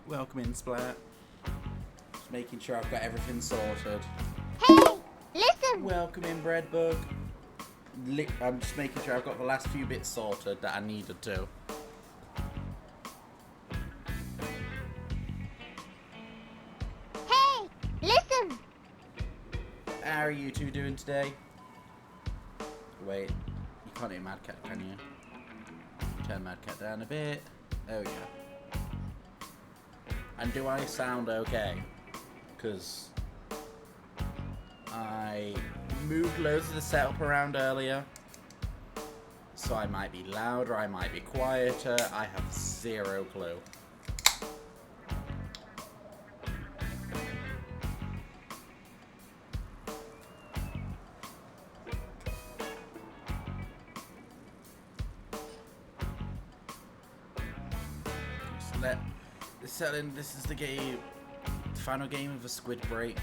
Welcome in, Splat. Just making sure I've got everything sorted. Hey, listen! Welcome in, Breadbug. I'm just making sure I've got the last few bits sorted that I needed to. Hey, listen! How are you two doing today? Wait, you can't hear Mad Cat, can you? Turn Mad Cat down a bit. There we go. And do I sound okay? Because I moved loads of the setup around earlier. So I might be louder, I might be quieter. I have zero clue. This is the game, final game of a Squid Break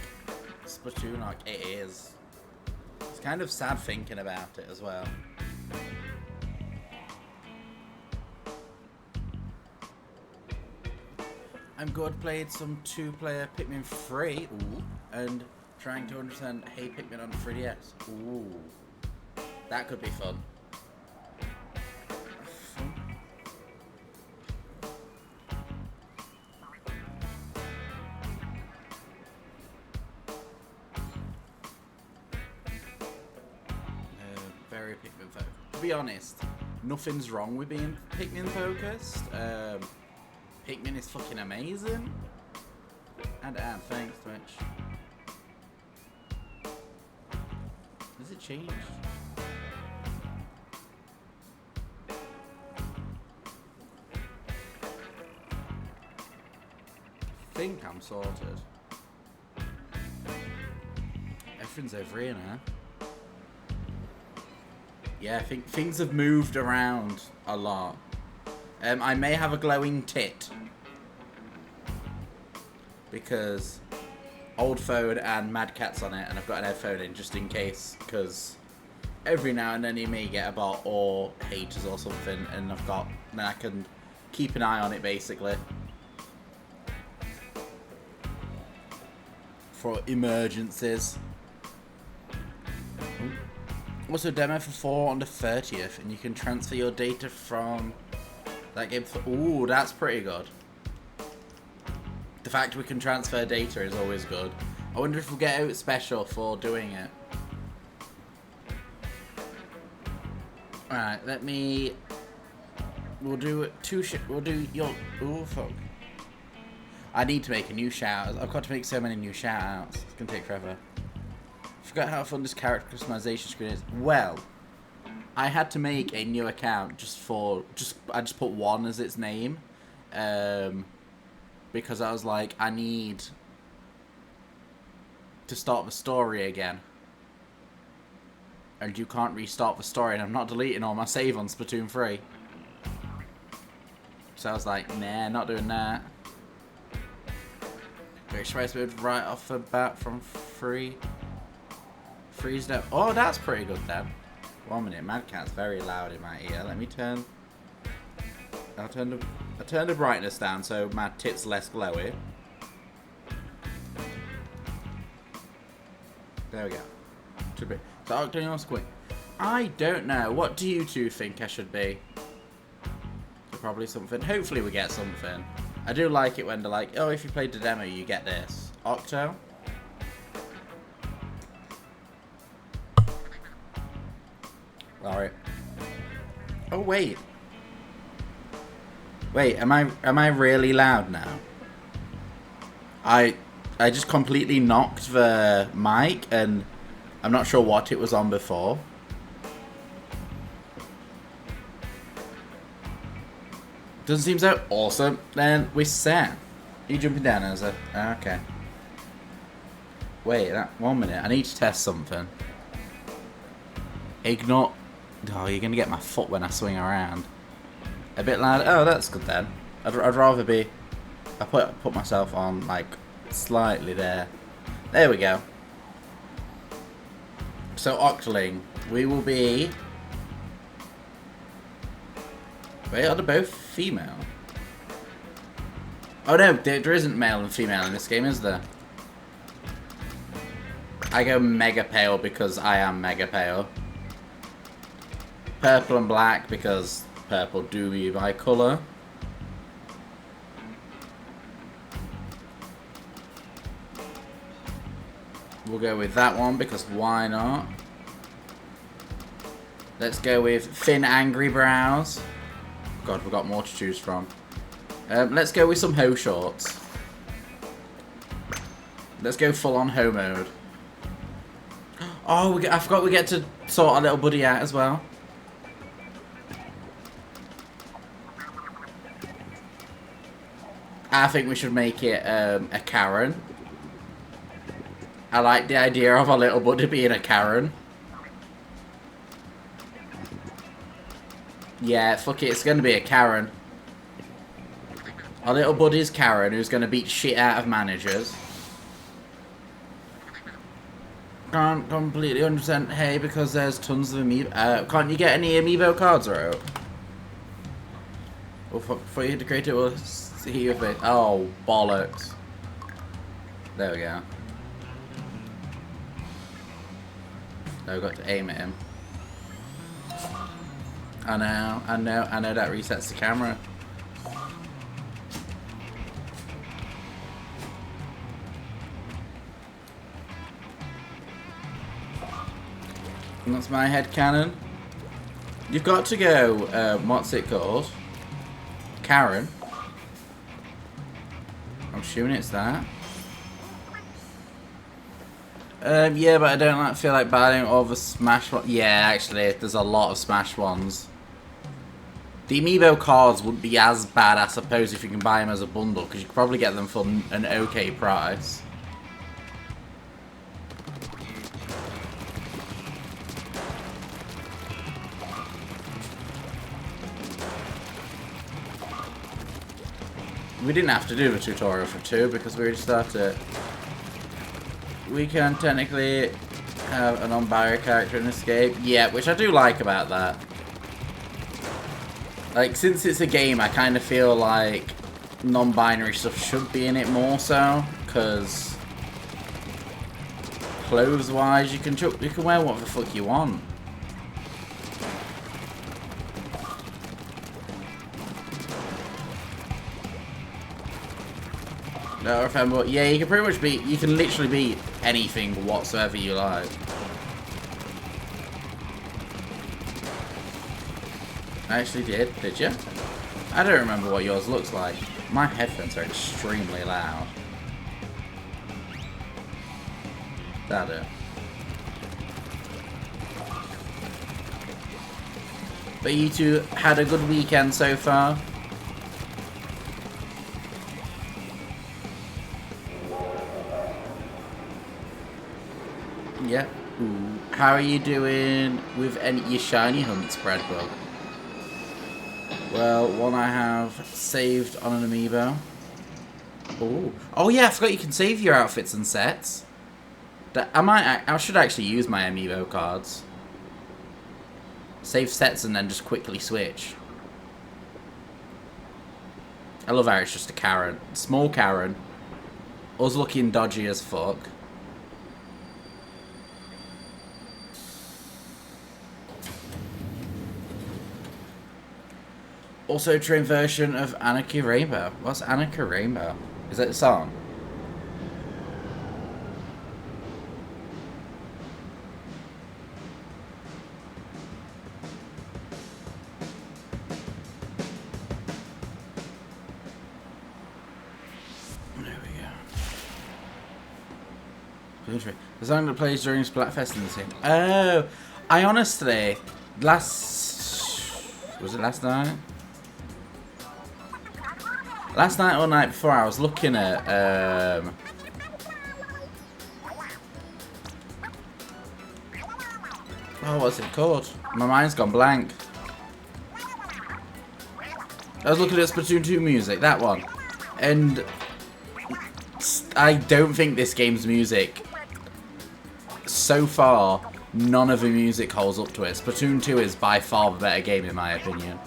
Splatoon arc. It is. It's kind of sad thinking about it as well. I'm good. Played some 2-player Pikmin 3, and trying to understand Hey Pikmin on 3DS. Ooh, that could be fun. Very Pikmin focused. To be honest, nothing's wrong with being Pikmin focused. Pikmin is fucking amazing. And thanks, Twitch. Has it changed? I think I'm sorted. Everything's over here now. Yeah, I think things have moved around a lot. I may have a glowing tit. Because old phone and Mad Cat's on it, and I've got an headphone in just in case. Because every now and then you may get a bot or haters or something, and then I can keep an eye on it basically. For emergencies. Also, demo for 4 on the 30th, and you can transfer your data from that game. Ooh, that's pretty good. The fact we can transfer data is always good. I wonder if we'll get out special for doing it. Alright, we'll do we'll do your... Ooh, fuck. I need to make a new shout. I've got to make so many new shout outs. It's gonna take forever. Forgot how fun this character customization screen is. Well, I had to make a new account I just put 1 as its name, because I was like, I need to start the story again, and you can't restart the story, and I'm not deleting all my save on Splatoon 3. So I was like, nah, not doing that. Express mode right off the bat from 3. Freeze down. Oh, that's pretty good then. 1 minute. Mad Cat's very loud in my ear. Let me turn. I turn the brightness down so my tit's less glowy. There we go. Should be. So Octane or Squid? I don't know. What do you two think I should be? So probably something. Hopefully we get something. I do like it when they're like, oh, if you played the demo, you get this. Octo? Alright. Oh wait. Wait, am I really loud now? I just completely knocked the mic and I'm not sure what it was on before. Doesn't seem so awesome. Then we're set. Are you jumping down, Ezra? Okay. Wait, 1 minute. I need to test something. Ignore. Oh, you're gonna get my foot when I swing around. A bit loud. Oh, that's good then. I'd rather be. I put myself on like slightly there. There we go. So Octoling, we will be. Wait, are they both female? Oh no, there isn't male and female in this game, is there? I go mega pale because I am mega pale. Purple and black because purple do be my colour. We'll go with that one because why not? Let's go with thin angry brows. God, we've got more to choose from. Let's go with some hoe shorts. Let's go full on hoe mode. Oh, I forgot we get to sort our little buddy out as well. I think we should make it a Karen. I like the idea of our little buddy being a Karen. Yeah, fuck it, it's going to be a Karen. Our little buddy's Karen, who's going to beat shit out of managers. Can't completely 100% hey because there's tons of amiibo. Can't you get any amiibo cards, right? Well, for you to create it, we'll see your face. Oh, bollocks. There we go. Now we've got to aim at him. I know that resets the camera. And that's my head cannon. You've got to go, what's it called? Karen. I'm assuming it's that. Yeah, but I don't feel like buying all the Smash ones. Yeah, actually, there's a lot of Smash ones. The amiibo cards wouldn't be as bad, I suppose, if you can buy them as a bundle, because you could probably get them for an okay price. We didn't have to do the tutorial for 2 because we already started. We can technically have a non-binary character in Escape. Yeah, which I do like about that. Like, since it's a game, I kind of feel like non-binary stuff should be in it more so, because clothes-wise, you can wear what the fuck you want. No, remember, yeah, you can pretty much be, you can literally be anything whatsoever you like. I actually did you? I don't remember what yours looks like. My headphones are extremely loud. That'll do. But you two had a good weekend so far? Yeah. Ooh. How are you doing with your shiny hunts, Breadbug? Well, one I have saved on an amiibo. Ooh. Oh yeah, I forgot you can save your outfits and sets. I should actually use my amiibo cards. Save sets and then just quickly switch. I love how it's just a Karen. Small Karen. Us looking dodgy as fuck. Also, train version of Anarchy Rainbow. What's Anarchy Rainbow? Is that the song? There we go. The song that plays during Splatfest in the scene. Oh, I honestly, was it last night? Last night or night before, I was looking at, oh, what's it called? My mind's gone blank. I was looking at Splatoon 2 music, that one. And I don't think this game's music, so far, none of the music holds up to it. Splatoon 2 is by far the better game in my opinion.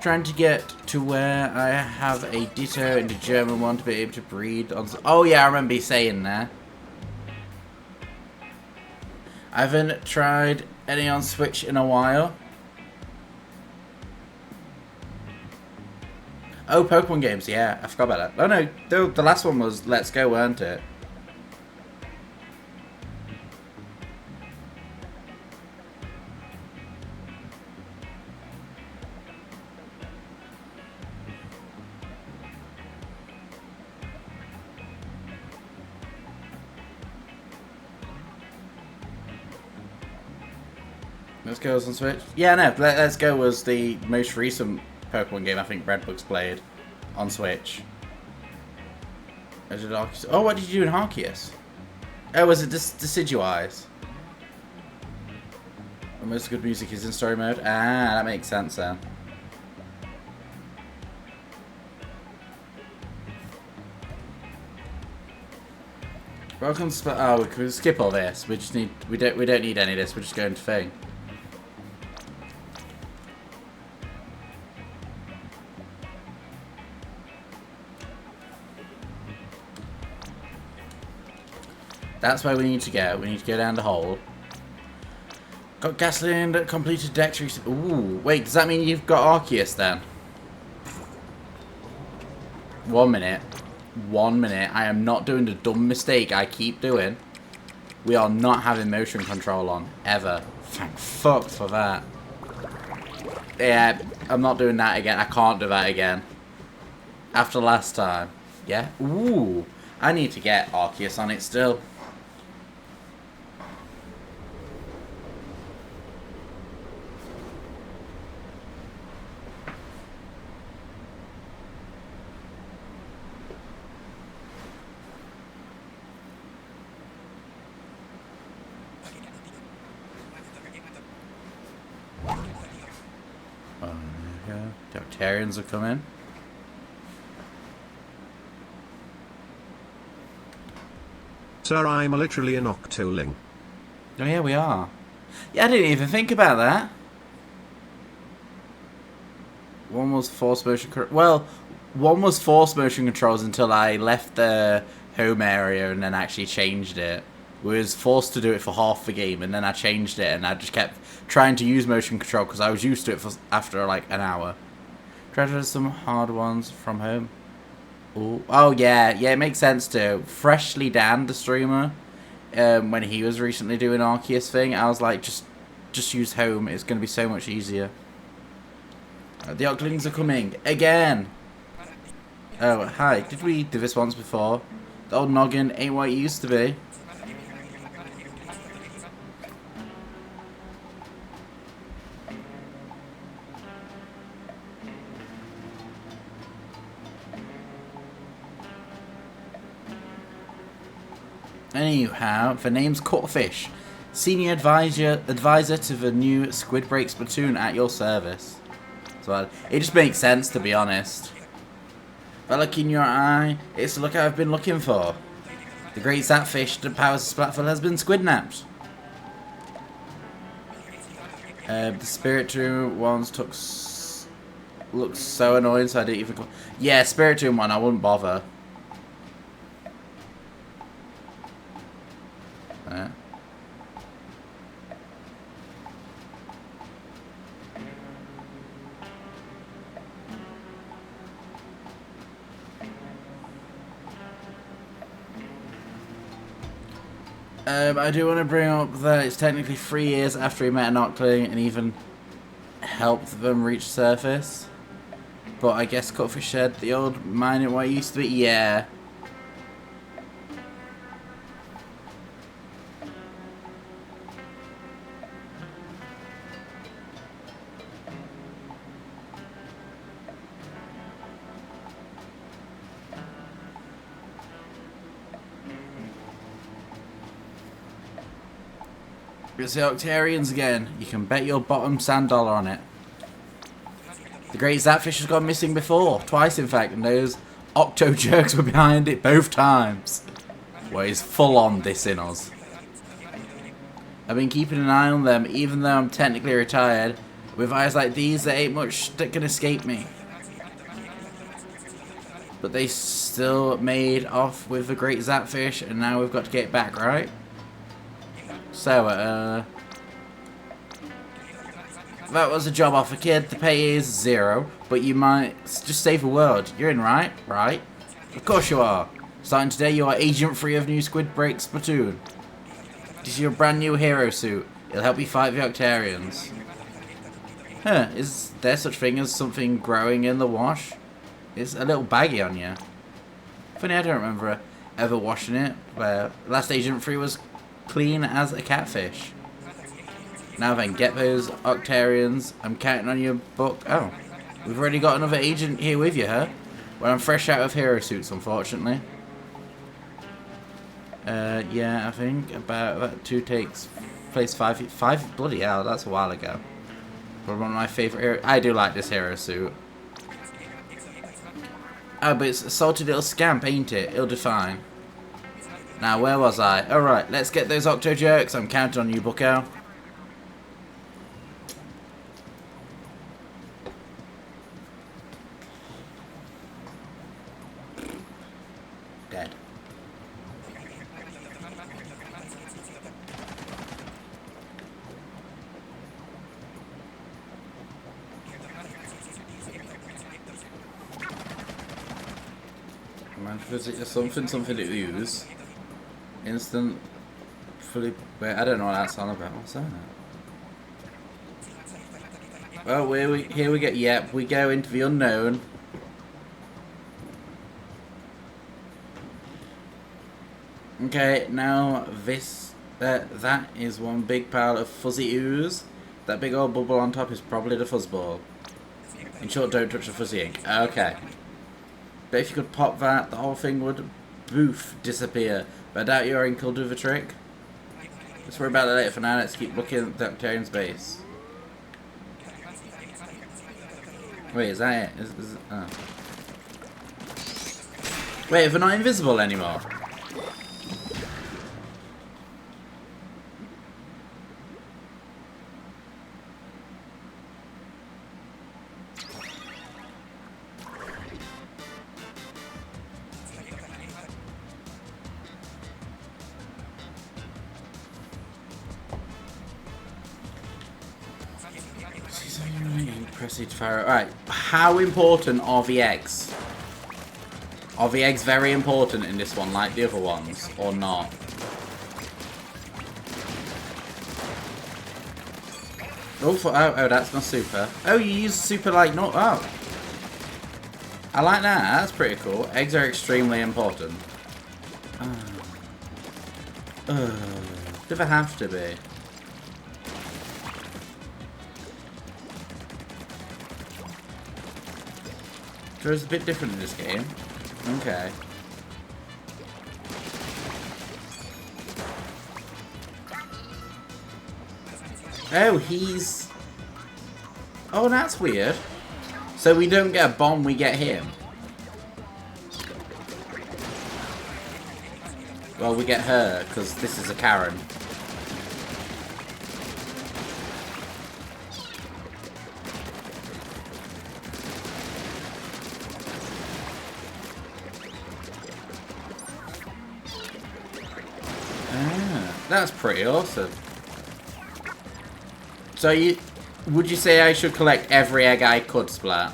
Trying to get to where I have a Ditto and a German one to be able to breed on... Oh yeah, I remember you saying that. I haven't tried any on Switch in a while. Oh, Pokemon games, yeah, I forgot about that. Oh no, the last one was Let's Go, weren't it? Let's Go was on Switch? Yeah, no, Let's Go was the most recent Pokemon game I think Redbug's played on Switch. Oh, what did you do in Arceus? Oh, was it Decidueyes? Most good music is in story mode? Ah, that makes sense then. Welcome to oh, we can skip all this. We just need we don't need any of this. We're just going to thing. That's where we need to go. We need to go down the hole. Got gasoline that completed deck trees. Ooh, wait, does that mean you've got Arceus then? 1 minute. 1 minute. I am not doing the dumb mistake I keep doing. We are not having motion control on. Ever. Thank fuck for that. Yeah, I'm not doing that again. I can't do that again. After last time. Yeah? Ooh. I need to get Arceus on it still. Doctarians will come in. Sir, I'm literally an Octoling. Oh yeah, we are. Yeah, I didn't even think about that. One was force motion well, one was force motion controls until I left the home area and then actually changed it. We was forced to do it for half the game and then I changed it and I just kept trying to use motion control because I was used to it for after like an hour. Treasure some hard ones from home. Ooh. Oh yeah, it makes sense too. Freshly Dan, the streamer, when he was recently doing Arceus thing, I was like, just use home. It's going to be so much easier. The Octolings are coming again. Oh hi, did we do this once before? The old noggin ain't what it used to be. Anyhow, the name's Cutfish, senior advisor to the new Squid Break Splatoon at your service. So it just makes sense, to be honest. A look in your eye, it's the look I've been looking for. The great Zapfish that powers Splatful has been squidnapped. The Spiritomb ones looks so annoying, so I didn't even. Yeah, Spiritomb one, I wouldn't bother. I do want to bring up that it's technically 3 years after he met an Octoling and even helped them reach the surface. But I guess Cutfish said the old mine ain't what it used to be. Yeah. It's the Octarians again. You can bet your bottom sand dollar on it. The great Zapfish has gone missing before. Twice, in fact. And those Octo jerks were behind it both times. Well, he's full on dissing us. I've been keeping an eye on them, even though I'm technically retired. With eyes like these, there ain't much that can escape me. But they still made off with the great Zapfish, and now we've got to get back, right? So, that was a job offer, kid. The pay is 0, but you might just save the world. You're in, right? Right? Of course you are. Starting today, you are Agent 3 of New Squid Break Splatoon. This is your brand new hero suit. It'll help you fight the Octarians. Huh, is there such thing as something growing in the wash? It's a little baggy on you. Funny, I don't remember ever washing it. Where last Agent 3 was clean as a catfish. Now then, get those Octarians. I'm counting on your book. Oh, we've already got another agent here with you, huh? Well, I'm fresh out of hero suits, unfortunately. Yeah, I think about that 2 takes place 5 bloody hell, that's a while ago. But one of my favourite heroes. I do like this hero suit. Oh, but it's a salty little scamp, ain't it? It'll do fine. Now, where was I? Alright, let's get those Octo Jerks. I'm counting on you, bucko. Dead. Man, visit something to use. Instant, fully. Wait, I don't know what that's on about. What's that? Well, here we get. Yep, we go into the unknown. Okay, now this that is one big pile of fuzzy ooze. That big old bubble on top is probably the fuzzball. In short, don't touch the fuzzy ink. Okay. But if you could pop that, the whole thing would, boof, disappear. But I doubt your ink will do the trick. Let's worry about that later for now. Let's keep looking at the Octarian's base. Wait, is that it? Is it oh. Wait, they're not invisible anymore. Proceed to fire. Alright, how important are the eggs? Are the eggs very important in this one, like the other ones, or not? Oh, that's my super. Oh, you use super like not. Oh, I like that. That's pretty cool. Eggs are extremely important. Do they have to be? So it's a bit different in this game. Okay. Oh, he's... Oh, that's weird. So we don't get a bomb, we get him. Well, we get her, because this is a Karen. That's pretty awesome. So would you say I should collect every egg I could, Splat?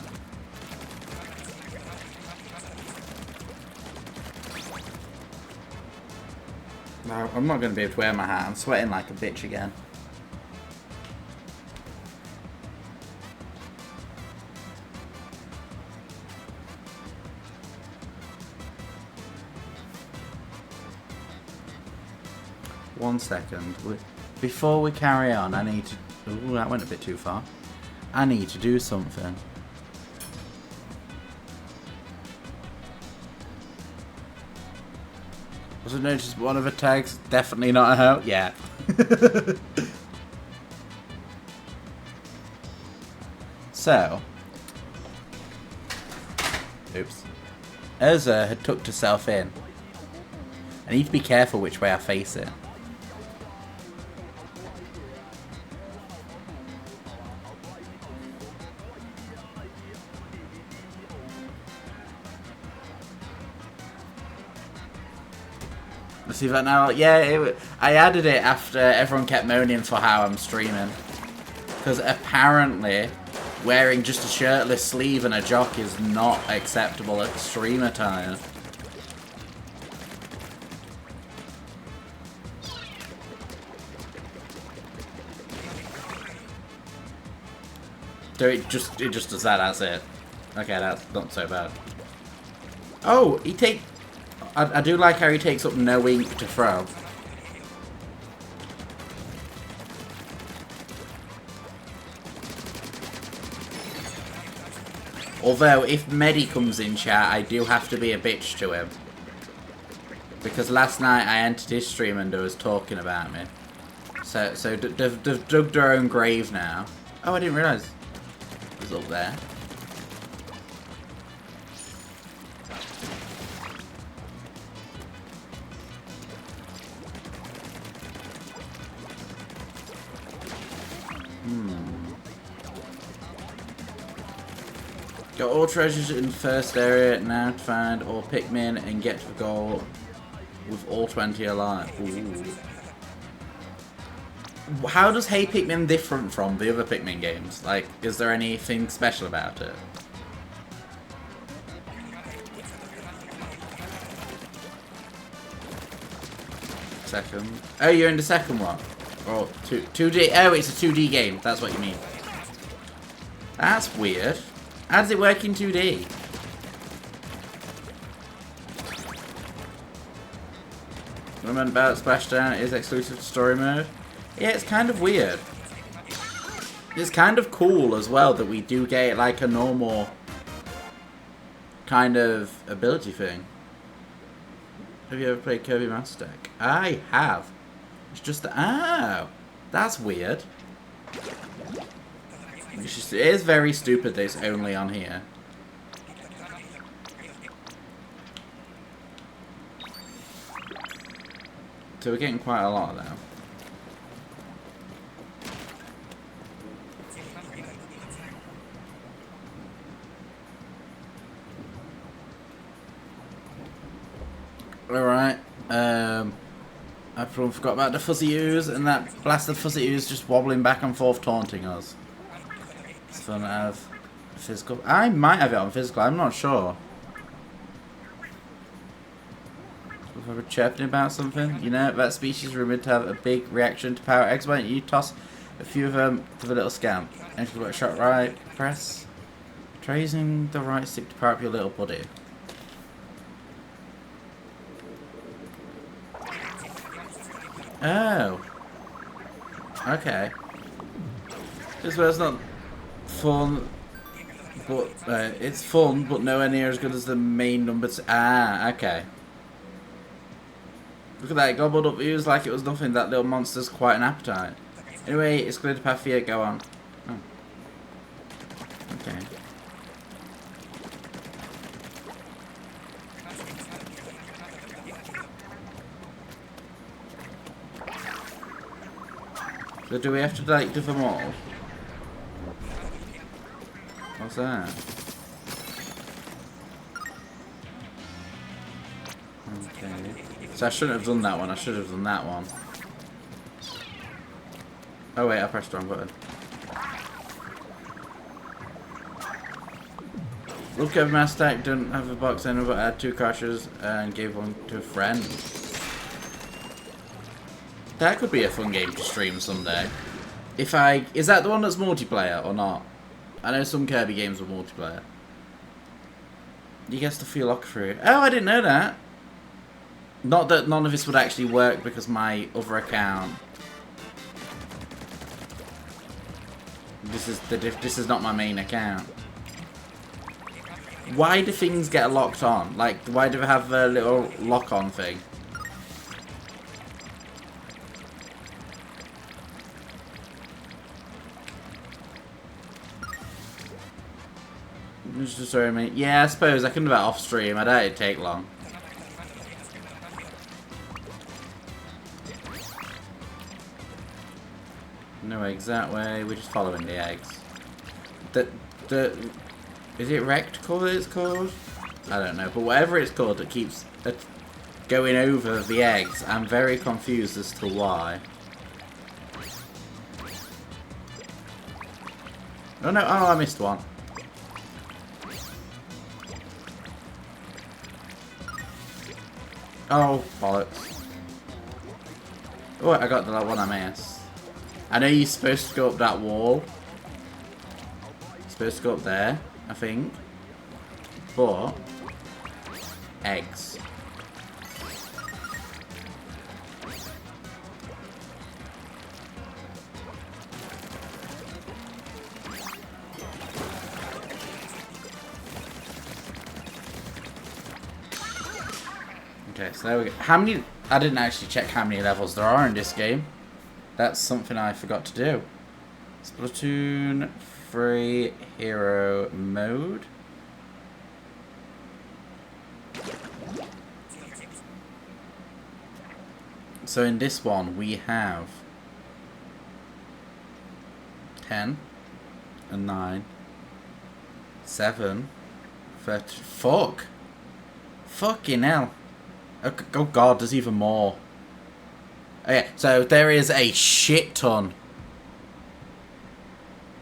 No, I'm not going to be able to wear my hat. I'm sweating like a bitch again. One second. Before we carry on, I need to... Ooh, that went a bit too far. I need to do something. Was it noticed one of the tags? Definitely not a hoe? Yeah. So. Oops. Urza had tucked herself in. I need to be careful which way I face it. See that now? Yeah, I added it after everyone kept moaning for how I'm streaming. Because apparently, wearing just a shirtless sleeve and a jock is not acceptable at stream attire. So it just does that, that's it. Okay, that's not so bad. Oh, I do like how he takes up no ink to throw. Although, if Medi comes in chat, I do have to be a bitch to him. Because last night I entered his stream and they was talking about me. So they've dug their own grave now. Oh, I didn't realise it was up there. Got all treasures in the first area, now to find all Pikmin and get to the goal with all 20 alive. Ooh. How does Hey Pikmin different from the other Pikmin games? Like, is there anything special about it? Second. Oh, you're in the second one. Oh, 2D. Oh, it's a 2D game. That's what you mean. That's weird. How does it work in 2D? Remember about Splashdown? It is exclusive to story mode. Yeah, it's kind of weird. It's kind of cool as well that we do get like a normal kind of ability thing. Have you ever played Kirby Master Deck? I have. It's just that. Oh, that's weird. It's just, it is very stupid that it's only on here. So we're getting quite a lot now. Alright, I probably forgot about the fuzzy ooze, and that blasted fuzzy ooze just wobbling back and forth taunting us. It's fun to have physical. I might have it on physical, I'm not sure. If I were chirping about something, you know, that species rumored to have a big reaction to power eggs. Why don't you toss a few of them to the little scamp? And if you got a shot right, press. Try using the right stick to power up your little buddy. Oh. Okay. This was not fun, but it's fun, but nowhere near as good as the main numbers. Ah, okay. Look at that, it gobbled up views like it was nothing. That little monster's quite an appetite. Anyway, it's cleared the path for you. Go on. Oh. Okay. So do we have to like do them all? What's that? Okay. So I shouldn't have done that one. I should have done that one. Oh wait, I pressed the wrong button. Look at my stack. Didn't have a box anymore, but I had 2 crashes and gave one to a friend. That could be a fun game to stream someday. Is that the one that's multiplayer or not? I know some Kirby games were multiplayer. You get to feel lock through. Oh, I didn't know that. Not that none of this would actually work because my other account. This is not my main account. Why do things get locked on? Like, why do they have a little lock-on thing? Sorry, mate. Yeah, I suppose I can do that off stream. I doubt it'd take long. No eggs that way. We're just following the eggs. Is it rectical that it's called? I don't know, but whatever it's called, it keeps going over the eggs. I'm very confused as to why. Oh no, oh I missed one. Oh, bollocks. Oh, I got the one I missed. I know you're supposed to go up that wall. You're supposed to go up there, I think. But eggs. Okay, so there we go. How many... I didn't actually check how many levels there are in this game. That's something I forgot to do. Splatoon 3 Hero Mode. So in this one we have 10 and 9, 7, 30... Fuck! Fucking hell. Oh god, there's even more. Okay, so there is a shit ton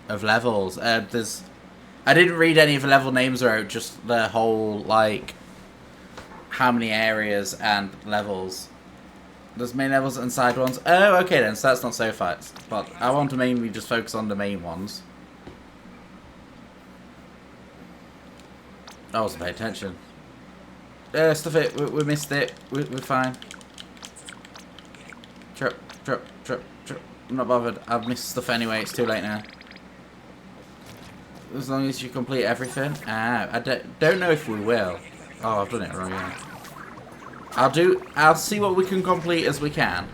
of levels. There's... I didn't read any of the level names out, just the whole, like, how many areas and levels. There's main levels and side ones. Oh, okay then, so that's not so fast. But I want to mainly just focus on the main ones. I wasn't paying attention. Stuff it. We missed it. We're fine. Trip. I'm not bothered. I've missed stuff anyway. It's too late now. As long as you complete everything. Ah, I don't know if we will. Oh, I've done it wrong, yeah. I'll see what we can complete as we can.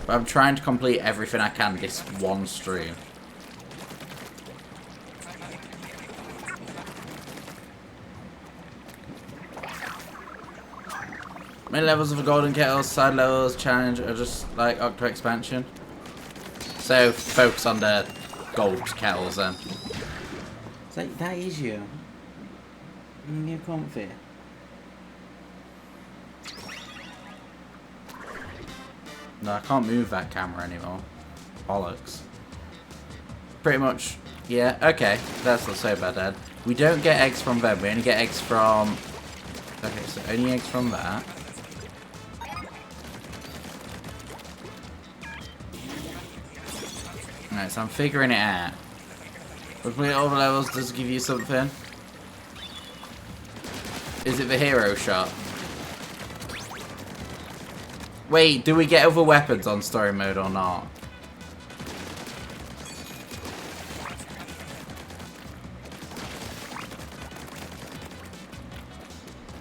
But I'm trying to complete everything I can this one stream. Main levels of the Golden Kettles, side levels, challenge are just like Octo expansion. So focus on the gold kettles then. It's like, that is you. You're comfy. No, I can't move that camera anymore. Bollocks. Pretty much, yeah, okay. That's not so bad, Dad. We don't get eggs from them, we only get eggs from... Okay, so only eggs from that. Alright, so I'm figuring it out. Complete all the levels does give you something. Is it the hero shot? Wait, do we get other weapons on story mode or not?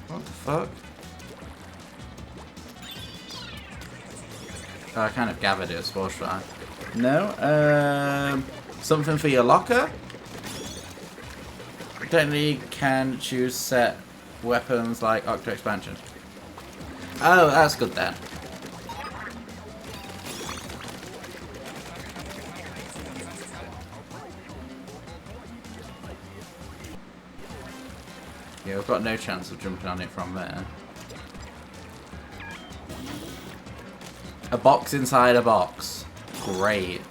What the fuck? Oh, I kind of gathered it was force try. No, something for your locker? Technically can choose set weapons like Octo Expansion. Oh, that's good then. Yeah, we've got no chance of jumping on it from there. A box inside a box. Great.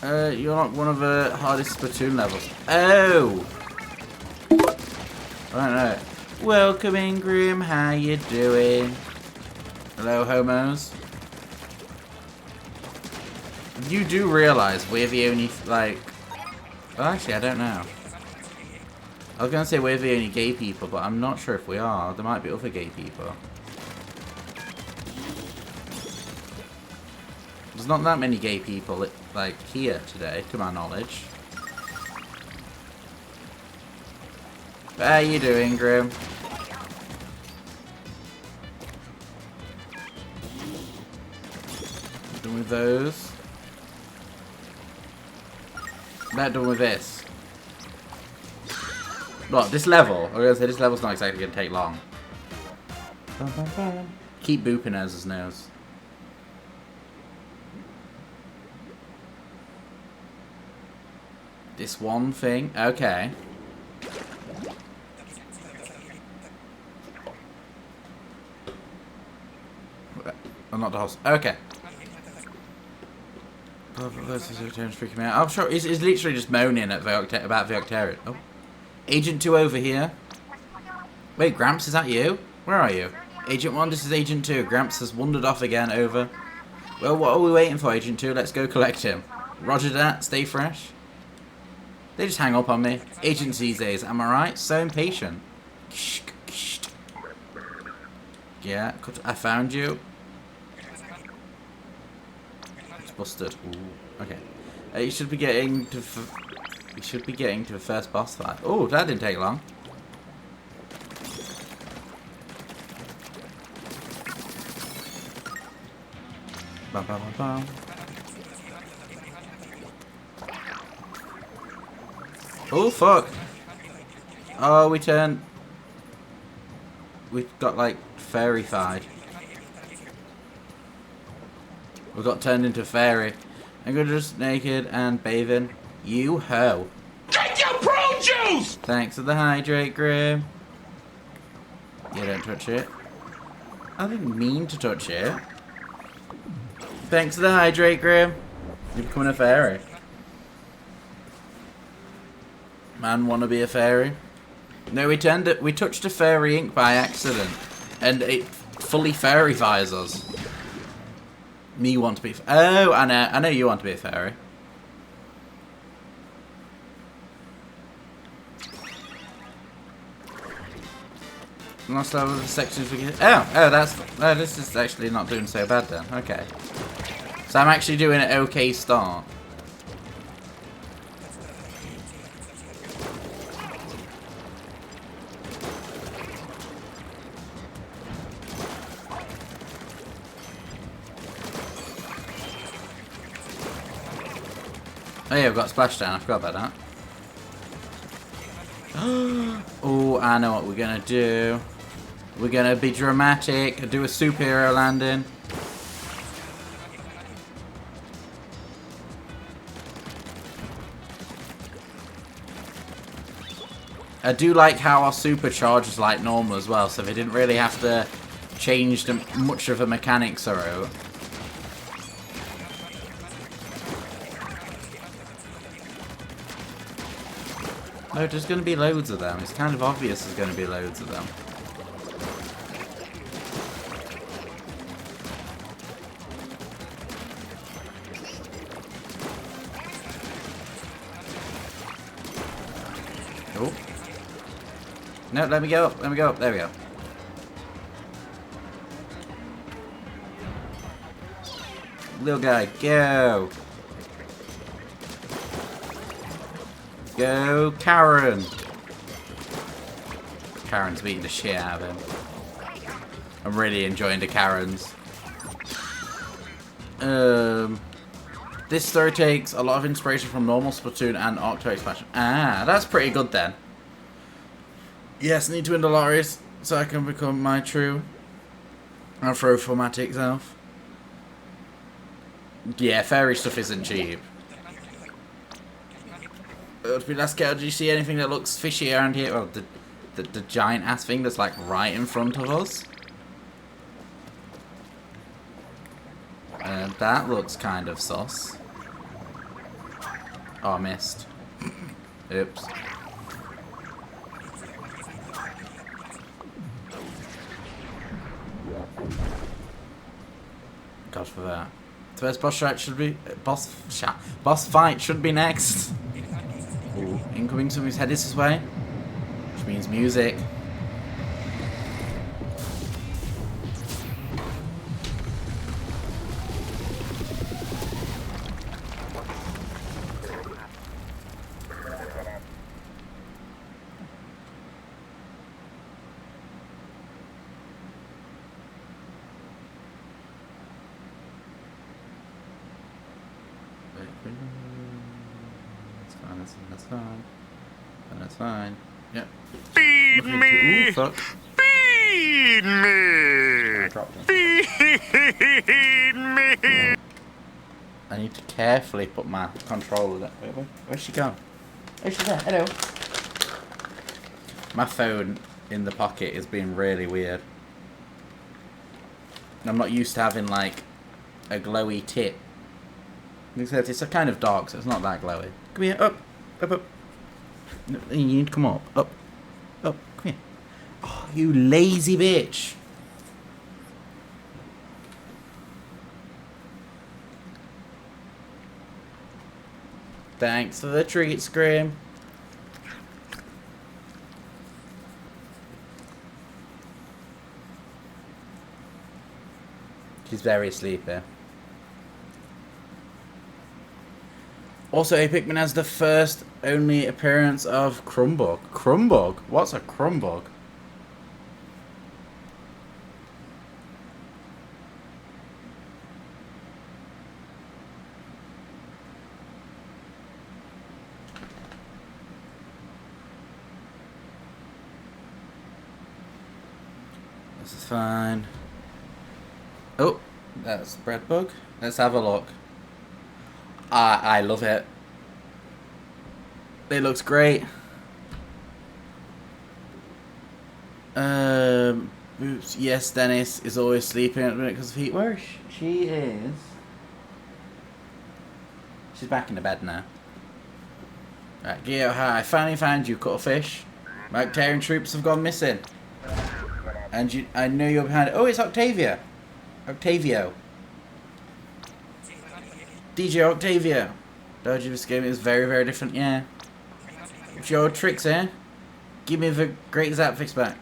You're not one of the hardest Splatoon levels. Oh! I don't know. Welcome in, Grim. How you doing? Hello, homos. You do realise we're the only, like... Well, actually, I don't know. I was going to say we're the only gay people, but I'm not sure if we are. There might be other gay people. There's not that many gay people, like, here today, to my knowledge. But how you doing, Grim? Done with those. Not done with this. What, this level? I'm going to say this level's not exactly going to take long. Keep booping as nose. This one thing. Okay. Oh, not the house. Okay. This is freaking me out. I'm sure he's literally just moaning at about the Octarian. Oh. Agent 2 over here. Wait, Gramps, is that you? Where are you? Agent 1, this is Agent 2. Gramps has wandered off again, over. Well, what are we waiting for, Agent 2? Let's go collect him. Roger that. Stay fresh. They just hang up on me. Agents these days, am I right? So impatient. Yeah, I found you. It's busted. Ooh, okay. You should be getting to. You should be getting to the first boss fight. Oh, that didn't take long. Bum, bum, bum, bum. Oh fuck! Oh, we got like fairy-fied. We got turned into fairy. And we're just naked and bathing. You ho. Drink your prune juice! Thanks for the hydrate, Grim. Yeah, don't touch it. I didn't mean to touch it. Thanks for the hydrate, Grim. You're becoming a fairy. Man, wanna be a fairy? No, we touched a fairy ink by accident, and it fully fairy-fies us. Me want to be. Oh, I know you want to be a fairy. Last level of the sections we get. Oh, this is actually not doing so bad then. Okay, so I'm actually doing an okay start. Oh yeah, I've got splashdown. I forgot about that. Oh, I know what we're gonna do. We're gonna be dramatic and do a superhero landing. I do like how our supercharge is like normal as well, so they didn't really have to change much of the mechanics through. No, there's going to be loads of them. It's kind of obvious there's going to be loads of them. Oh. No, let me go up. Let me go up. There we go. Little guy, go. Go, Karen! Karen's beating the shit out of him. I'm really enjoying the Karens. This story takes a lot of inspiration from normal Splatoon and Octo expansion. Ah, that's pretty good then. Yes, need to win the lotteries so I can become my true Afro-formatic self. Yeah, fairy stuff isn't cheap. Last girl, did you see anything that looks fishy around here? Oh, the giant ass thing that's like right in front of us. That looks kind of sus. Oh, I missed. Oops. God for that. The first boss fight should be boss fight should be next. Ooh, incoming, somebody's headed this way, which means music. That's fine. That's fine. Yep. Feed me! Ooh, fuck. Feed me! I dropped him. Feed me! I need to carefully put my controller there. Where's she gone? Oh, she's there. Hello. My phone in the pocket is being really weird. I'm not used to having, like, a glowy tip. Except it's a kind of dark, so it's not that glowy. Come here. Up. Up, up. No, you need to come up. Up. Up. Come here. Oh, you lazy bitch. Thanks for the treat, Scream. She's very sleepy. Also, A Pikmin has the first only appearance of Crumbug. Crumbug? What's a Crumbug? This is fine. Oh, that's Breadbug. Let's have a look. I love it. It looks great. Oops. Yes, Dennis is always sleeping at the minute because of heat. Where is she? She is. She's back in the bed now. Right, Geo, hi. I finally found you, Cuttlefish. My Octarian troops have gone missing. And you, I know you're behind it. Oh, it's Octavia. Octavio. DJ Octavio. Told you this game is very, very different, yeah. What's your tricks, eh? Give me the great Zap Fix back.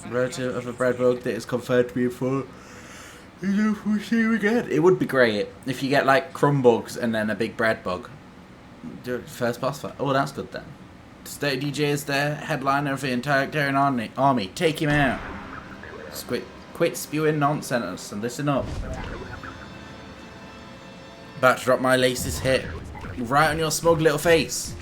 Relative of a Breadbug that is confirmed to be full. We'll see you again. It would be great if you get like Crumbugs and then a big Breadbug. Do it first boss fight. Oh, that's good then. State DJ is the headliner of the entire Octarian army. Take him out. Just quit spewing nonsense and listen up. About to drop my latest hit. Right on your smug little face.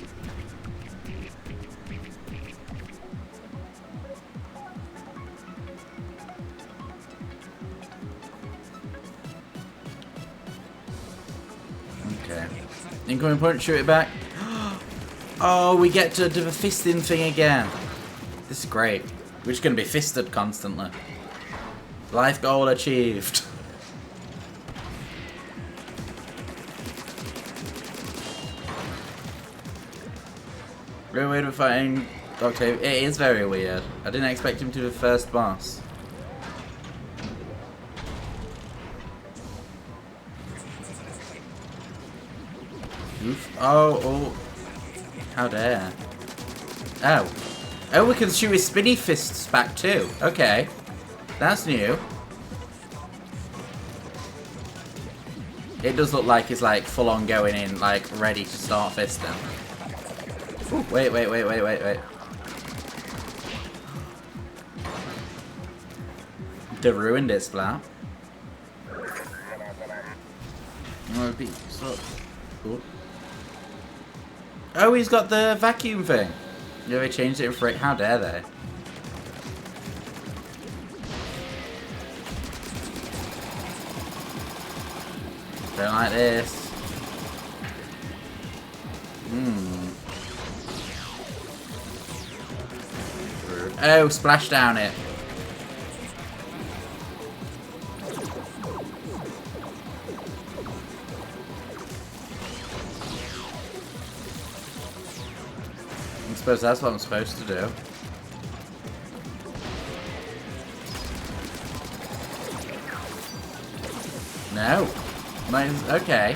Okay. Incoming punch, shoot it back. Oh, we get to do the fisting thing again. This is great. We're just going to be fisted constantly. Life goal achieved. Very weird with fighting Octavia. It is very weird. I didn't expect him to be the first boss. Oof. Oh. How dare. Oh. Oh, we can shoot his spinny fists back too. Okay. That's new. It does look like he's like full on going in, like ready to start fisting. Ooh, wait. They ruined it, Splat. Oh, he's got the vacuum thing. Yeah, they changed it for it. How dare they? Don't like this. Oh, splash down it. I suppose that's what I'm supposed to do. No. Mine's okay.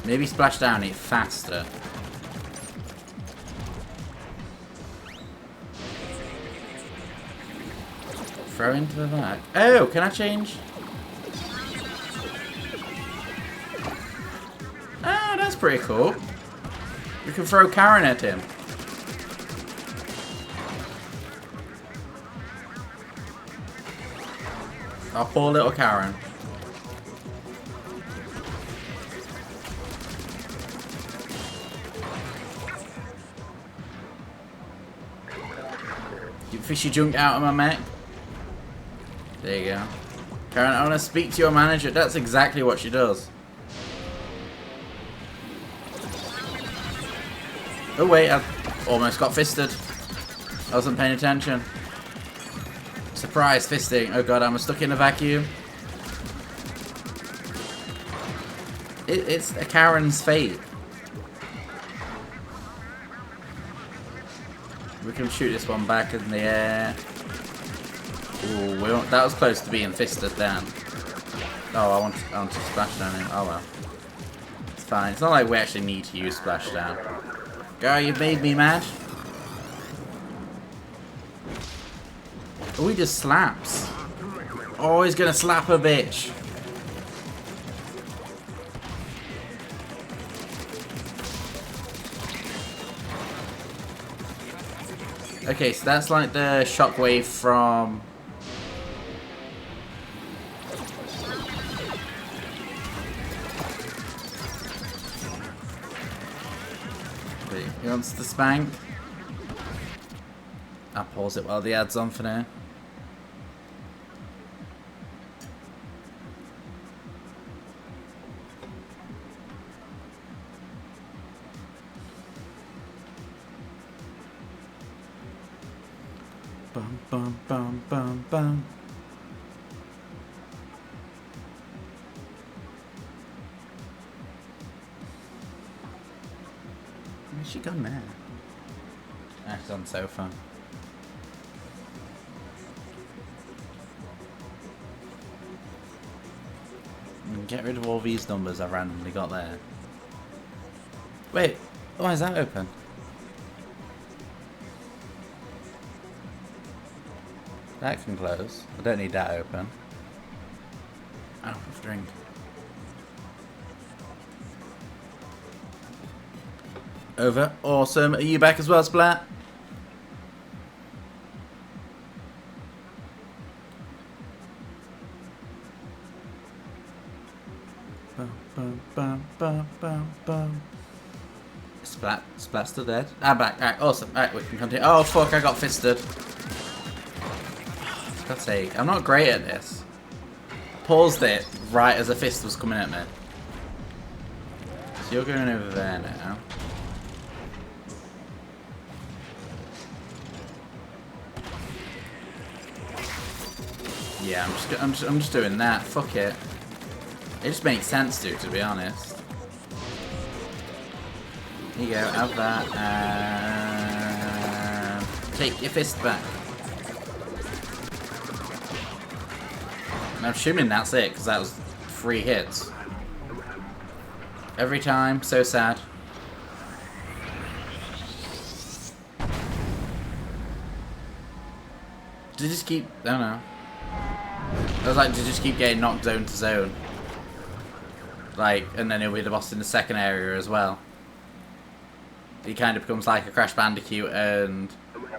Maybe splash down it faster. Throw into the back. Oh, can I change? Ah, that's pretty cool. We can throw Karen at him. Our poor little Karen. You fishy junk out of my mech. There you go. Karen, I want to speak to your manager. That's exactly what she does. Oh wait, I almost got fisted. I wasn't paying attention. Surprise fisting. Oh god, I'm stuck in a vacuum. It's a Karen's fate. We can shoot this one back in the air. Ooh, that was close to being fisted then. Oh, I want to splashdown him. Oh well. It's fine. It's not like we actually need to use splashdown. Girl, you made me mad. Oh, he just slaps. Oh, he's gonna slap a bitch. Okay, so that's like the shockwave from... Wait, he wants to spank. I'll pause it while the ad's on for now. Bum bum bum bum bum. Where's she gone now? Ah, she's on the sofa. Get rid of all these numbers I randomly got there. Wait, why is that open? That can close. I don't need that open. Oh, let's drink. Over. Awesome. Are you back as well, Splat? Bum, bum, bum, bum, bum, bum. Splat's still dead. I'm back. Alright, awesome. Alright, we can continue. Oh, fuck, I got fisted. For God's sake, I'm not great at this. Paused it right as a fist was coming at me. So you're going over there now. Yeah, I'm just doing that. Fuck it. It just makes sense to be honest. Here you go, have that, and take your fist back. I'm assuming that's it, because that was 3 hits. Every time, so sad. Did it just keep, I don't know. I was like, did it just keep getting knocked zone to zone? Like, and then he'll be the boss in the second area as well. He kind of becomes like a Crash Bandicoot and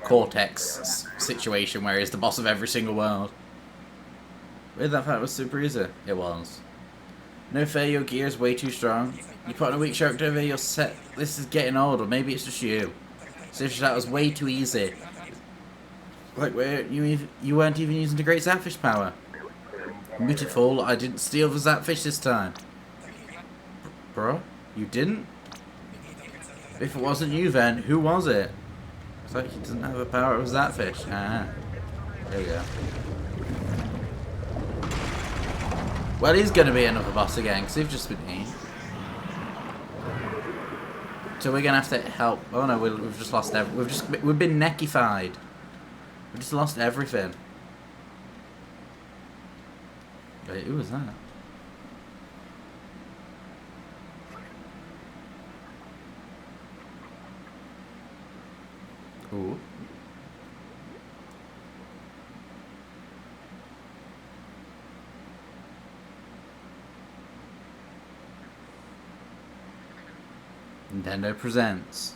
Cortex situation where he's the boss of every single world. Wait, that fight was super easy. It was. No fair, your gear is way too strong. You put on a weak shark over, you're set. This is getting old, or maybe it's just you. So that was way too easy. Like, where you weren't even using the Great Zapfish power. Muted fool, I didn't steal the Zapfish this time. Bro, you didn't? If it wasn't you then, who was it? It's like he doesn't have the power of Zapfish. Ah, there you go. Well, he's going to be another boss again, because they've just been mean. So we're going to have to help. Oh no, we've just lost we've been neckified. We just lost everything. Wait, who was that? Ooh. Nintendo presents.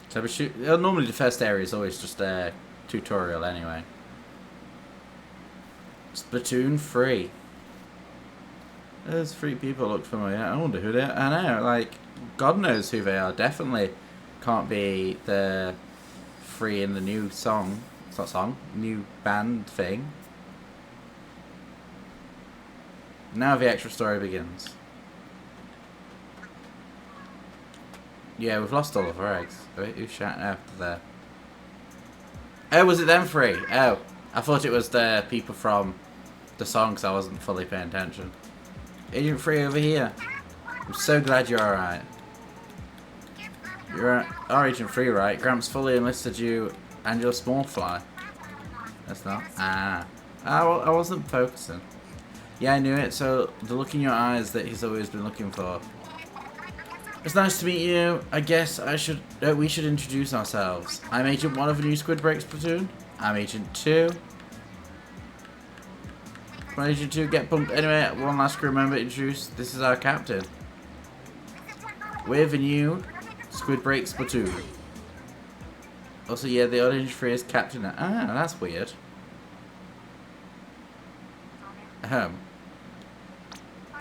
So normally the first area is always just a tutorial anyway. Splatoon 3. Those 3 people look familiar. I wonder who they are. I know, like, God knows who they are. Definitely can't be the 3 in the new song. It's not a song. New band thing. Now the actual story begins. Yeah, we've lost all of our eggs. Wait, who's shouting out there? Oh, was it them three? Oh, I thought it was the people from the song, because I wasn't fully paying attention. Agent 3 over here. I'm so glad you're alright. You're our Agent 3, right? Gramps fully enlisted you and your small fly. That's not. Ah. I wasn't focusing. Yeah, I knew it, so the look in your eyes that he's always been looking for. It's nice to meet you. I guess we should introduce ourselves. I'm Agent 1 of the new Squid Breaks platoon. I'm Agent 2. When Agent 2 get pumped anyway, one last crew member introduced. This is our captain. We're the new Squid Breaks platoon. Also, yeah, the other Agent 3 is captain. Ah, that's weird.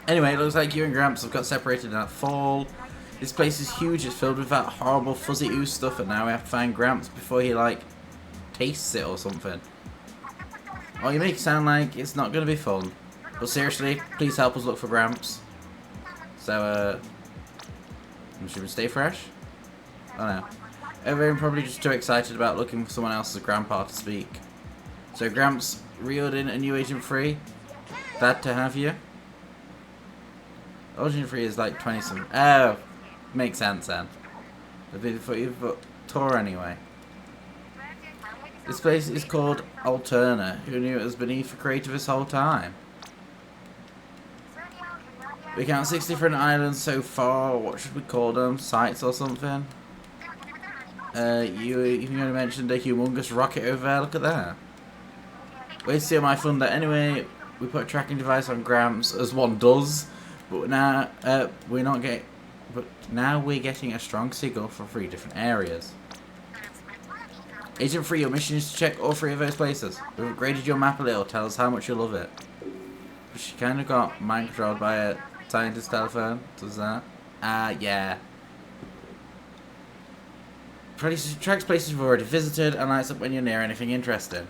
Anyway, it looks like you and Gramps have got separated in that fall. This place is huge, it's filled with that horrible fuzzy ooze stuff, and now we have to find Gramps before he, like, tastes it or something. Oh, you make it sound like it's not going to be fun. But seriously, please help us look for Gramps. So, should we stay fresh? Oh no. Everyone probably just too excited about looking for someone else's grandpa to speak. So Gramps reeled in a new Agent 3. Glad to have you. Agent 3 is like 20-something. Oh, makes sense then. The bit for you, but tour anyway. This place is called Alterna. Who knew it was beneath the creator this whole time? We count 6 different islands so far. What should we call them? Sites or something? You even only mentioned a humongous rocket over there. Look at that. Wait to see my thunder. Anyway, we put a tracking device on Gramps, as one does. But now we're getting a strong signal from 3 different areas. Agent 3, your mission is to check all 3 of those places. We've upgraded your map a little. Tell us how much you love it. But she kind of got mind controlled by a scientist telephone. Does that? Yeah. Tracks places we've already visited and lights up when you're near anything interesting.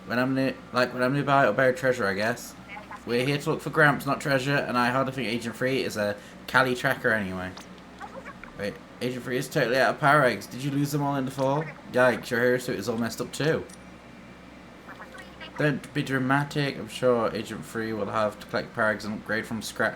When I'm nearby, or buried treasure, I guess. We're here to look for Gramps, not treasure, and I hardly think Agent 3 is a Cali tracker anyway. Wait, Agent 3 is totally out of power eggs. Did you lose them all in the fall? Yikes, your hero suit is all messed up too. Don't be dramatic. I'm sure Agent 3 will have to collect power eggs and upgrade from scratch.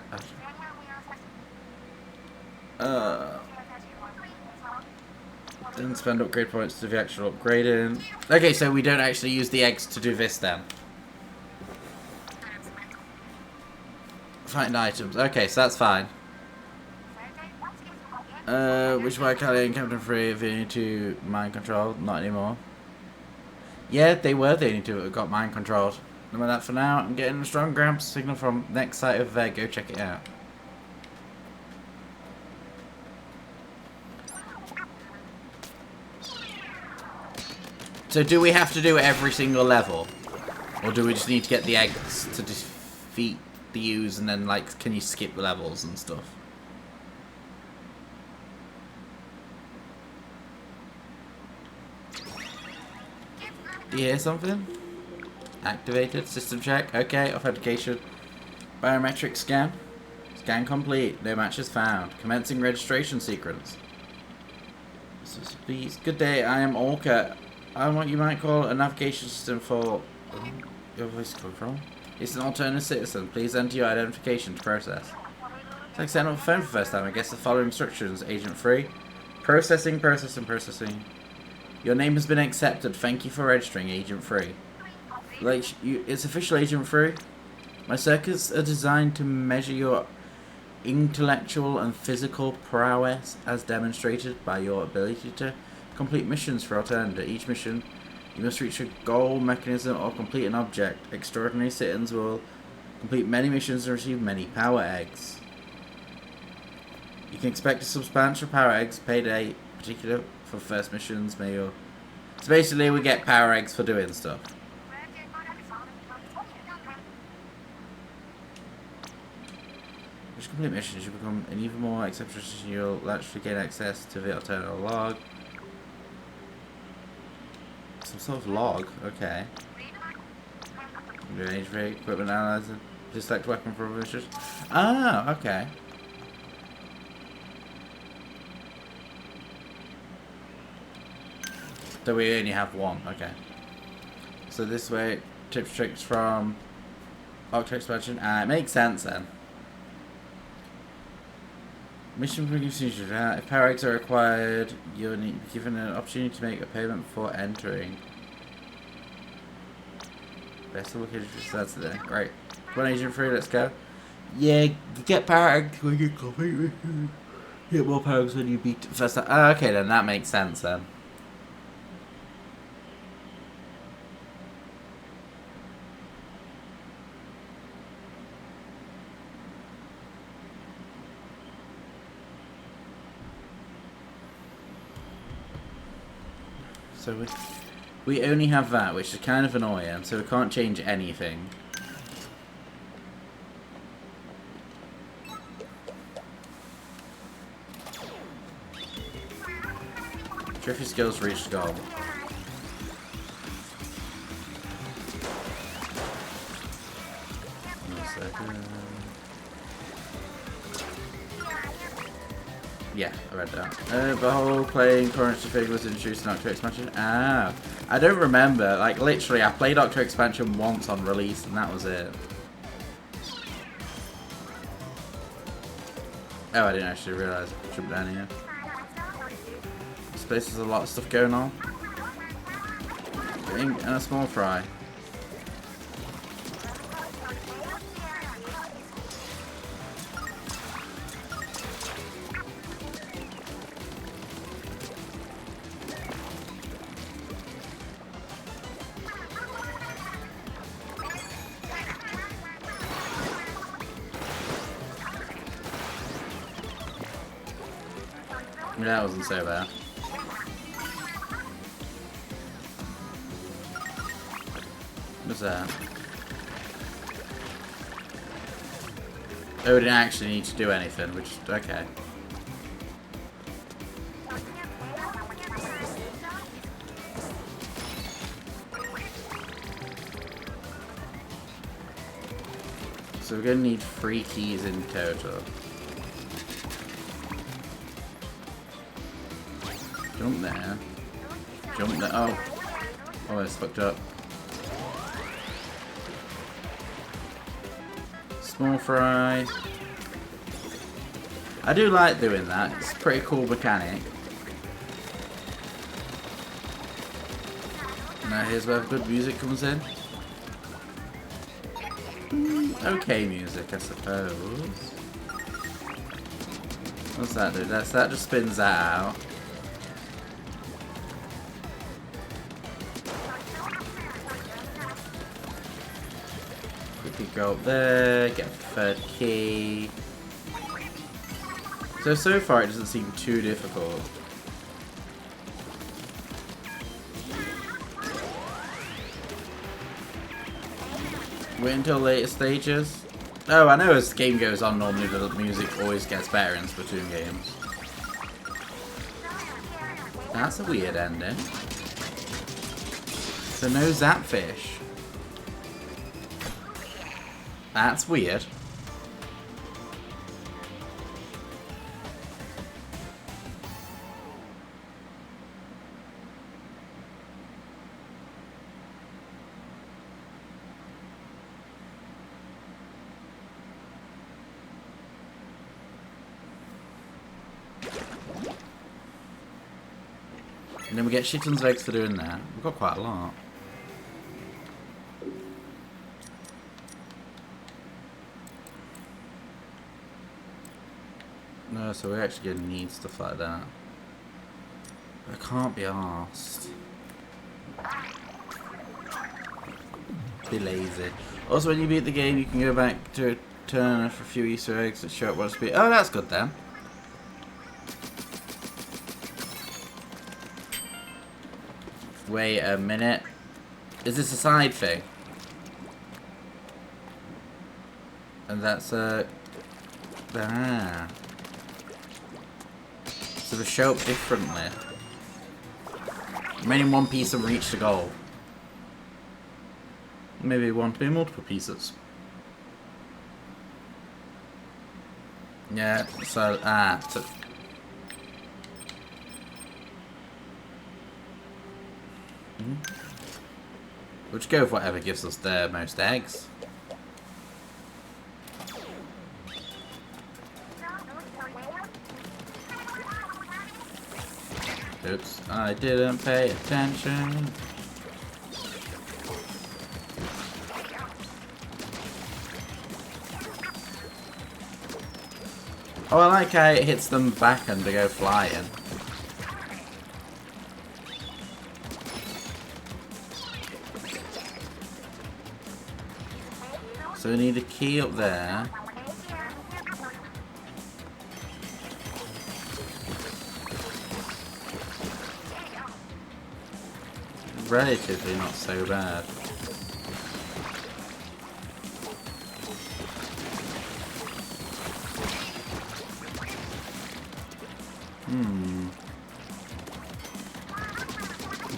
Didn't spend upgrade points to do the actual upgrading. Okay, so we don't actually use the eggs to do this then. Find items. Okay, so that's fine. Which way Callie and Captain 3 have been to mind control? Not anymore. Yeah, they were the only 2 that got mind controlled. No matter that for now. I'm getting a strong Gramps signal from next site over there. Go check it out. So do we have to do every single level? Or do we just need to get the eggs to defeat the U's and then, like, can you skip levels and stuff? Do you hear something? Activated. System check. Okay. Authentication. Biometric scan. Scan complete. No matches found. Commencing registration sequence. Please. Good day. I am Orca. I'm what you might call a navigation system for... your voice come from? It's an alternate citizen. Please enter your identification to process. It's like setting up a phone for the first time. I guess the following instructions. Agent 3. Processing, processing, processing. Your name has been accepted. Thank you for registering, Agent 3. It's official, Agent 3. My circuits are designed to measure your intellectual and physical prowess as demonstrated by your ability to complete missions for Alternative. Each mission, you must reach a goal, mechanism, or complete an object. Extraordinary citizens will complete many missions and receive many power eggs. You can expect a substantial power eggs payday, particular for first missions. So basically, we get power eggs for doing stuff. Which complete missions you become an even more exceptional mission. You'll actually gain access to the alternative log. Some sort of log. Okay. Do an age rate, equipment analyzer. Select weapon for vicious. Ah, okay. So we only have one. Okay. So this way, tips tricks from Octo expansion. It makes sense then. Mission procedure. If power eggs are required, you'll need be given an opportunity to make a payment before entering. Best location. That's it. Great. 1 agent free. Let's go. Yeah, you get power eggs when you complete mission. Get more power eggs when you beat first time. Okay, then that makes sense then. So we only have that, which is kind of annoying, so we can't change anything. Trophy skills reached goal. Yeah, I read that. Behold, playing currency figure was introduced in Octo Expansion. Ah, I don't remember. Like, literally, I played Octo Expansion once on release, and that was it. Oh, I didn't actually realise. Jump down here. This place has a lot of stuff going on. And a small fry. That wasn't so bad. What's that? Oh, we didn't actually need to do anything, which is okay. So we're gonna need 3 keys in total. Jump there. Jump there. Oh. Oh, it's fucked up. Small fry. I do like doing that. It's a pretty cool mechanic. Now here's where good music comes in. Okay music, I suppose. What's that do? That just spins that out. Go up there, get a 3rd key. So far it doesn't seem too difficult. Wait until later stages. Oh, I know as the game goes on, normally the music always gets better in Splatoon games. That's a weird ending. So no Zapfish. That's weird. And then we get shit tons of eggs for doing that. We've got quite a lot. No, so we're actually going to need stuff like that. I can't be arsed. Be lazy. Also, when you beat the game, you can go back to turn for a few Easter eggs that show up what's beat. Oh, that's good then. Wait a minute. Is this a side thing? And that's a... Ah. So they show up differently. Remaining one piece and reach the goal. Maybe one to be multiple pieces. Yeah, so, so we'll just go with whatever gives us the most eggs. Oops, I didn't pay attention. Oh, I like how it hits them back and they go flying. So we need a key up there. Relatively not so bad.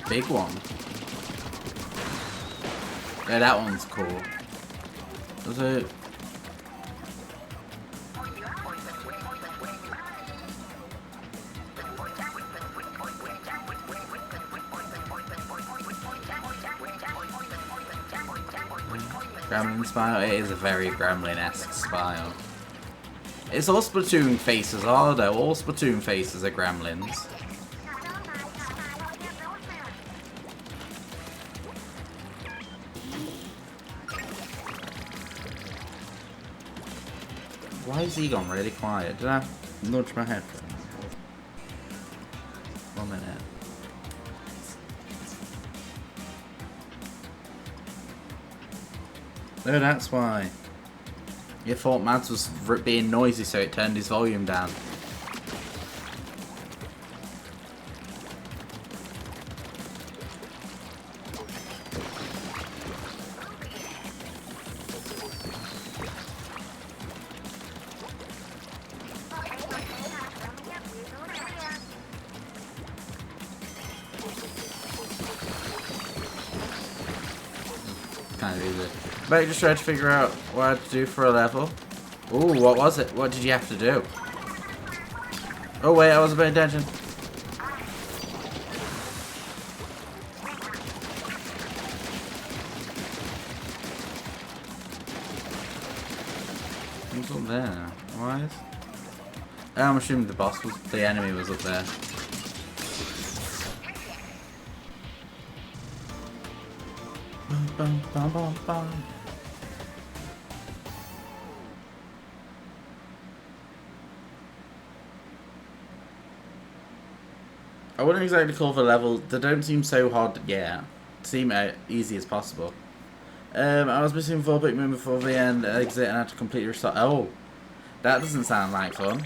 Big one. Yeah, that one's cool. Was it? Gremlin smile? It is a very Gremlin-esque smile. It's all Splatoon faces, are though? All Splatoon faces are Gremlins. Why is he gone really quiet? Did I nudge my headphones? 1 minute. No, that's why. You thought Mads was being noisy, so it turned his volume down. Kind of easy. But just trying to figure out what I had to do for a level. Ooh, what was it? What did you have to do? Oh wait, I wasn't paying attention. Who's up there? Why is? I'm assuming the boss was, the enemy was up there. Bum, bum, bum, bum. I wouldn't exactly call the level. They don't seem so hard yet. Seem easy as possible. I was missing 4-bit movement before the end exit and had to completely restart. Oh, that doesn't sound like fun.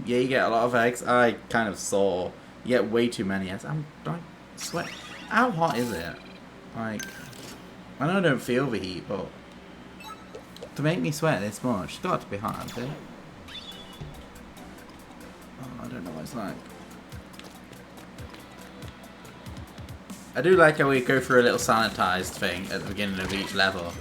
Yeah, you get a lot of eggs. I kind of saw. You get way too many eggs. I'm sweat. How hot is it? Like, I know I don't feel the heat, but to make me sweat this much, it's got to be hot, hasn't it? Oh, I don't know what it's like. I do like how we go through a little sanitized thing at the beginning of each level.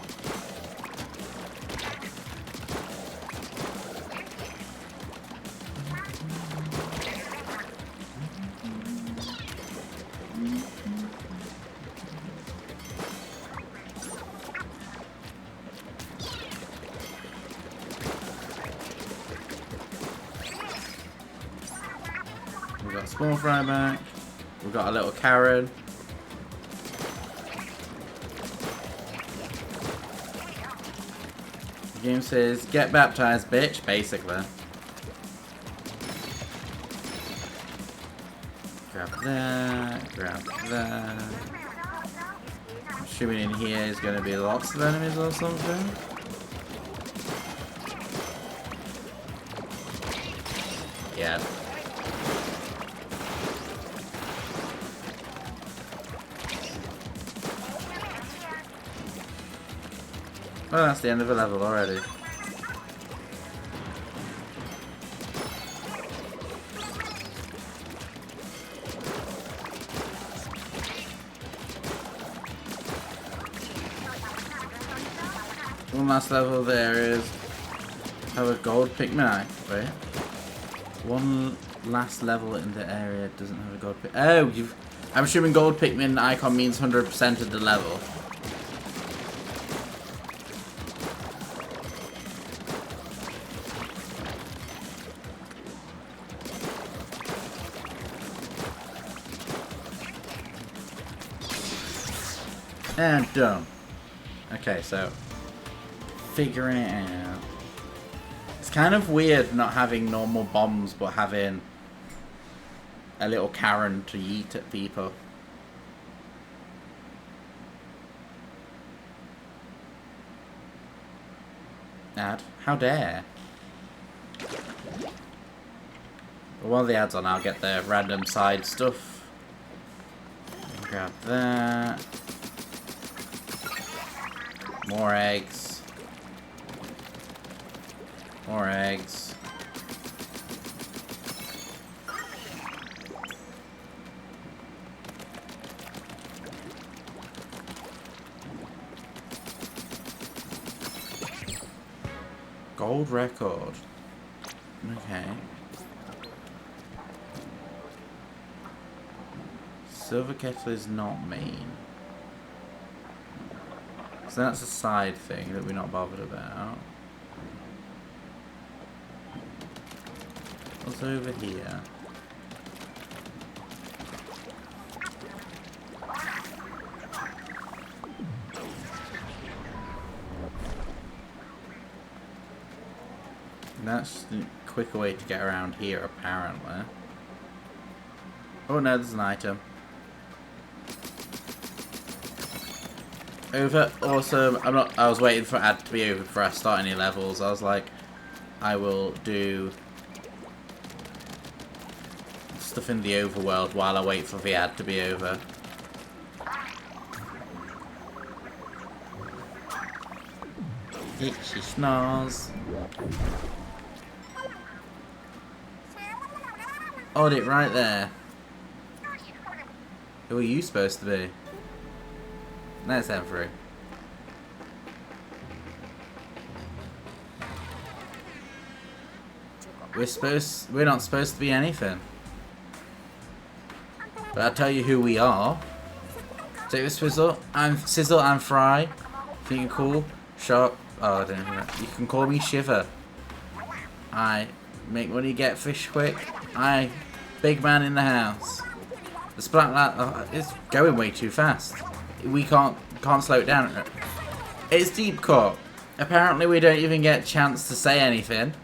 We've got a small fry back. We've got a little Karen. The game says, get baptized, bitch, basically. Grab that, grab that. I'm assuming in here is going to be lots of enemies or something. Yeah. Oh, that's the end of the level already. One last level there is have a gold Pikmin eye. Wait. One last level in the area doesn't have a gold Pikmin. Oh, I'm assuming gold Pikmin icon means 100% of the level. And done. Okay, so figuring it out. It's kind of weird not having normal bombs, but having a little Karen to yeet at people. Ad? How dare? But while the ad's on, I'll get the random side stuff. Grab that. More eggs. More eggs. Gold record. Okay. Silver kettle is not main. So that's a side thing that we're not bothered about. What's over here? That's the quicker way to get around here, apparently. Oh no, there's an item. Over, awesome. I was waiting for ad to be over before I start any levels. I was like, I will do stuff in the overworld while I wait for the ad to be over. Itchy snarls. Hold it right there. Who are you supposed to be? Let's head through. We're not supposed to be anything. But I'll tell you who we are. Take this Sizzle. I'm Fry. Think you're cool? Sharp. Oh, I don't know. You can call me Shiver. I make money, get fish quick. I big man in the house. The Splat is going way too fast. We can't slow it down. It's deep cut. Apparently we don't even get a chance to say anything.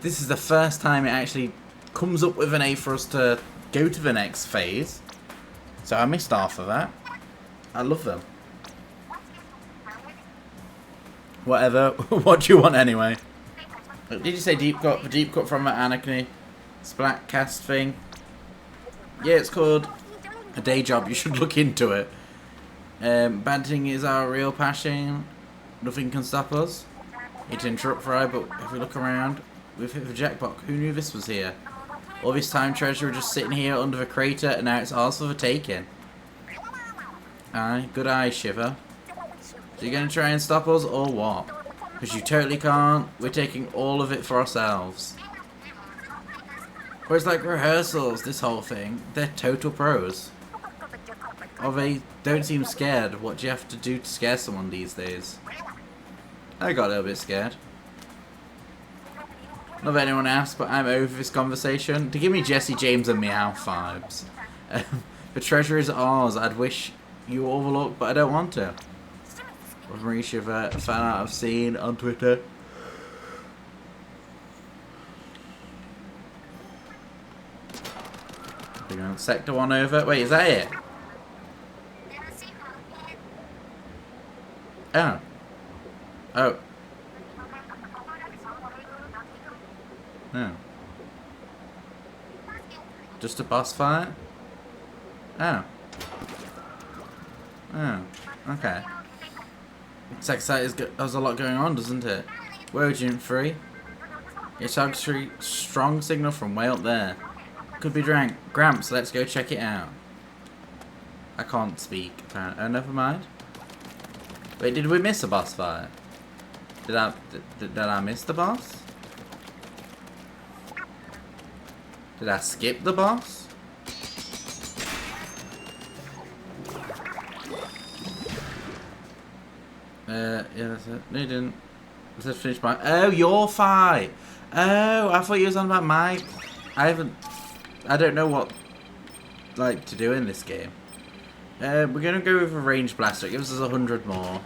This is the first time it actually comes up with an A for us to go to the next phase. So I missed half of that. I love them. Whatever. What do you want anyway? Did you say deep cut? The deep cut from an Anarchy Splat cast thing? Yeah, it's called a day job. You should look into it. Banting is our real passion. Nothing can stop us. It's interrupt Fry, but if we look around, we've hit the jackpot. Who knew this was here? All this time treasure just sitting here under the crater, and now it's ours for the taking. Aye, good eye, Shiver. So you're gonna try and stop us, or what? Because you totally can't. We're taking all of it for ourselves. Or it's like rehearsals, this whole thing. They're total pros. Or they don't seem scared. What do you have to do to scare someone these days? I got a little bit scared. Not that anyone asked, but I'm over this conversation. To give me Jesse James and Meow vibes. The treasure is ours. I'd wish you overlooked, but I don't want to. With Marie Shiver, a fan art I've seen on Twitter. Sector 1 over. Wait, is that it? Oh. Oh. No. Just a boss fight? Oh. Oh. Okay. Sex site has a lot going on, doesn't it? Whoa, June 3. It's actually strong signal from way up there. Could be drank. Gramps, let's go check it out. I can't speak, apparently. Oh, never mind. Wait, did we miss a boss fight? Did I miss the boss? Did I skip the boss? Yeah, that's it. No, you didn't. It said finish my... Oh, your fight! Oh, I thought you was on about my... I don't know what, like, to do in this game. We're gonna go with a range blaster. It gives us 100 more.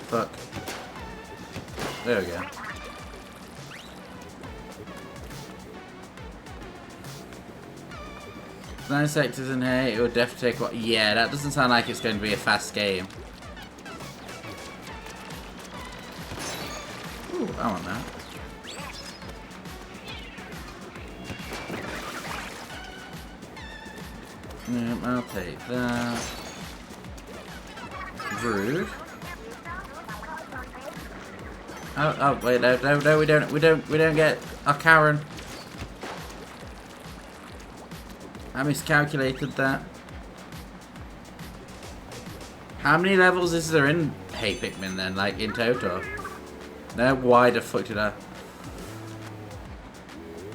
Fuck. There we go. Nine sectors in here, it will definitely take what? Yeah, that doesn't sound like it's going to be a fast game. Ooh, I want that. I'll take that. Rude. Oh wait, no, we don't get our Karen. I miscalculated that. How many levels is there in Hey Pikmin then, like in total? No, why the fuck did I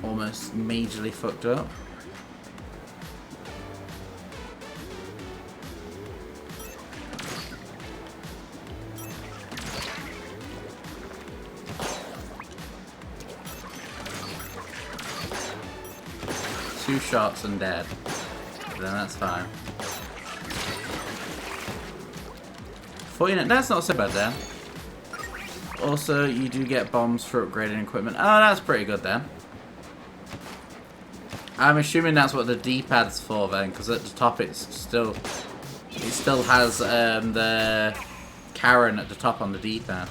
almost majorly fucked up? Two shots and dead. Then that's fine. 49. That's not so bad then. Also, you do get bombs for upgrading equipment. Oh, that's pretty good then. I'm assuming that's what the D-pad's for then, because at the top it still has the Karen at the top on the D-pad.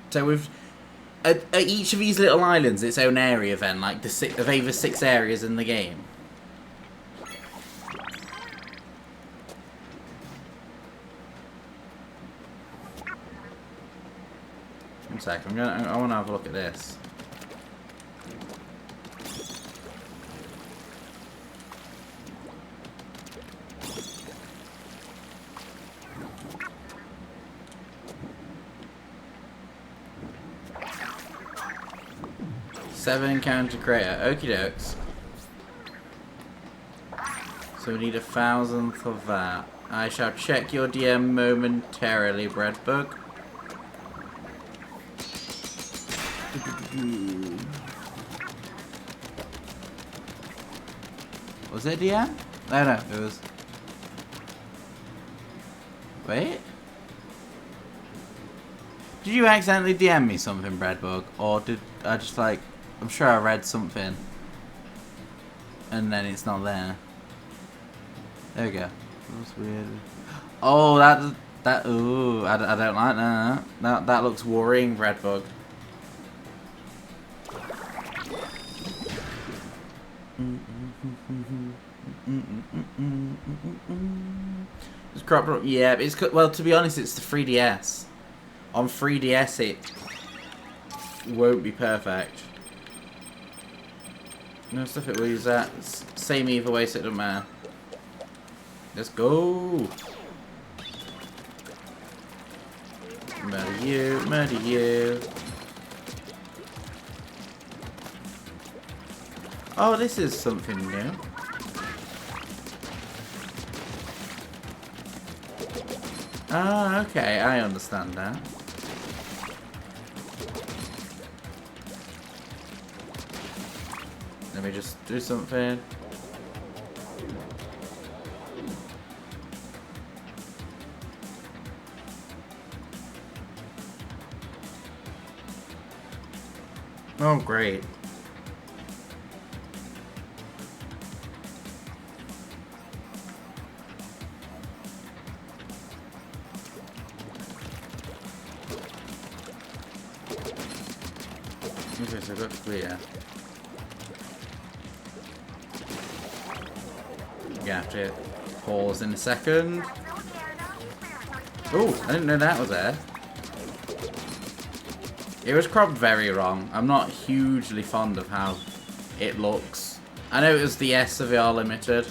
So with at each of these little islands, its own area then, like of either 6 areas in the game. One sec, I want to have a look at this. Seven encounter creator. Okie dokes. So we need 1,000th of that. I shall check your DM momentarily, Breadbug. Was it DM? No, it was... Wait? Did you accidentally DM me something, Breadbug? Or did I just like... I'm sure I read something. And then it's not there. There we go. That's weird. Oh, that... Ooh, I don't like that. That looks worrying, Breadbug. It's cropped up. Yeah, it's... Well, to be honest, it's the 3DS. On 3DS, it won't be perfect. No stuff it will use that. It's same either way, so it doesn't matter. Let's go. Murder you, murder you. Oh, this is something new. Ah, okay, I understand that. Let me just do something. Oh, great. Okay, so that's clear. You have to pause in a second. Oh, I didn't know that was there. It was cropped very wrong. I'm not hugely fond of how it looks. I know it was the SVR limited.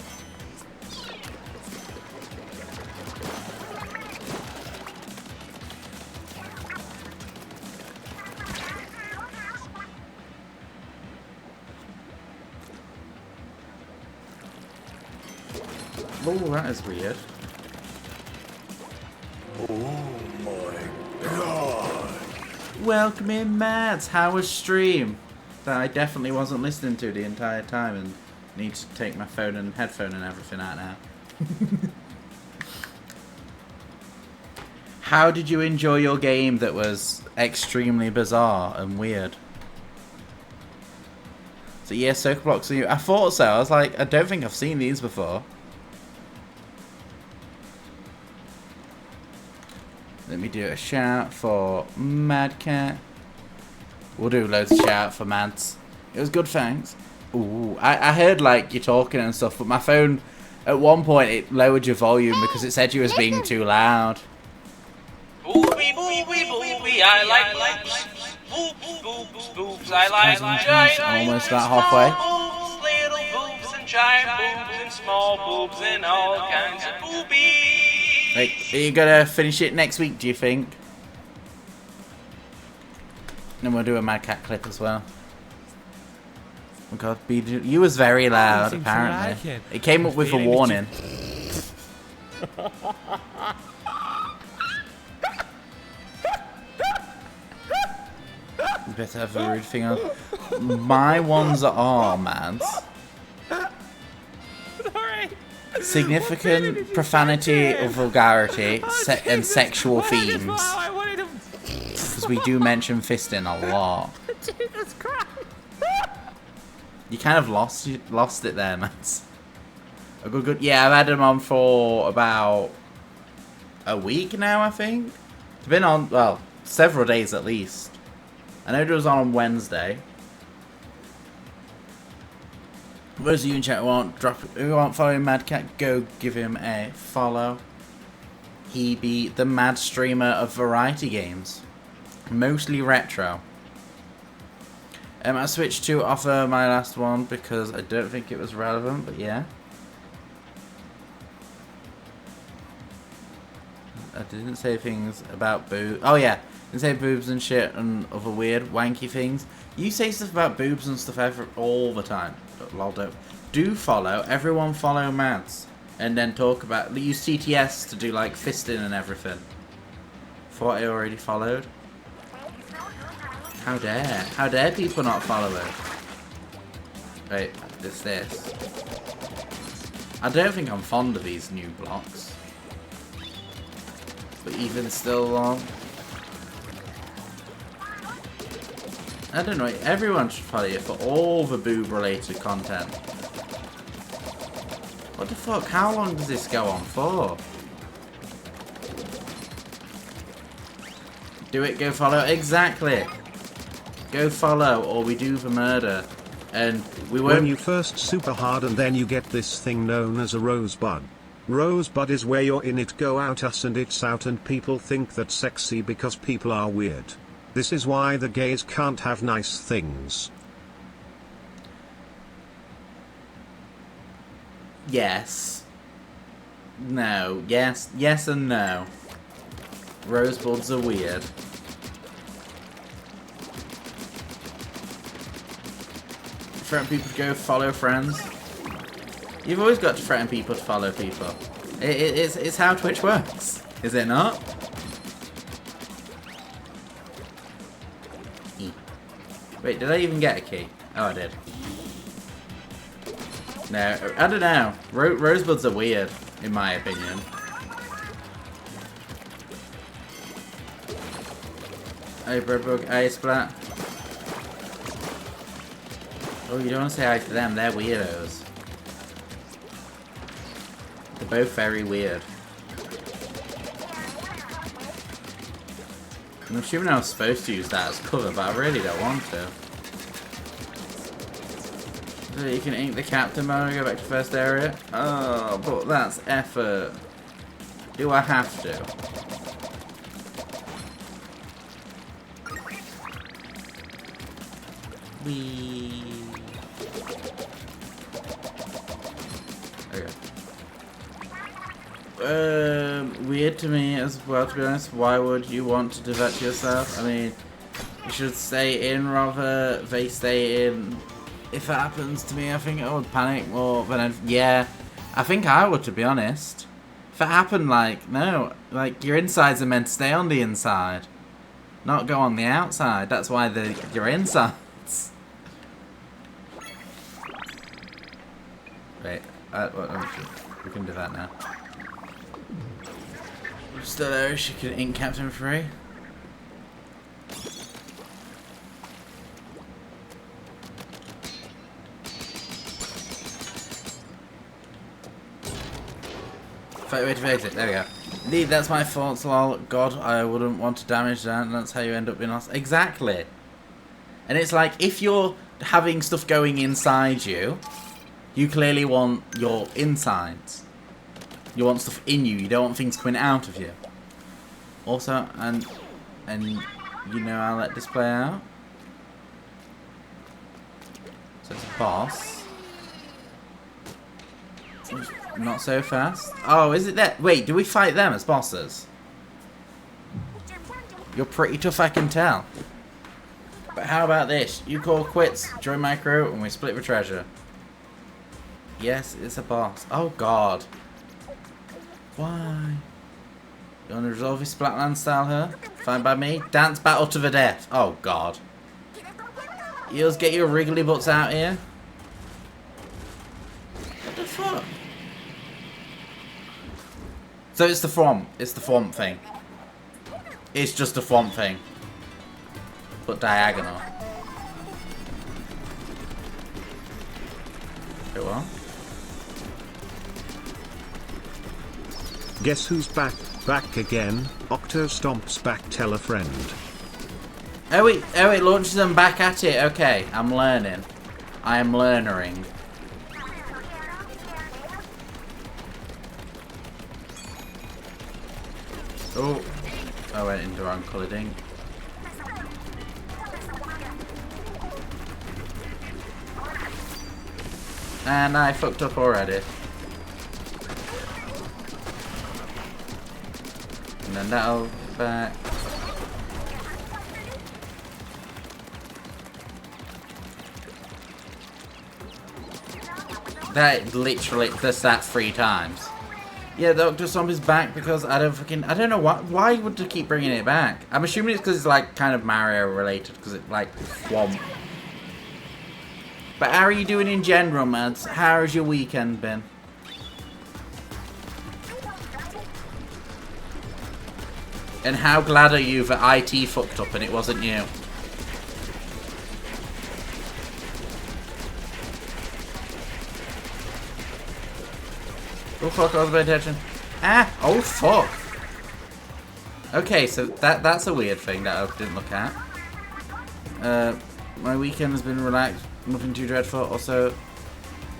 Oh, that is weird. Welcome in, Mads. How was stream? That I definitely wasn't listening to the entire time and need to take my phone and headphone and everything out now. How did you enjoy your game that was extremely bizarre and weird? So yeah, Soca Blocks are you. I thought so. I was like, I don't think I've seen these before. Let me do a shout for Mad Cat. We'll do loads of shout for Mads. It was good, thanks. Ooh, I heard like you talking and stuff, but my phone at one point it lowered your volume because it said you was being too loud. Boopy, boopy, boopy, I like boobs, boobs, boobs, I like giant almost about halfway. boobs, little boobs and giant boobs and small boobs and all kinds of boobies. Right, are you gonna finish it next week, do you think? And we'll do a Mad Cat clip as well. Oh god, you was very loud, apparently. Like it came up with a warning. You better have a rude thing on. My ones are, man. Significant profanity or vulgarity and sexual themes. Because we do mention fisting a lot. Jesus Christ! You kind of lost it there, man. A good. Yeah, I've had them on for about a week now, I think. It's been on, well, several days at least. I know it was on Wednesday. Those of you in chat who aren't following Mad Cat, go give him a follow. He be the mad streamer of variety games, mostly retro. I switched to offer my last one because I don't think it was relevant, but yeah. I didn't say things about boobs. Oh yeah, I didn't say boobs and shit and other weird wanky things. You say stuff about boobs and stuff all the time. Lol, don't. Do follow. Everyone follow Mads. And then talk about... Use TTS to do like fisting and everything. Thought I already followed. How dare? How dare people not follow it? Wait, it's this. I don't think I'm fond of these new blocks. But even still, I don't know, everyone should follow you for all the boob-related content. What the fuck? How long does this go on for? Do it, go follow. Exactly. Go follow, or we do the murder. And we won't... When you first super hard and then you get this thing known as a rosebud. Rosebud is where you're in it go out us and it's out and people think that's sexy because people are weird. This is why the gays can't have nice things. Yes. No. Yes. Yes and no. Rosebuds are weird. Threaten people to go follow friends. You've always got to threaten people to follow people. It's how Twitch works. Is it not? Wait, did I even get a key? Oh, I did. No, I don't know. Rosebuds are weird, in my opinion. Hey, Breadbug, hey, Splat. Oh, you don't want to say hi to them. They're weirdos. They're both very weird. I'm assuming I was supposed to use that as cover, but I really don't want to. So you can ink the captain mode and go back to first area? Oh, but that's effort. Do I have to? Wee. Okay. Weird to me as well, to be honest. Why would you want to do that to yourself? I mean, you should stay in rather they stay in. If it happens to me, I think I would panic more than yeah, I think I would, to be honest. If it happened, like, no, like, your insides are meant to stay on the inside, not go on the outside. That's why your insides. Wait, we can do that now. Still there, she can ink Captain free. Way to fix it. There we go. Indeed, that's my fault, lol. God, I wouldn't want to damage that, and that's how you end up being lost. Exactly. And it's like, if you're having stuff going inside you, you clearly want your insides. You want stuff in you. You don't want things coming out of you. Also, and you know how that display out. So it's a boss. Not so fast. Oh, is it that? Wait, do we fight them as bosses? You're pretty tough, I can tell. But how about this? You call quits, join my crew, and we split the treasure. Yes, it's a boss. Oh, God. Why? You want to resolve his Splatland style here? Fine by me. Dance battle to the death. Oh, God. You'll get your wriggly butts out here. What the fuck? So it's the Thwomp. It's the Thwomp thing. It's just a Thwomp thing. But diagonal. Go on. Guess who's back? Back again. Octo Stomps back, tell a friend. Oh, it launches them back at it. Okay, I'm learning. I am learnering. Oh, I went into wrong coloured ink. And I fucked up already. And then that'll back. That literally does that 3 times. Yeah, Dr. Zombie's back because I don't know why would they keep bringing it back? I'm assuming it's because it's like kind of Mario related because it's like Thwomp. But how are you doing in general, Mads? How has your weekend been? And how glad are you that IT fucked up and it wasn't you? Oh fuck, I was paying attention. Ah! Oh fuck! Okay, so that's a weird thing that I didn't look at. My weekend has been relaxed, nothing too dreadful. Also,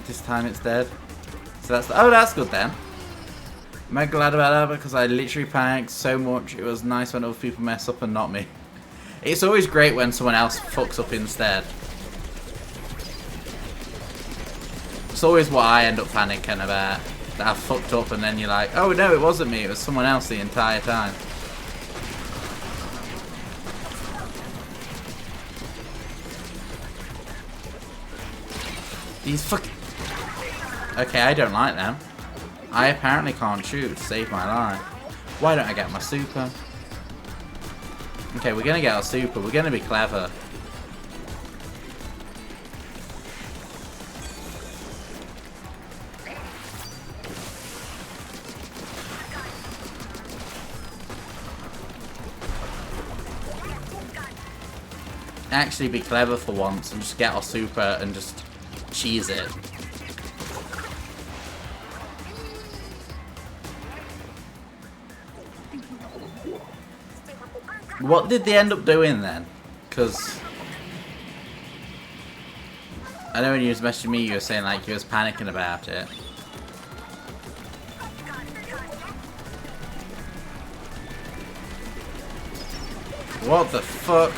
this time it's dead. So that's good then. Am I glad about that? Because I literally panicked so much. It was nice when other people mess up and not me. It's always great when someone else fucks up instead. It's always what I end up panicking about. That I fucked up and then you're like, oh no, it wasn't me, it was someone else the entire time. These fucking... Okay, I don't like them. I apparently can't shoot to save my life. Why don't I get my super? Okay, we're gonna get our super, we're gonna be clever. actually be clever for once and just get our super and just cheese it. What did they end up doing then? Because I know when you was messaging me, you were saying like you was panicking about it. What the fuck?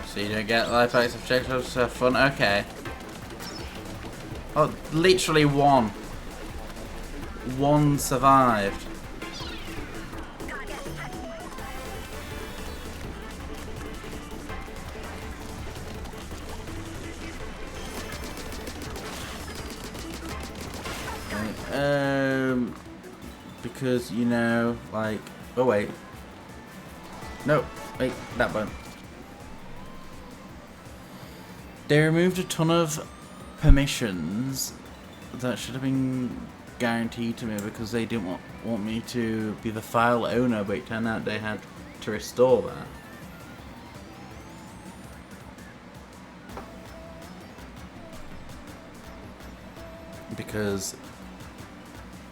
So you don't get life packs objectives for fun? Okay. Oh, literally one. One survived. Because, you know, like... Oh, wait. No, wait, that one. They removed a ton of permissions that should have been guaranteed to me because they didn't want me to be the file owner, but it turned out they had to restore that. Because,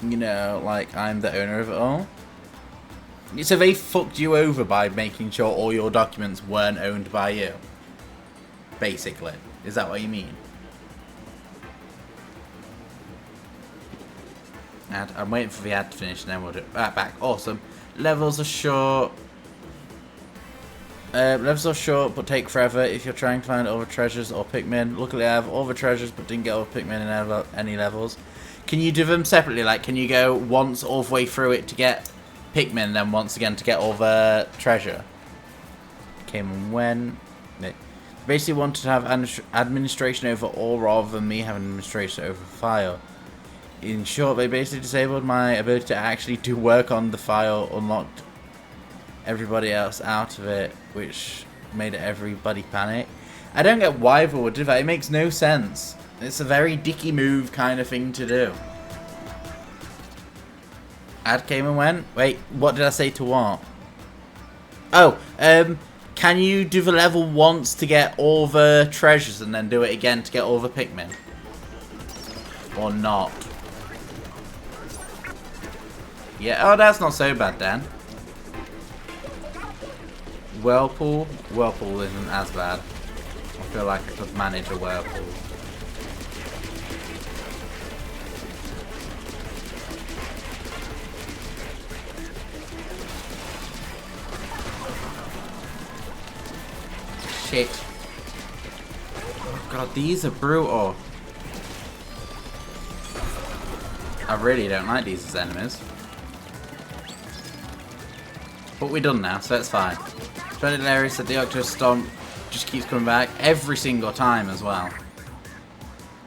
you know, like, I'm the owner of it all. So they fucked you over by making sure all your documents weren't owned by you. Basically. Is that what you mean? And I'm waiting for the ad to finish and then we'll do it. Back. Awesome. Levels are short. Levels are short but take forever if you're trying to find all the treasures or Pikmin. Luckily I have all the treasures but didn't get all the Pikmin in any levels. Can you do them separately? Like, can you go once all the way through it to get Pikmin, then once again to get all the treasure? Came and when? Basically wanted to have administration over all rather than me having administration over the file. In short, they basically disabled my ability to actually do work on the file, unlocked everybody else out of it, which made everybody panic. I don't get why they would do that. It makes no sense. It's a very dicky move kind of thing to do. Ad came and went. Wait, what did I say to what? Oh, can you do the level once to get all the treasures and then do it again to get all the Pikmin? Or not? Yeah, oh, that's not so bad then. Whirlpool? Whirlpool isn't as bad. I feel like I could manage a Whirlpool. Shit. Oh god, these are brutal. I really don't like these as enemies. But we're done now, so that's fine. Splendid Larry said the Octo Stomp just keeps coming back every single time as well.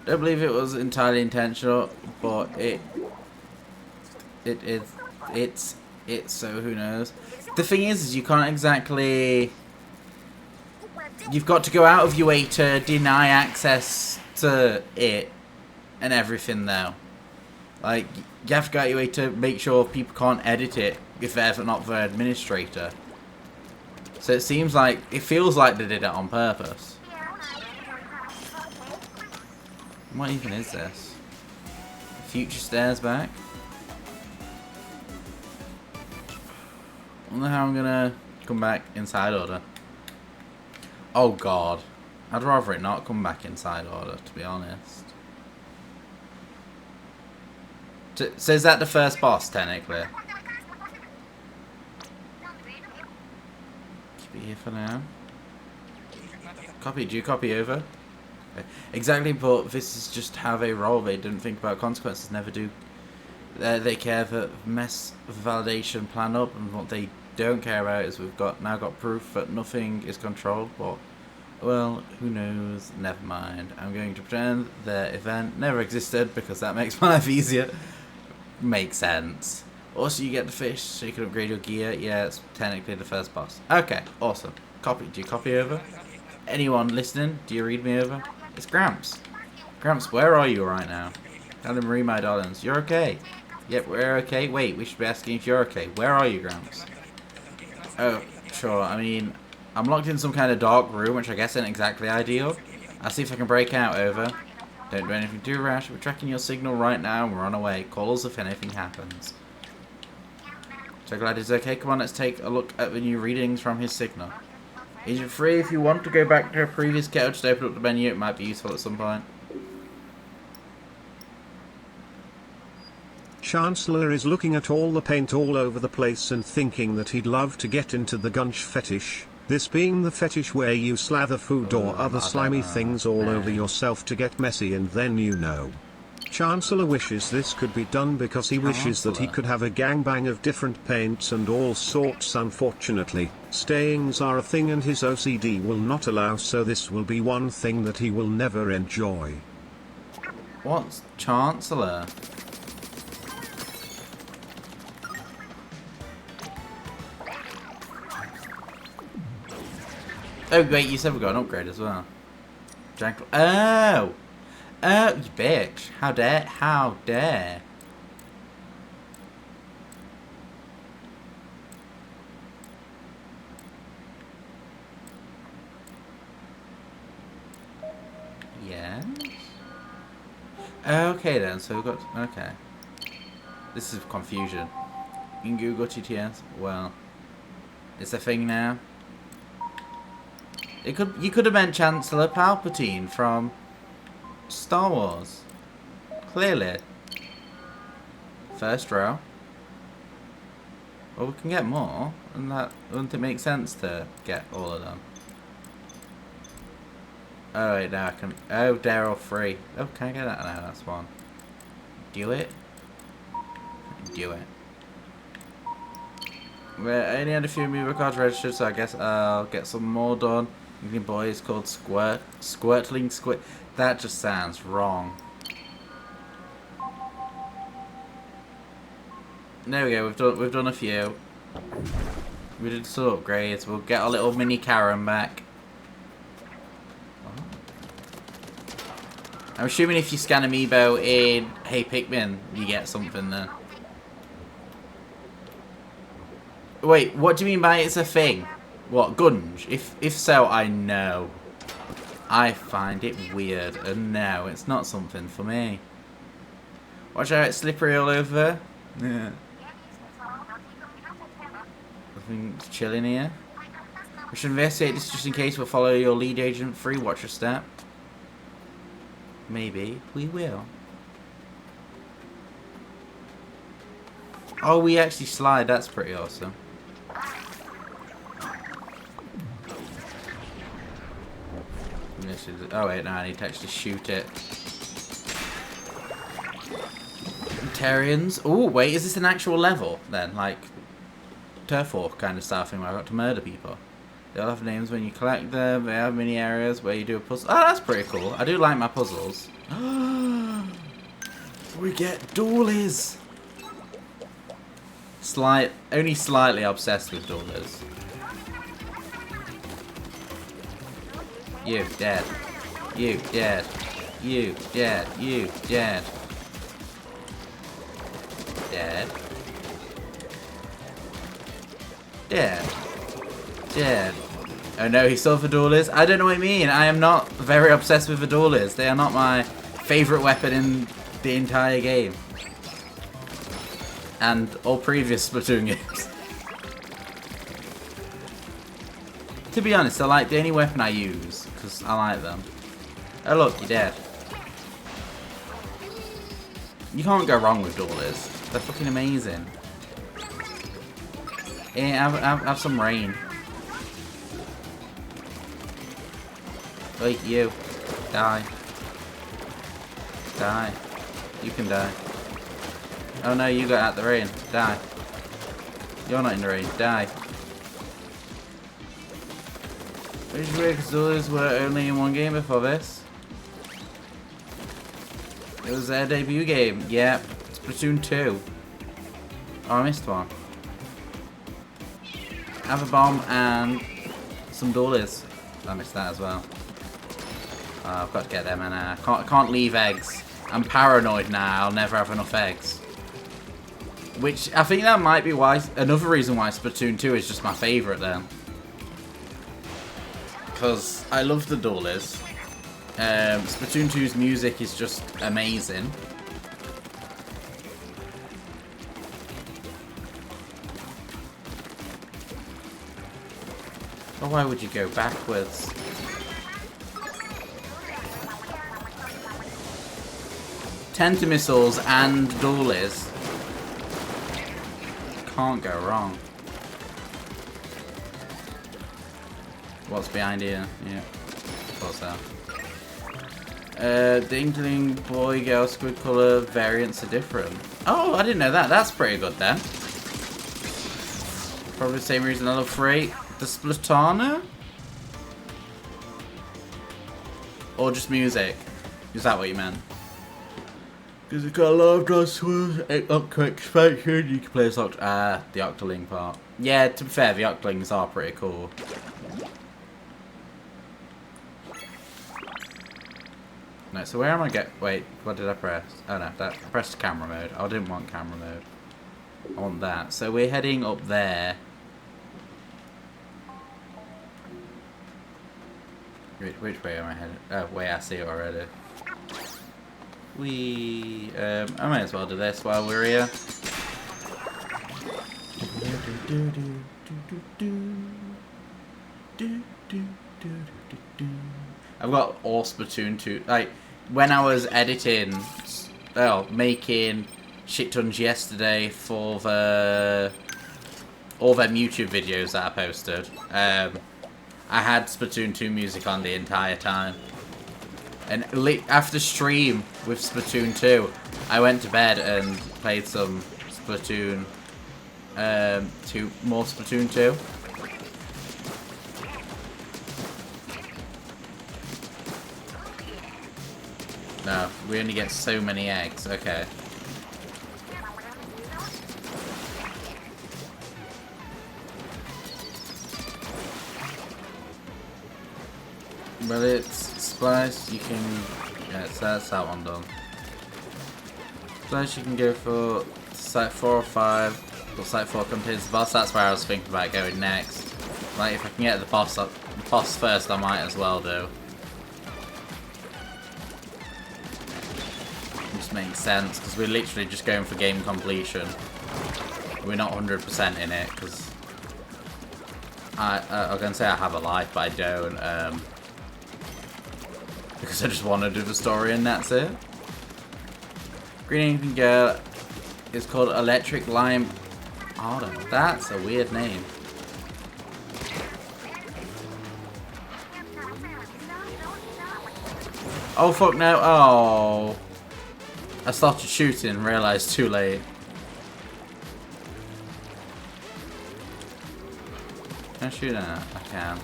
Don't believe it was entirely intentional, but it's so who knows. The thing is you can't exactly... You've got to go out of your way to deny access to it and everything though. Like, you have to go out of your way to make sure people can't edit it if they're not the administrator. So it seems like, it feels like they did it on purpose. What even is this? Future stairs back? I wonder how I'm gonna come back inside order. Oh god. I'd rather it not come back inside order, to be honest. So is that the first boss, technically? Keep it here for now. Copy, do you copy over? Okay. Exactly, but this is just how they roll. They don't think about consequences, never do. They care for mess the validation plan up, and what they don't care about is we've now got proof that nothing is controlled, but well, who knows, never mind. I'm going to pretend the event never existed because that makes my life easier. Makes sense. Also, you get the fish, so you can upgrade your gear. Yeah, it's technically the first boss. Okay, awesome. Copy. Do you copy over? Anyone listening? Do you read me over? It's Gramps. Gramps, where are you right now? Anna Marie, my darlings. You're okay. Yep, we're okay. Wait, we should be asking if you're okay. Where are you, Gramps? Oh, sure. I mean, I'm locked in some kind of dark room, which I guess isn't exactly ideal. I'll see if I can break out, over. Don't do anything too rash. We're tracking your signal right now and we're on our way. Call us if anything happens. So glad he's okay. Come on, let's take a look at the new readings from his signal. Agent 3, if you want to go back to a previous kit, just open up the menu. It might be useful at some point. Chancellor is looking at all the paint all over the place and thinking that he'd love to get into the gunch fetish. This being the fetish where you slather food or other slimy things all over yourself to get messy and then you know. Chancellor wishes this could be done because he wishes that he could have a gangbang of different paints and all sorts. Unfortunately, stains are a thing and his OCD will not allow, so this will be one thing that he will never enjoy. What's Chancellor? Oh wait, you said we got an upgrade as well. Jackal. Oh! Oh, you bitch. How dare. How dare. Yes? Okay then, so we've got... Okay. This is confusion. You can Google TTS. Well. It's a thing now. You could have meant Chancellor Palpatine from Star Wars. Clearly. First row. Well, we can get more, and that wouldn't it make sense to get all of them? Oh wait, now I can. Oh, Daryl free. Oh, can I get that now? That's one. Do it. Do it. We only had a few movie cards registered, so I guess I'll get some more done. The boy is called Squirtling Squirt. That just sounds wrong. There we go. We've done a few. We did some upgrades. We'll get our little mini Karen back. I'm assuming if you scan Amiibo in Hey Pikmin, you get something then. Wait, what do you mean by it's a thing? What, Gunge? If so, I know. I find it weird, and no, it's not something for me. Watch out, it's slippery all over. Yeah. Nothing's chilling here. We should investigate this just in case. We'll follow your lead agent 3. Watch your step. Maybe we will. Oh, we actually slide. That's pretty awesome. Oh wait, no, I need to actually shoot it. Terrians. Oh wait, is this an actual level then? Like Turf War kind of style thing where I got to murder people. They all have names when you collect them. They have mini areas where you do a puzzle. Oh, that's pretty cool. I do like my puzzles. We get dualies. Only slightly obsessed with dualies. You dead. You dead. You dead. You dead. Dead. Dead. Dead. Oh no, he's still for dualies? I don't know what you mean. I am not very obsessed with the dualies. They are not my favourite weapon in the entire game. And all previous Splatoon games. To be honest, they're like the only weapon I use, because I like them. Oh look, you're dead. You can't go wrong with dualies. They're fucking amazing. Yeah, have some rain. Wait, you. Die. Die. You can die. Oh no, you got out the rain. Die. You're not in the rain. Die. Which is weird because dualies were only in one game before this. It was their debut game. Yep. Splatoon 2. Oh, I missed one. Have a bomb and some doilies. I missed that as well. I've got to get them, and I can't leave eggs. I'm paranoid now. I'll never have enough eggs. Which I think that might be why another reason why Splatoon 2 is just my favourite then. Because I love the doilies. Splatoon 2's music is just amazing. Oh, why would you go backwards? Tenta missiles and doilies. Can't go wrong. What's behind here? Yeah. What's that? Dinkling, boy, girl, squid colour variants are different. Oh, I didn't know that. That's pretty good then. Probably the same reason I love Free. The Splatoon? Or just music? Is that what you meant? Because it's got a lot of dry swirls, quick expansion, you can play as the Octoling part. Yeah, to be fair, the Octolings are pretty cool. No, so where am I wait, what did I press? Oh no, I pressed camera mode. I didn't want camera mode. I want that. So we're heading up there. Which way am I headed? Oh, wait, I see it already. I might as well do this while we're here. I've got all Splatoon 2. Like, when I was editing, making shit tons yesterday for all them YouTube videos that I posted, I had Splatoon 2 music on the entire time. And after stream with Splatoon 2, I went to bed and played some Splatoon, more Splatoon 2. No, we only get so many eggs. Okay. Well, it's Splice, you can... Yeah, so that's that one done. Splice, you can go for Site 4 or 5. Or Site 4 contains the boss. That's where I was thinking about going next. Like, if I can get the boss first, I might as well do. Just makes sense, because we're literally just going for game completion. We're not 100% in it, because... I was going to say I have a life, but I don't. Because I just want to do the story and that's it. Green Ink Girl is called Electric Lime Harder. That's a weird name. Oh fuck no. Oh. I started shooting and realised too late. Can I shoot at it? I can.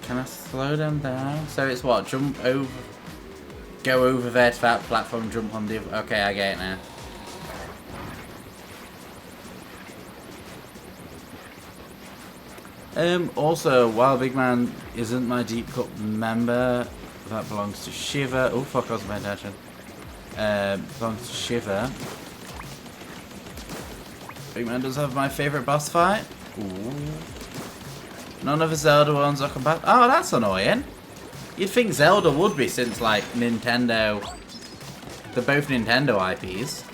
Can I slow them down? So it's what? Jump over... Go over there to that platform, jump on the other... Okay, I get it now. Also, while Big Man isn't my Deep Cup member, that belongs to Shiver. Oh, fuck, I was paying attention. Belongs to Shiver. Big Man does have my favourite boss fight. Ooh. None of the Zelda ones are compatible. Oh, that's annoying. You'd think Zelda would be, since, like, Nintendo... They're both Nintendo IPs.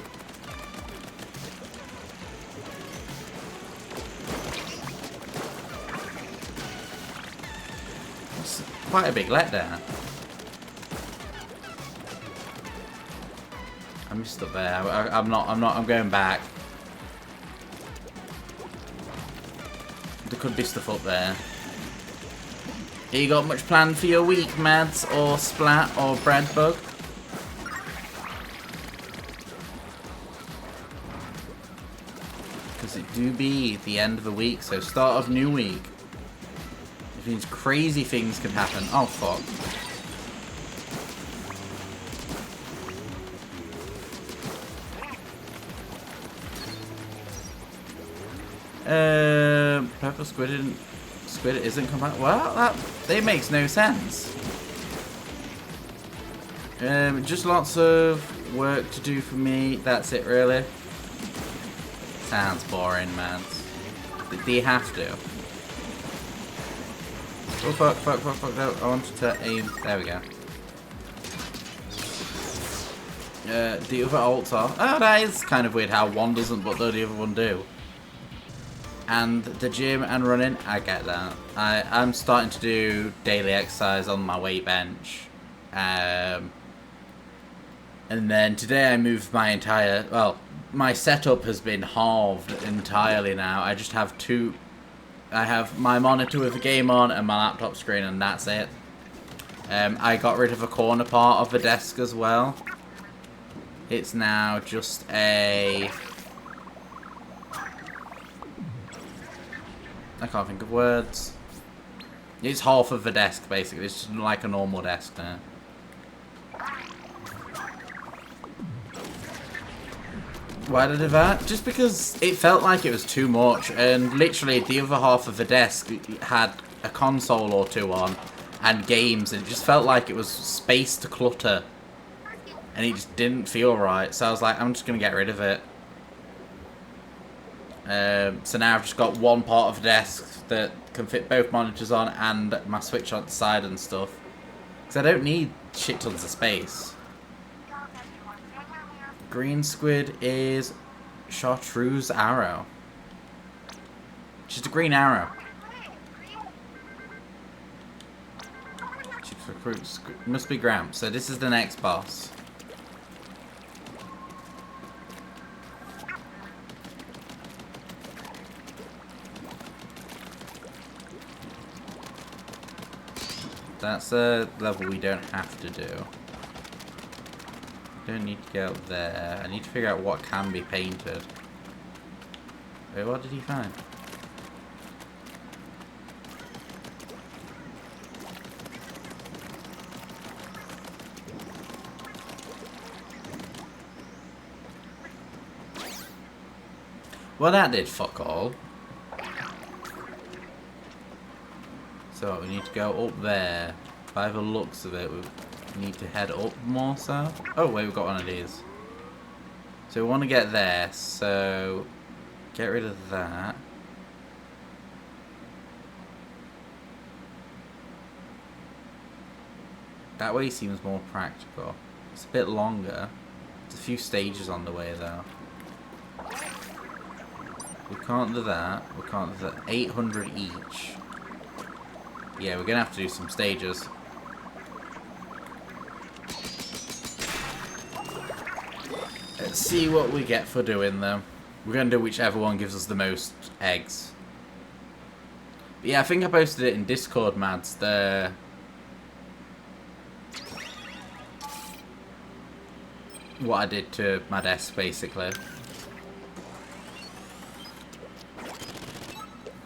It's quite a big letdown. I missed up there. I'm going back. There could be stuff up there. You got much planned for your week, Mads, or Splat, or Bradbug? Because it do be the end of the week, so start of new week. Which means crazy things can happen. Oh, fuck. Purple squid isn't compatible. Well, that it makes no sense. Just lots of work to do for me. That's it, really. Sounds boring, man. Do you have to? Oh fuck! No, I wanted to aim. There we go. The other alts are. Oh, that is kind of weird how one doesn't, but the other one do. And the gym and running, I get that. I'm starting to do daily exercise on my weight bench. And then today I moved my entire, well, my setup has been halved entirely now. I just have I have my monitor with the game on and my laptop screen, and that's it. I got rid of a corner part of the desk as well. It's now just a... I can't think of words. It's half of the desk, basically. It's just like a normal desk now. Why did I do that? Just because it felt like it was too much, and literally the other half of the desk had a console or two on, and games, and it just felt like it was space to clutter. And it just didn't feel right, so I was like, I'm just going to get rid of it. So now I've just got one part of the desk that can fit both monitors on and my Switch on the side and stuff. Because I don't need shit tons of space. Green squid is chartreuse arrow. Just a green arrow. Must be Gramps. So this is the next boss. That's a level we don't have to do. Don't need to go up there. I need to figure out what can be painted. Wait, what did he find? Well, that did fuck all. So we need to go up there. By the looks of it, we need to head up more so. Oh wait, we've got one of these. So we want to get there, so get rid of that. That way seems more practical. It's a bit longer. There's a few stages on the way though. We can't do that. We can't do that. 800 each. Yeah, we're gonna have to do some stages. Let's see what we get for doing them. We're gonna do whichever one gives us the most eggs. But yeah, I think I posted it in Discord, Mads. What I did to my desk, basically.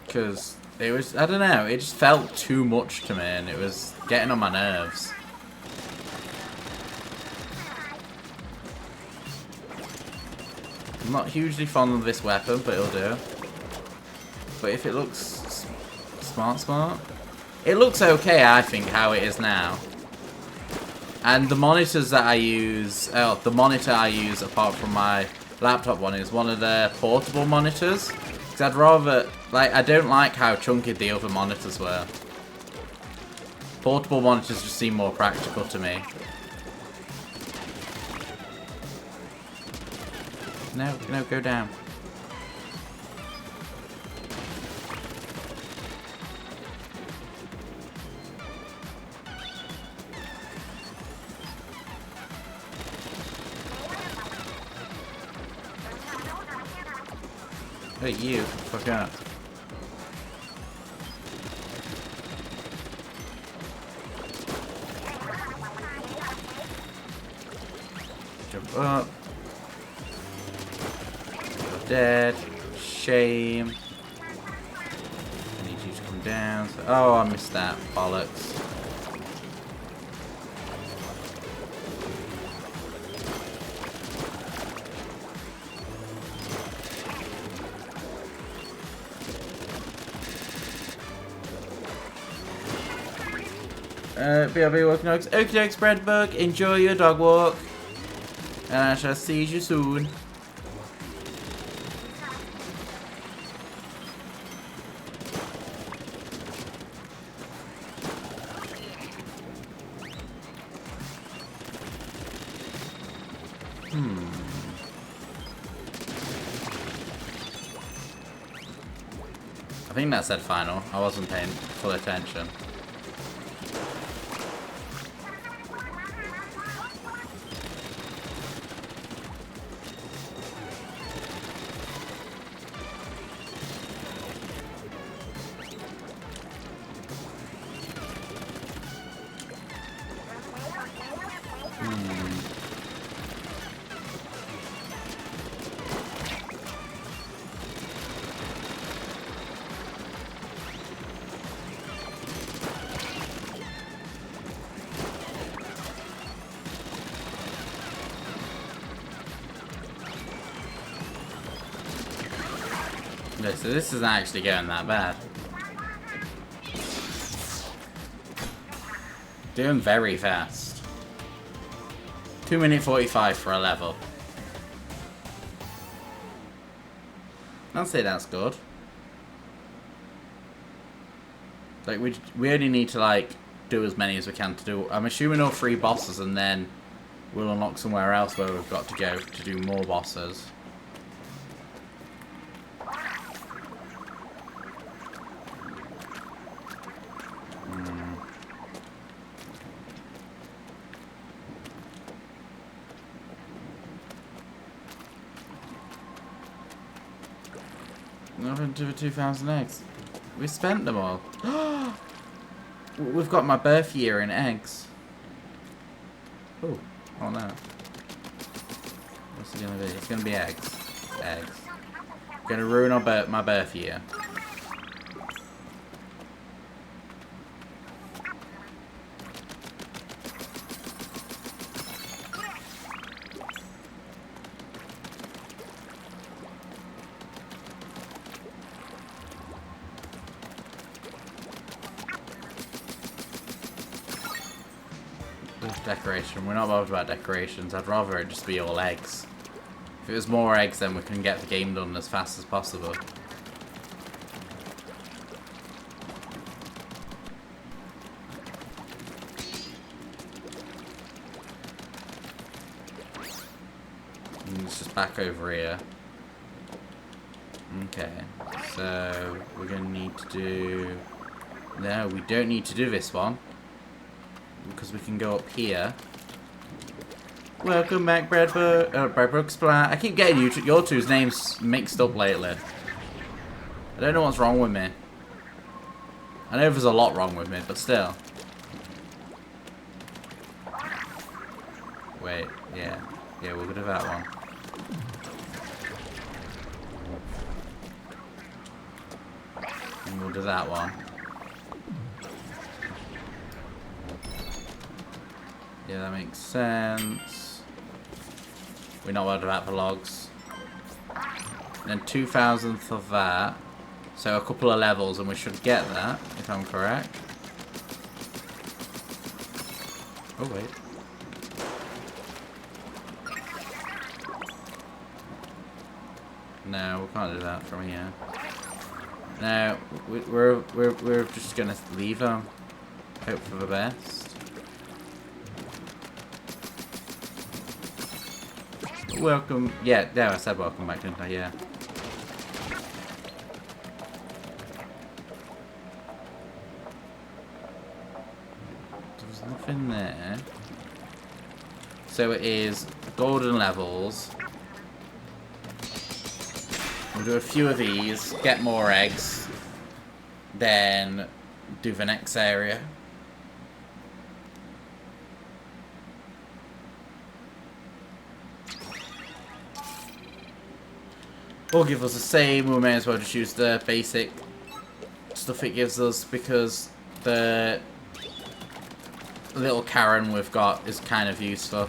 Because it was, I don't know, it just felt too much to me and it was getting on my nerves. I'm not hugely fond of this weapon, but it'll do. But if it looks smart, it looks okay, I think, how it is now. And the monitors that I use, the monitor I use apart from my laptop one is one of the portable monitors. Because I'd rather, like, I don't like how chunky the other monitors were. Portable monitors just seem more practical to me. No, go down. Hey, you, fuck up. Jump up. You're dead. Shame. I need you to come down. So, oh, I missed that. Bollocks. BRB walking dogs. Okie dokes, Breadbug. Enjoy your dog walk. And I shall see you soon. I think that said final. I wasn't paying full attention. Okay, so this isn't actually going that bad. Doing very fast. 2 minute 45 for a level. I'd say that's good. Like we only need to like do as many as we can to do. I'm assuming all 3 bosses, and then we'll unlock somewhere else where we've got to go to do more bosses. Nothing to the 2,000 eggs. We spent them all. We've got my birth year in eggs. Oh no. What's it gonna be? It's gonna be eggs. Eggs. Gonna ruin my birth year. Decoration. We're not bothered about decorations. I'd rather it just be all eggs. If it was more eggs, then we can get the game done as fast as possible. And it's just back over here. Okay. So we're gonna need to do... No, we don't need to do this one, because we can go up here. Welcome back, Breadbug Splat. I keep getting your two's names mixed up lately. I don't know what's wrong with me. I know there's a lot wrong with me, but still. Wait, yeah. Yeah, we'll go to that one. And we'll do that one. Yeah, that makes sense. We're not worried about the logs. And then 2,000th of that. So a couple of levels and we should get that, if I'm correct. Oh, wait. No, we can't do that from here. No, we're just gonna leave them. Hope for the best. Welcome. Yeah, there I said welcome back, didn't I? Yeah. There's nothing there. So it is golden levels. We'll do a few of these, get more eggs, then do the next area. Or give us the same, we may as well just use the basic stuff it gives us, because the little Karen we've got is kind of useful.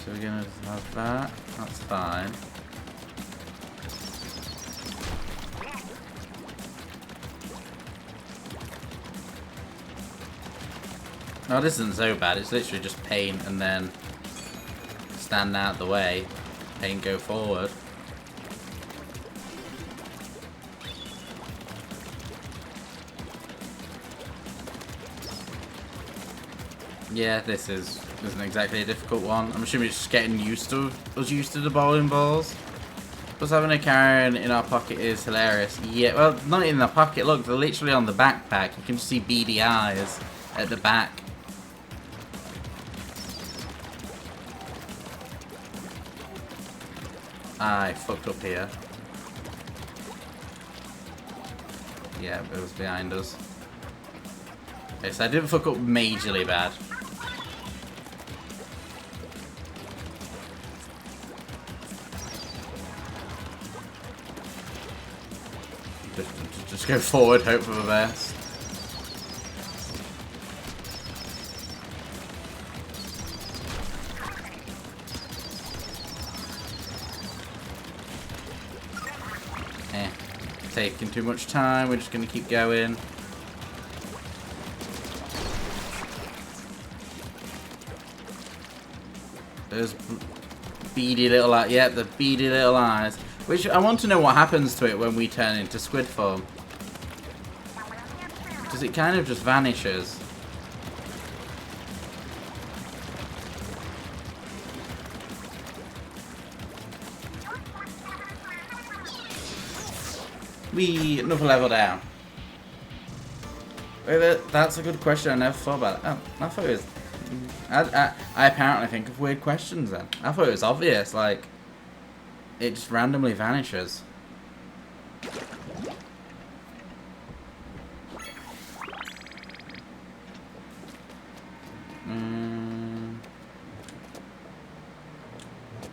So we're gonna have that, that's fine. Oh, this isn't so bad. It's literally just paint and then stand out the way. Paint, go forward. Yeah, this isn't exactly a difficult one. I'm assuming it's just getting used to the bowling balls. Plus having a Karen in our pocket is hilarious. Yeah, well, not in the pocket. Look, they're literally on the backpack. You can just see beady eyes at the back. I fucked up here. Yeah, it was behind us. Okay, so I didn't fuck up majorly bad. Just go forward, hope for the best. Taking too much time, we're just gonna keep going. Those beady little eyes, yeah, the beady little eyes. Which, I want to know what happens to it when we turn into squid form. Because it kind of just vanishes. Another level down. Wait, that's a good question. I never thought about it. Oh, I thought it was... I apparently think of weird questions then. I thought it was obvious, like... It just randomly vanishes.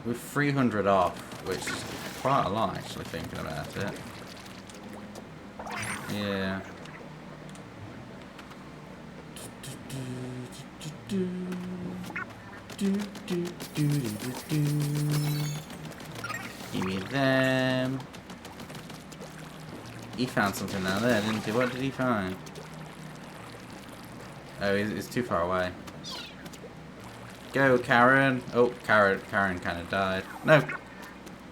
With 300 off, which is quite a lot actually thinking about it. Yeah. Give me them. He found something down there, didn't he? What did he find? Oh, it's too far away. Go, Karen. Oh, Karen kind of died. No.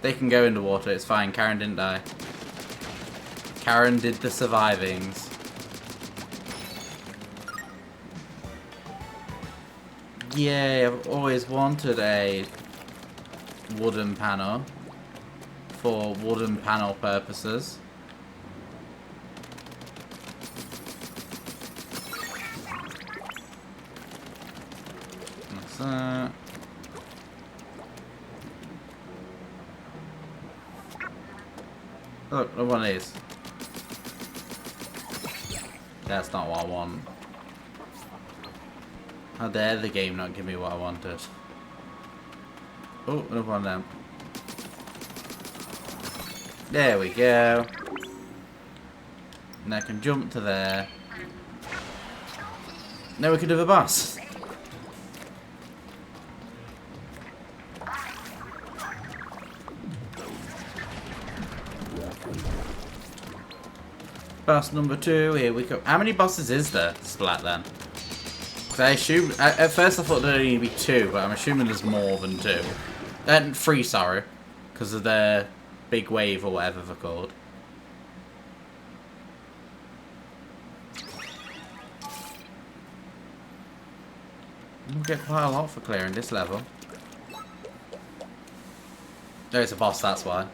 They can go in the water. It's fine. Karen didn't die. Karen did the survivings. Yay, I've always wanted a wooden panel for wooden panel purposes. That's that. Look, one of these. That's not what I want. How dare the game not give me what I wanted. Oh, another one of them. There we go. And I can jump to there. Now we can do the boss. Boss number 2, here we go. How many bosses is there, Splat, then? Because I assume... At first I thought there'd only be 2, but I'm assuming there's more than 2. 3, sorry. Because of the big wave or whatever they're called. We'll get quite a lot for clearing this level. Oh, it's a boss, that's why.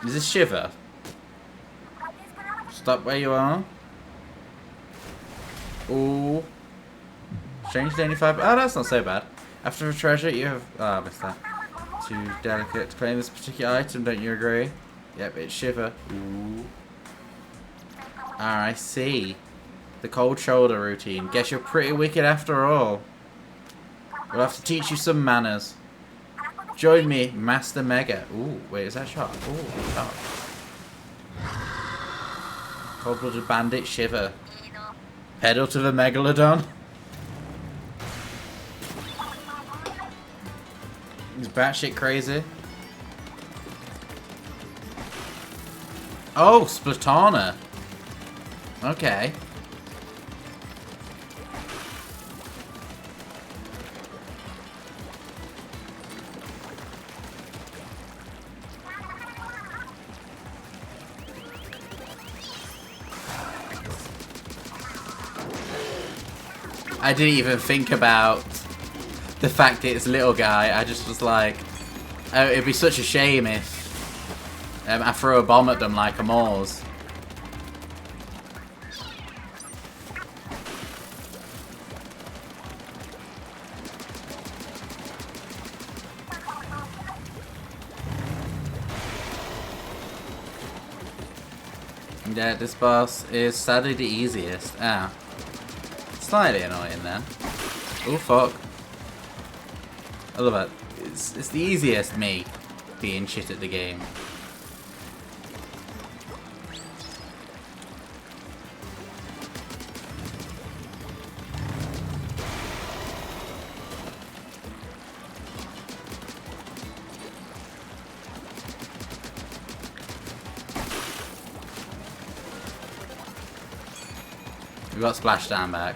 Is this Shiver? Stop where you are. Ooh. Change to 85. Oh, that's not so bad. After a treasure, you have... Oh, I missed that. Too delicate to claim this particular item, don't you agree? Yep, it's Shiver. Ooh. Ah, I see. The cold shoulder routine. Guess you're pretty wicked after all. We'll have to teach you some manners. Join me, Master Mega. Ooh, wait, is that shot? Ooh, shot. Cold-blooded bandit Shiver. Pedal to the Megalodon. He's batshit crazy. Oh, Splatana. Okay. I didn't even think about the fact that it's a little guy. I just was like, oh, it'd be such a shame if I throw a bomb at them like a Morse. Yeah, this boss is sadly the easiest. Ah. Slightly annoying then. Oh fuck. I love it. It's the easiest me being shit at the game. We got Splashdown back.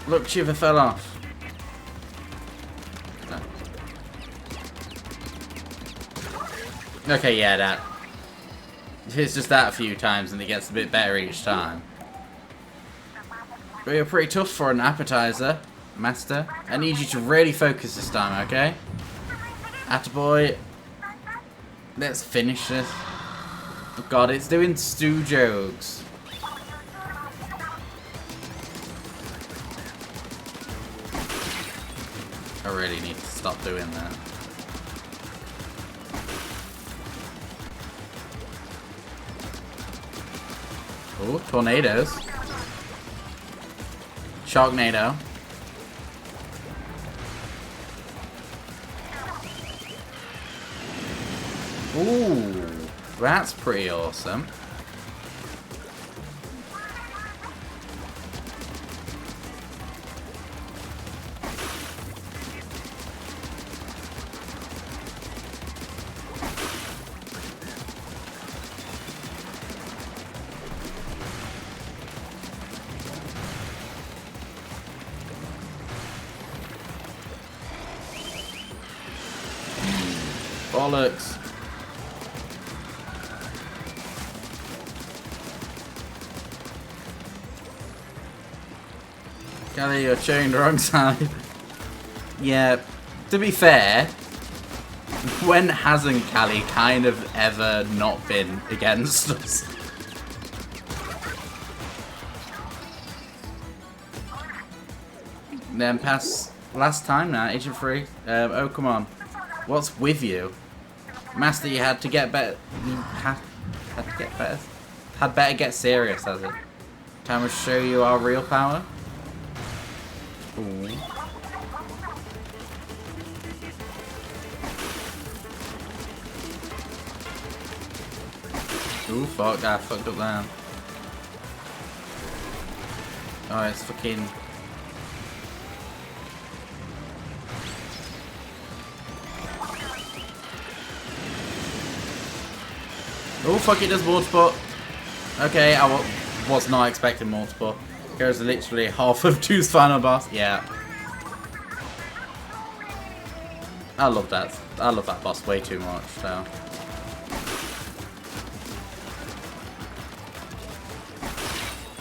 Look, Shiver fell off. No. Okay, yeah, that. It's just that a few times and it gets a bit better each time. But you're pretty tough for an appetizer, Master. I need you to really focus this time, okay? Attaboy. Let's finish this. Oh god, it's doing stew jokes. I really need to stop doing that. Oh, tornadoes. Sharknado. Ooh, that's pretty awesome. Bollocks. Kelly, you're showing the wrong side. Yeah, to be fair, when hasn't Callie kind of ever not been against us? Then pass last time now, Agent 3. Oh, come on. What's with you? Master, you had to get better. You had to get better. Had better get serious, has it? Time to show you our real power. Ooh. Ooh, fuck, I fucked up there. Oh, it's fucking... Oh, fuck, it does multiple. Okay, I was not expecting multiple. Goes literally half of 2's final boss. Yeah. I love that. I love that boss way too much, so.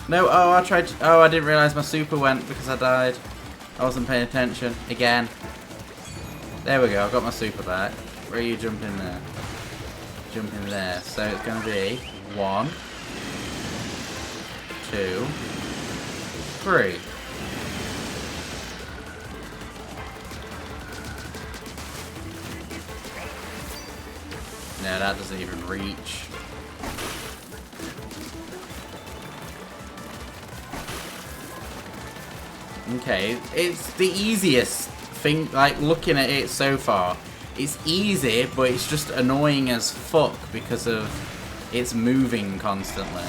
No, oh, I tried to, oh, I didn't realise my super went because I died. I wasn't paying attention. Again. There we go, I got my super back. Where are you jumping there? Jumping there. So it's going to be 1, 2, 3. No, that doesn't even reach. Okay, it's the easiest thing, like, looking at it so far. It's easy, but it's just annoying as fuck because of it's moving constantly.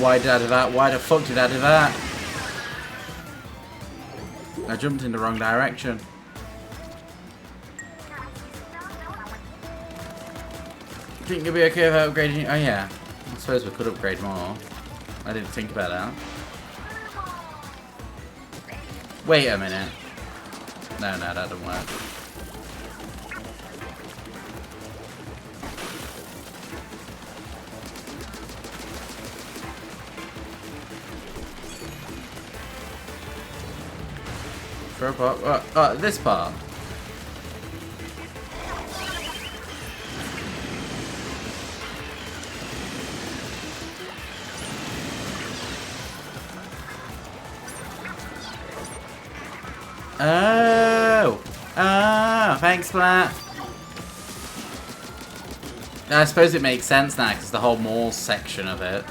Why did I do that? Why the fuck did I do that? I jumped in the wrong direction. Think you'll be okay without upgrading? Oh yeah, I suppose we could upgrade more. I didn't think about that. Wait a minute. No, that doesn't work. For a part. This part. Oh! Oh! Thanks, Splat. I suppose it makes sense now because the whole mall section of it.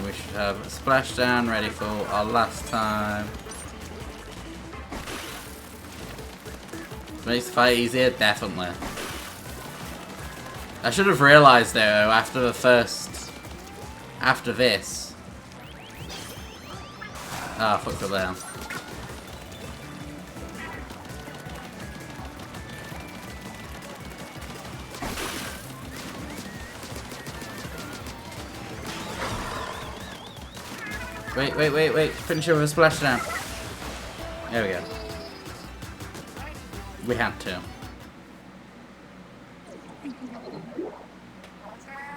We should have a splashdown ready for our last time. Makes the fight easier, definitely. I should have realised though after this. Ah, fuck it down. Wait. Finish with a splashdown. There we go. We had to.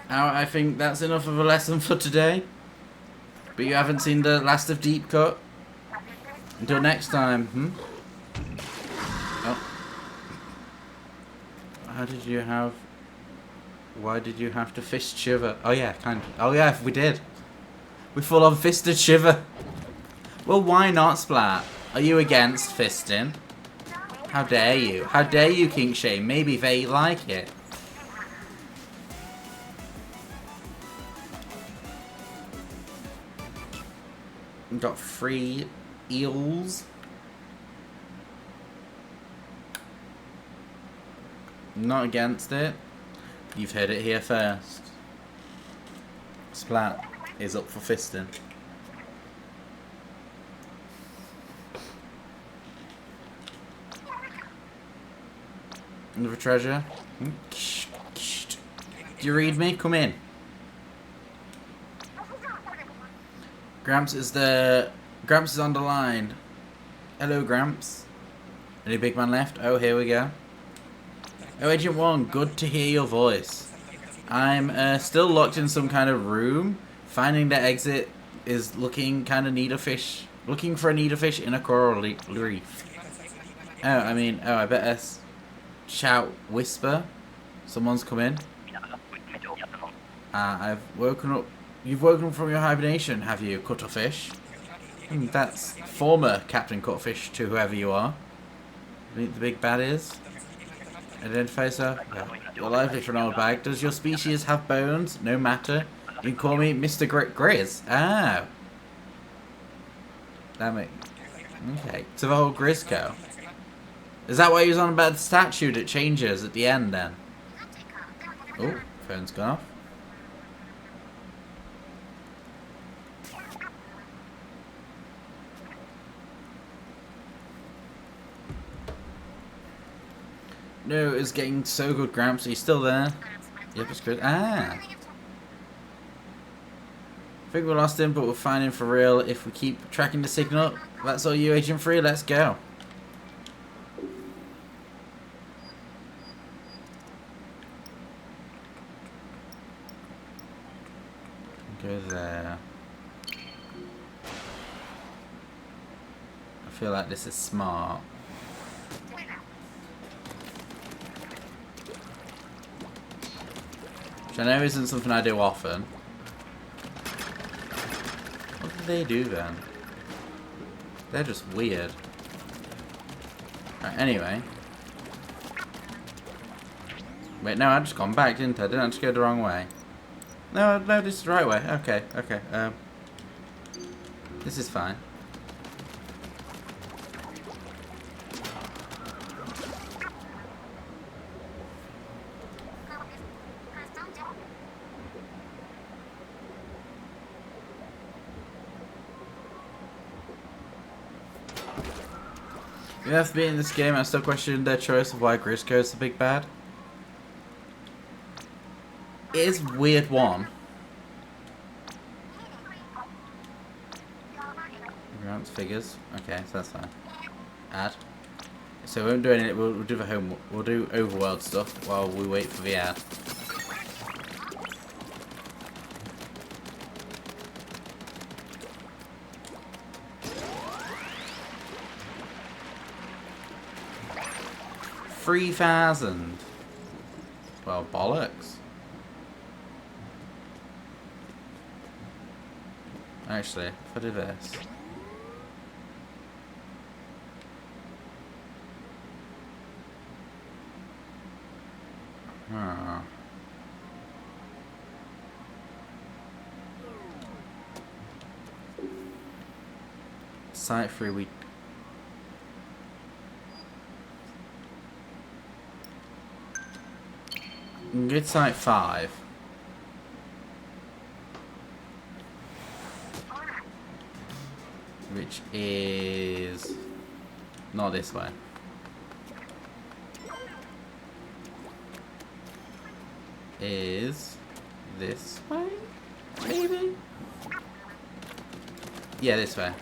I think that's enough of a lesson for today. But you haven't seen the last of Deep Cut. Until next time, Oh. Why did you have to fist Shiver? Oh yeah, kind of. Oh yeah, we did. We full on fisted Shiver. Well, why not, Splat? Are you against fisting? How dare you? How dare you, kink shame? Maybe they like it. We've got 3 eels. Not against it. You've heard it here first. Splat is up for fisting. Another treasure. Do you read me? Come in. Gramps is on the line. Hello, Gramps. Any big man left? Oh, here we go. Oh, Agent 1, good to hear your voice. I'm still locked in some kind of room. Finding the exit is looking kind of needlefish. Looking for a needlefish in a coral reef. I better shout, whisper. Someone's come in. I've woken up. You've woken up from your hibernation, have you, Cuttlefish? That's former Captain Cuttlefish to whoever you are. The big bad is. Identify, sir. Yeah. You're lively for an old bag. Does your species have bones? No matter. You can call me Mr. Grizz. Ah. Damn it. Okay. To the whole Grizzco. Is that why he was on about the statue that changes at the end then? Oh, phone's gone off. No, it's getting so good, Gramps. Are you still there? Yep, it's good. Ah. I think we lost him, but we'll find him for real if we keep tracking the signal. That's all you, Agent 3. Let's go. Go there. I feel like this is smart. Which I know isn't something I do often. What do they do then? They're just weird. Right, anyway. Wait, no, I just gone back, didn't I? Didn't I just go the wrong way? No, this is the right way. Okay. This is fine. You have to be in this game. I still question their choice of why Grisco's the big bad. It is a weird one. Rounds figures. Okay, so that's fine. Add. So we won't do any. We'll do the home. We'll do overworld stuff while we wait for the ad. $3,000. Well, bollocks. Actually, if I do this. Site 3 week. Good site 5. Which is not this way. Is this way? Maybe? Yeah, this way.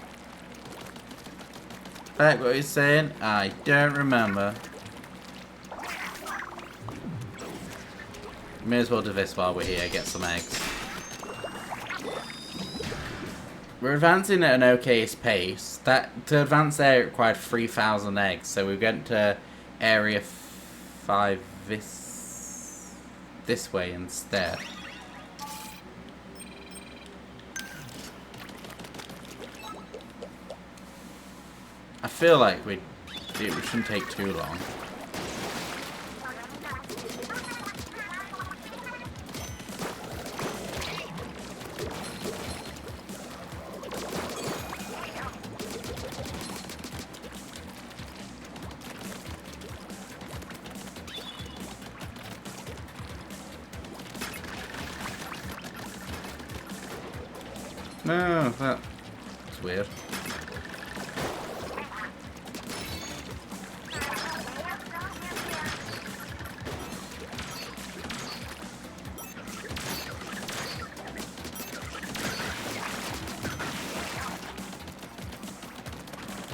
Back what he's saying? I don't remember. May as well do this while we're here, get some eggs. We're advancing at an okay pace. To advance there it required 3,000 eggs, so we went to area 5 this way instead. I feel like it shouldn't take too long. No, that's weird.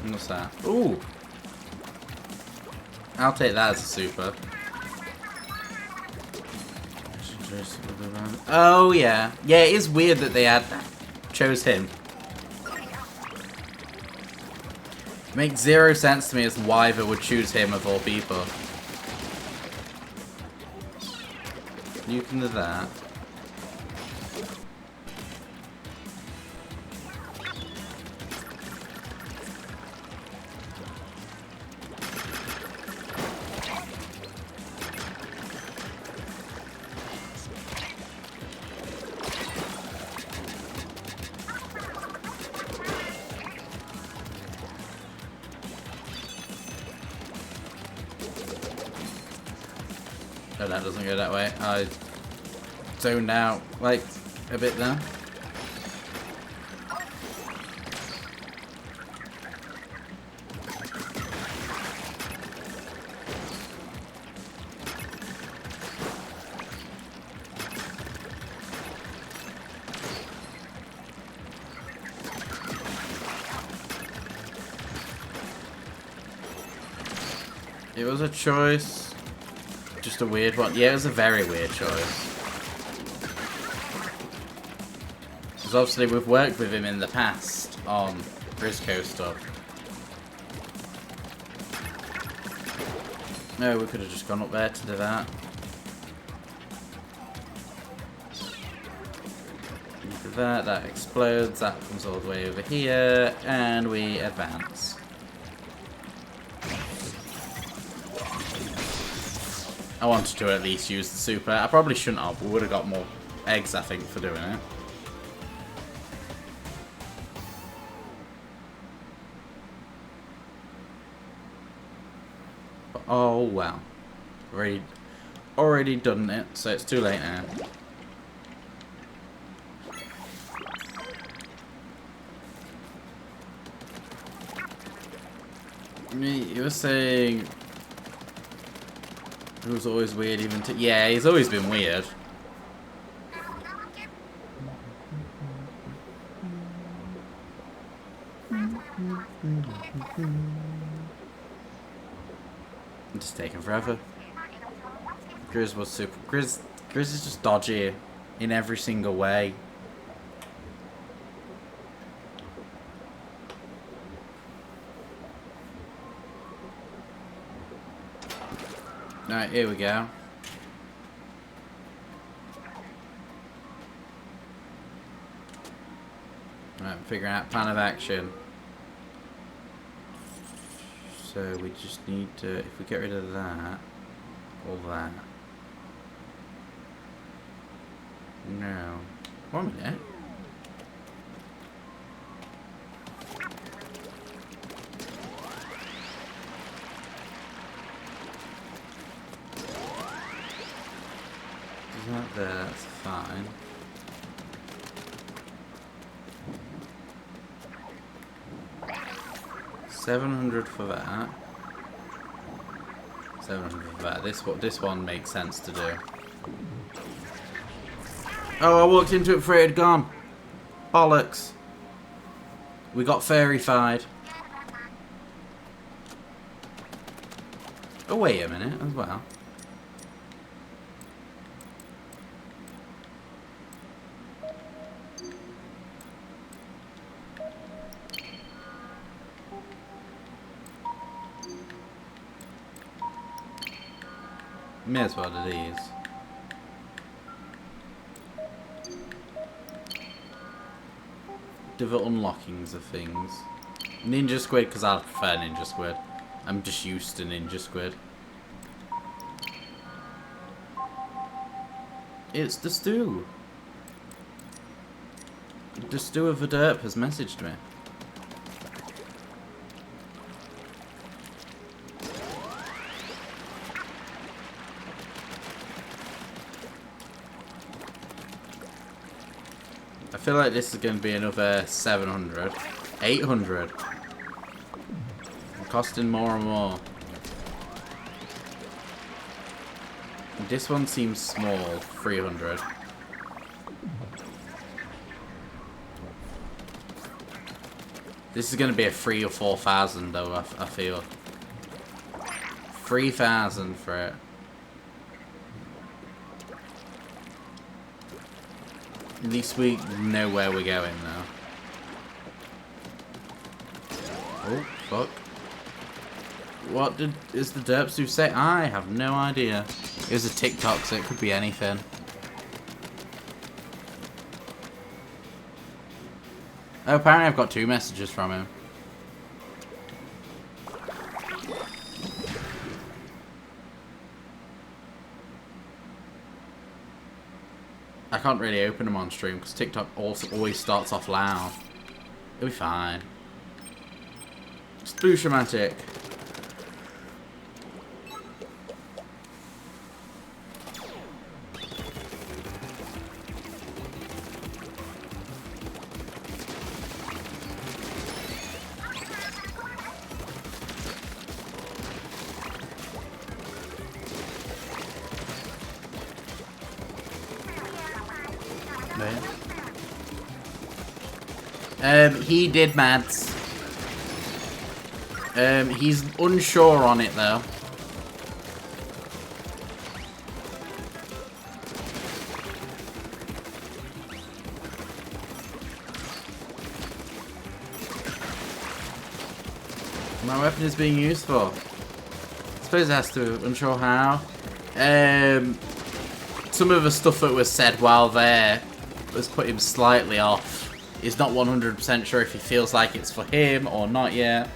What's that? Ooh! I'll take that as a super. Oh yeah. Yeah, it is weird that they chose him. Makes zero sense to me as why they would choose him of all people. You can do that. Oh, that doesn't go that way. I zoned out, like, a bit there. It was a choice. Just a weird one. Yeah, it was a very weird choice. Because obviously we've worked with him in the past on Briscoe stuff. No, we could have just gone up there to do that. Do that, that explodes, that comes all the way over here, and we advance. I wanted to at least use the super. I probably shouldn't have. We would have got more eggs, I think, for doing it. But, oh, well. Already done it, so it's too late now. You were saying he was always weird, even to. Yeah, he's always been weird. It's just taking forever. Grizz was super. Grizz is just dodgy in every single way. Alright, here we go. Alright, figuring out plan of action. So we just need to, if we get rid of that, all that. No. 1 minute. Is that there? That's fine. $700 for that. 700 for that. This one makes sense to do. Oh, I walked into it before it had gone. Bollocks. We got fairy-fied. Oh, wait a minute as well. May as well do these. Different unlockings of things. Ninja Squid, because I prefer Ninja Squid. I'm just used to Ninja Squid. It's the stew. The stew of the derp has messaged me. I feel like this is going to be another 700. 800. Costing more and more. This one seems small. 300. This is going to be a 3,000 or 4,000 though, I feel. 3,000 for it. At least we know where we're going now. Oh, fuck. What is the derps who say? I have no idea. It was a TikTok, so it could be anything. Oh, apparently I've got 2 messages from him. I can't really open them on stream because TikTok also always starts off loud. It'll be fine. Sploosh-o-matic. He did, Mads. He's unsure on it though. My weapon is being used for. I suppose it has to. Unsure how. Some of the stuff that was said while there was put him slightly off. He's not 100% sure if he feels like it's for him or not yet.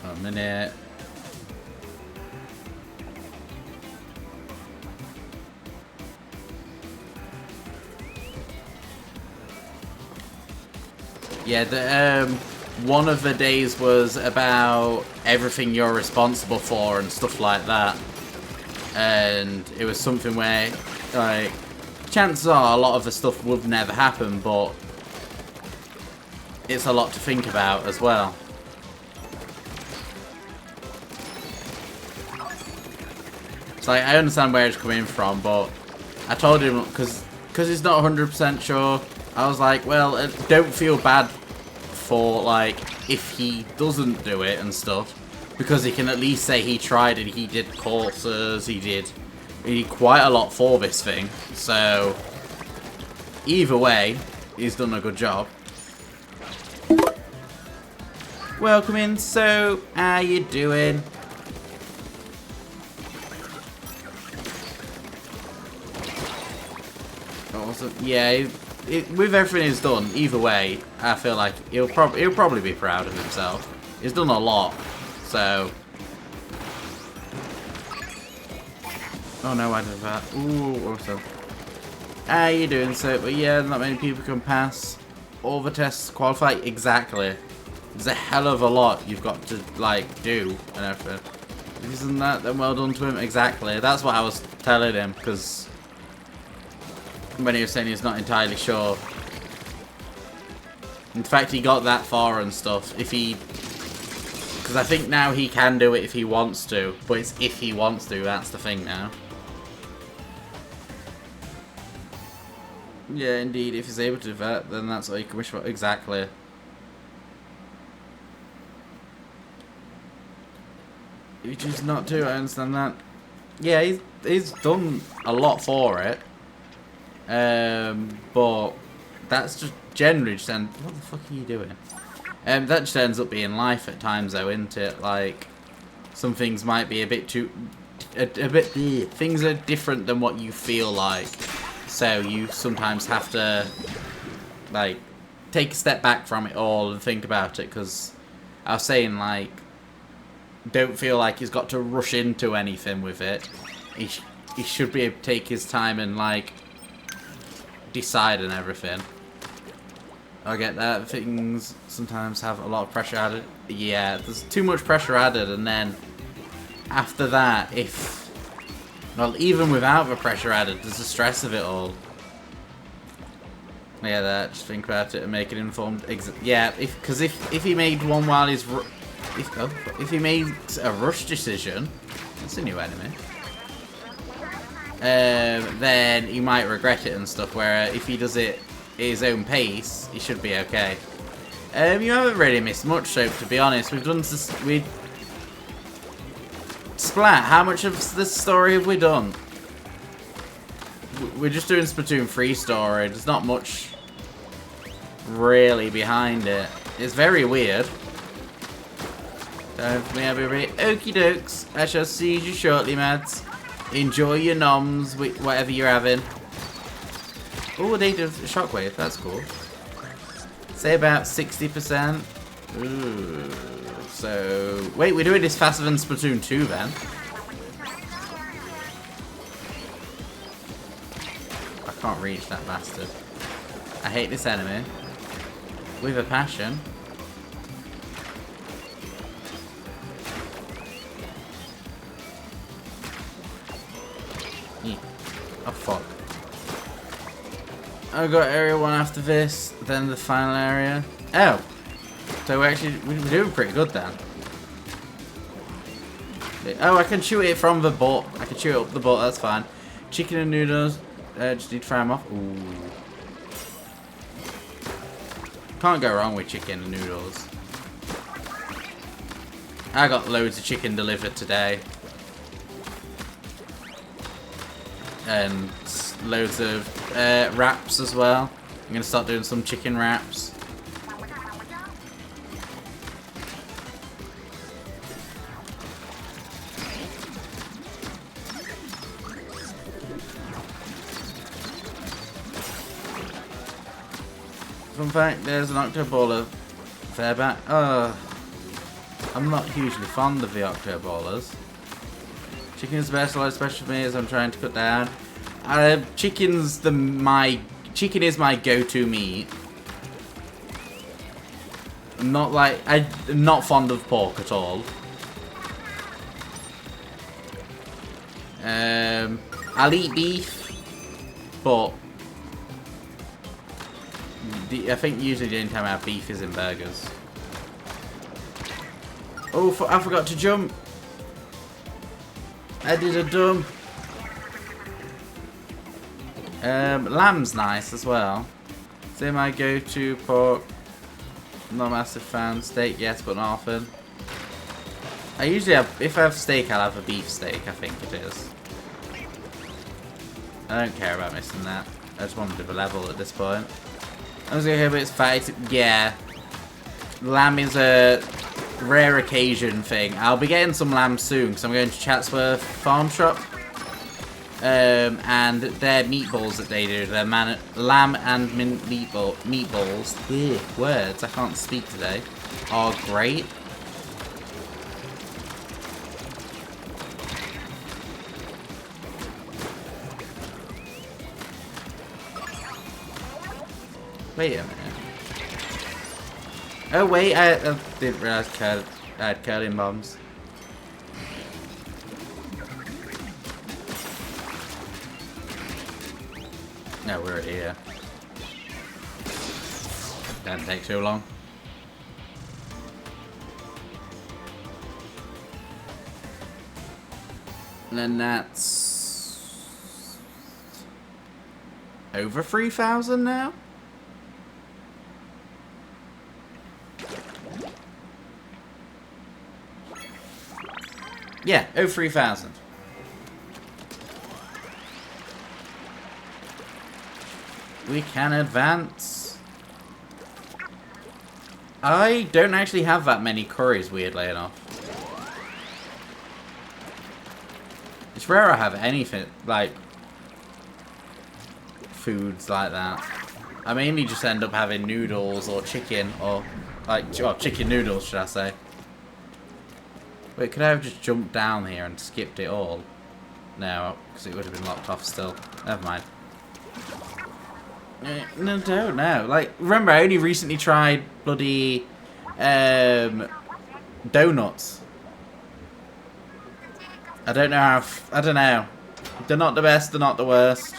A minute. Yeah, one of the days was about everything you're responsible for and stuff like that. And it was something where, like, chances are a lot of the stuff would never happen, but it's a lot to think about as well. It's like, I understand where it's coming from, but I told him, because he's not 100% sure, I was like, well, don't feel bad for, like, if he doesn't do it and stuff, because he can at least say he tried and he did courses, he did quite a lot for this thing, so either way, he's done a good job. Welcome in, so how you doing? Awesome. Yeah, with everything he's done, either way, I feel like he'll probably be proud of himself. He's done a lot, so. Oh no, I did that. Ooh, awesome. How you doing, sir? But yeah, not many people can pass all the tests, qualify. Exactly. There's a hell of a lot you've got to, like, do and everything. Isn't that then well done to him? Exactly. That's what I was telling him, because when he was saying he's not entirely sure. In fact, he got that far and stuff. Because I think now he can do it if he wants to, but it's if he wants to, that's the thing now. Yeah, indeed, if he's able to do that, then that's what you can wish for. Exactly. If you choose not to, I understand that. Yeah, he's done a lot for it. But that's just generally just what the fuck are you doing? That just ends up being life at times though, isn't it? Like, some things might be a bit too, things are different than what you feel like. So you sometimes have to, like, take a step back from it all and think about it, because I was saying, like, don't feel like he's got to rush into anything with it. He should be able to take his time and, like, decide and everything. I get that. Things sometimes have a lot of pressure added. Yeah, there's too much pressure added, and then after that, well, even without the pressure added, there's the stress of it all. Yeah, that. Just think about it and make an informed. Yeah, because if he made one while he's if he made a rush decision, that's a new enemy. Then he might regret it and stuff. Where if he does it at his own pace, he should be okay. You haven't really missed much, so to be honest, we've done this. Splat, how much of this story have we done? We're just doing Splatoon 3 story. There's not much really behind it. It's very weird. Don't me everybody. Okie dokes. I shall see you shortly, mads. Enjoy your noms with whatever you're having. Oh, they did a shockwave. That's cool. Say about 60%. Ooh. So, wait, we're doing this faster than Splatoon 2 then. I can't reach that bastard. I hate this enemy. With a passion. Oh, fuck. I've got area 1 after this, then the final area. Oh! So we're doing pretty good then. Oh, I can shoot it from the butt. I can shoot it up the butt, that's fine. Chicken and noodles. Just need to fry them off. Ooh. Can't go wrong with chicken and noodles. I got loads of chicken delivered today. And loads of wraps as well. I'm going to start doing some chicken wraps. Fun fact, there's an Octoballer Fairback. I'm not hugely fond of the Octoballers. Chicken is the best, a lot of special for me as I'm trying to cut down. Chicken is my go-to meat. Not like I'm not fond of pork at all. I'll eat beef, but I think usually the only time I have beef is in burgers. Oh, I forgot to jump. I did a dumb. Lamb's nice as well. Say my go-to pork. Not a massive fan. Steak, yes, but not often. I usually have, if I have steak, I'll have a beef steak, I think it is. I don't care about missing that. I just want to do a level at this point. I was gonna hear about its fight. Yeah. Lamb is a rare occasion thing. I'll be getting some lamb soon, because I'm going to Chatsworth Farm Shop. And their meatballs that they do, their lamb and mint meatballs, ugh, words, I can't speak today, are great. Wait a minute. Oh wait, I didn't realise I had curling bombs. No, we're here. Don't take too long. And then that's over 3,000 now. Yeah, over 3,000. We can advance. I don't actually have that many curries, weirdly enough. It's rare I have anything, like, foods like that. I mainly just end up having noodles or chicken, or, like, well, chicken noodles, should I say. Wait, could I have just jumped down here and skipped it all? No, because it would have been locked off still. Never mind. No, don't know. Like, remember, I only recently tried bloody donuts. I don't know how. I don't know. They're not the best. They're not the worst.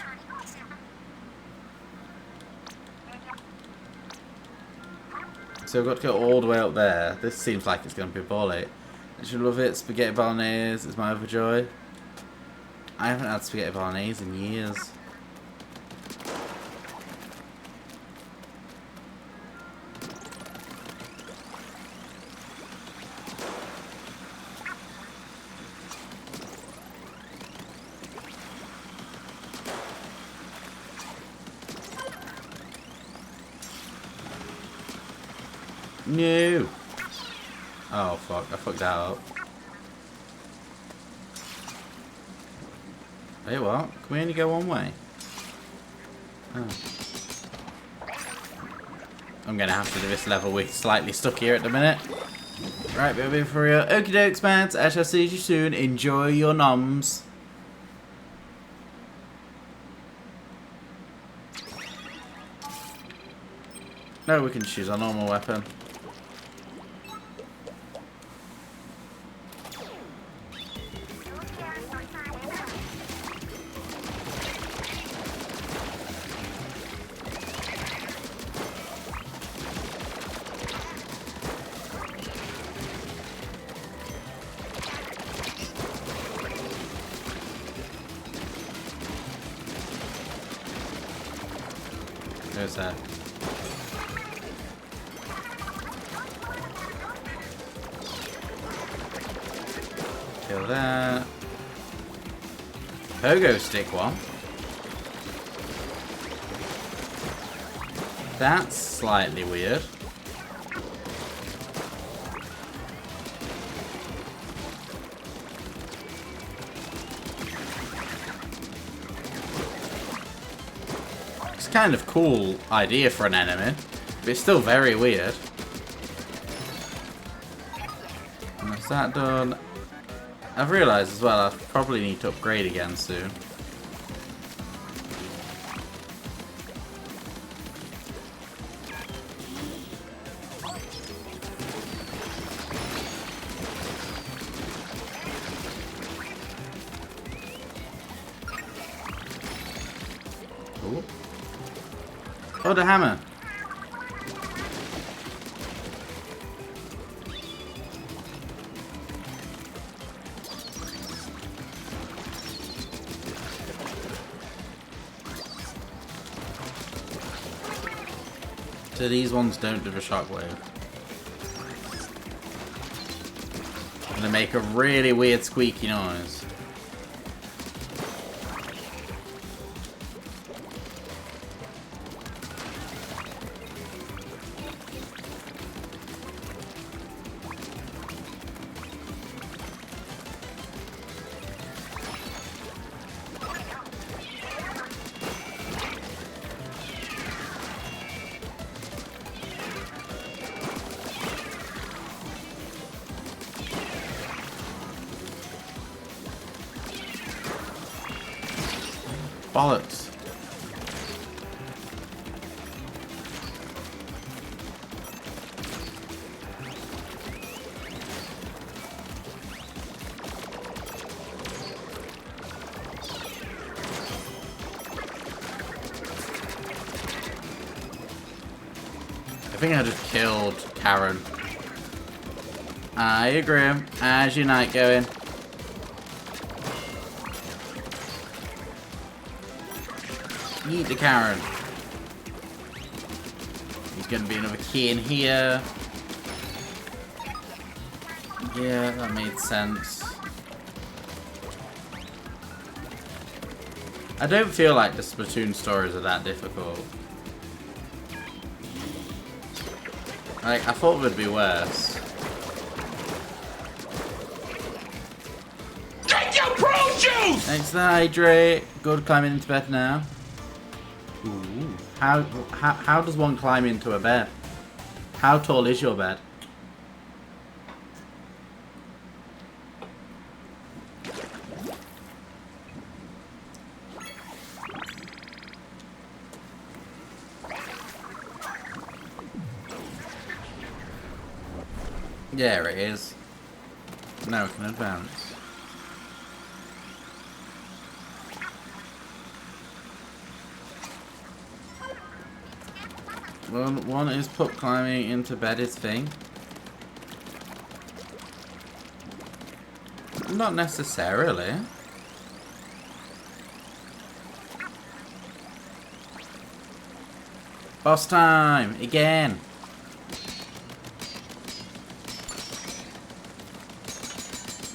So I've got to go all the way up there. This seems like it's going to be ballsy. I should love it. Spaghetti bolognese is my overjoy. I haven't had spaghetti bolognese in years. No. Oh fuck! I fucked that up. Hey, what? Can we only go one way? Oh. I'm gonna have to do this level. We're slightly stuck here at the minute. Right, baby, for real. Okie dokes, man. I shall see you soon. Enjoy your noms. No, we can choose our normal weapon. There's that. Kill that. Pogo stick one. That's slightly weird. Kind of cool idea for an enemy, but it's still very weird. And that's that done. I've realised as well I probably need to upgrade again soon. Oh, the hammer. So these ones don't do the shockwave. And they make a really weird squeaky noise. Bollocks. I think I just killed Karen. I agree. How's your night going? Eat the Karen. There's gonna be another key in here. Yeah, that made sense. I don't feel like the Splatoon stories are that difficult. Like, I thought it would be worse. Drink your prune juice! Thanks to hydrate. Good, climbing into bed now. Ooh. How does one climb into a bed? How tall is your bed? There it is. Now we can advance. One is pup climbing into Betty's thing. Not necessarily. Boss time! Again!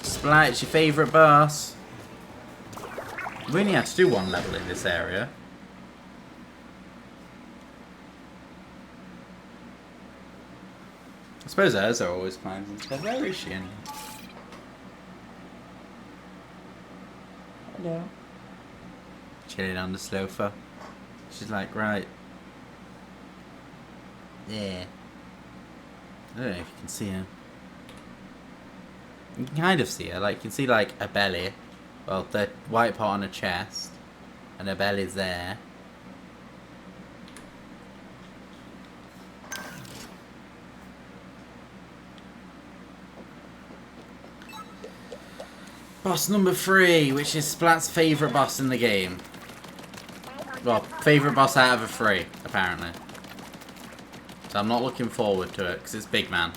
Splat, it's your favourite boss. We only have to do one level in this area. I suppose Urza always climbs into bed. Where is she in? Hello. Chilling on the sofa. She's like, right. Yeah. I don't know if you can see her. You can kind of see her. Like, you can see, like, a belly. Well, the white part on her chest. And her belly's there. Boss number 3, which is Splat's favourite boss in the game. Well, favourite boss out of the 3, apparently. So I'm not looking forward to it, because it's big man.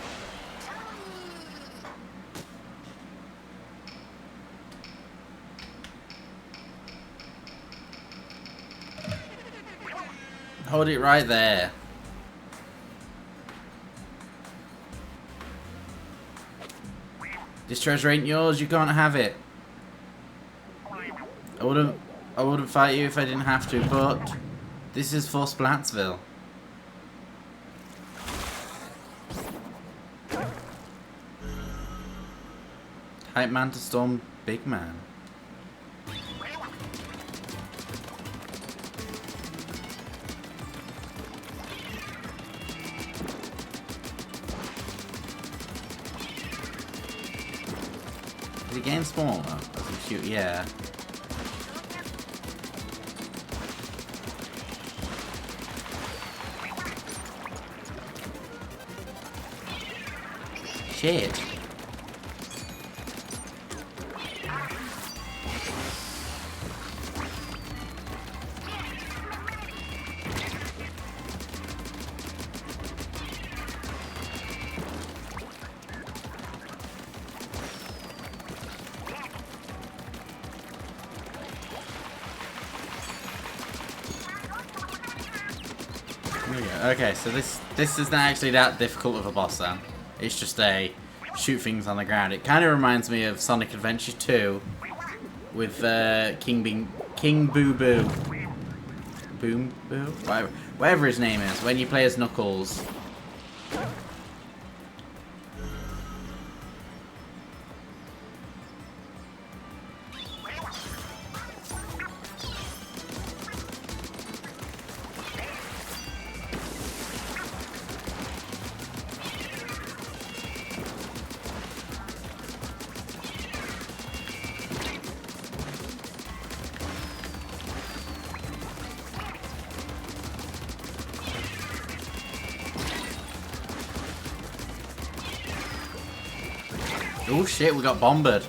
Hold it right there. This treasure ain't yours, you can't have it. I wouldn't fight you if I didn't have to, but this is for Splatsville. Hype man to storm big man. Is it getting smaller? Does it shoot? Yeah. Shit. Okay, so this isn't actually that difficult of a boss then. It's just a shoot things on the ground. It kind of reminds me of Sonic Adventure 2 with King Boo Boo. Boom Boo? Whatever his name is, when you play as Knuckles. Oh shit, we got bombarded.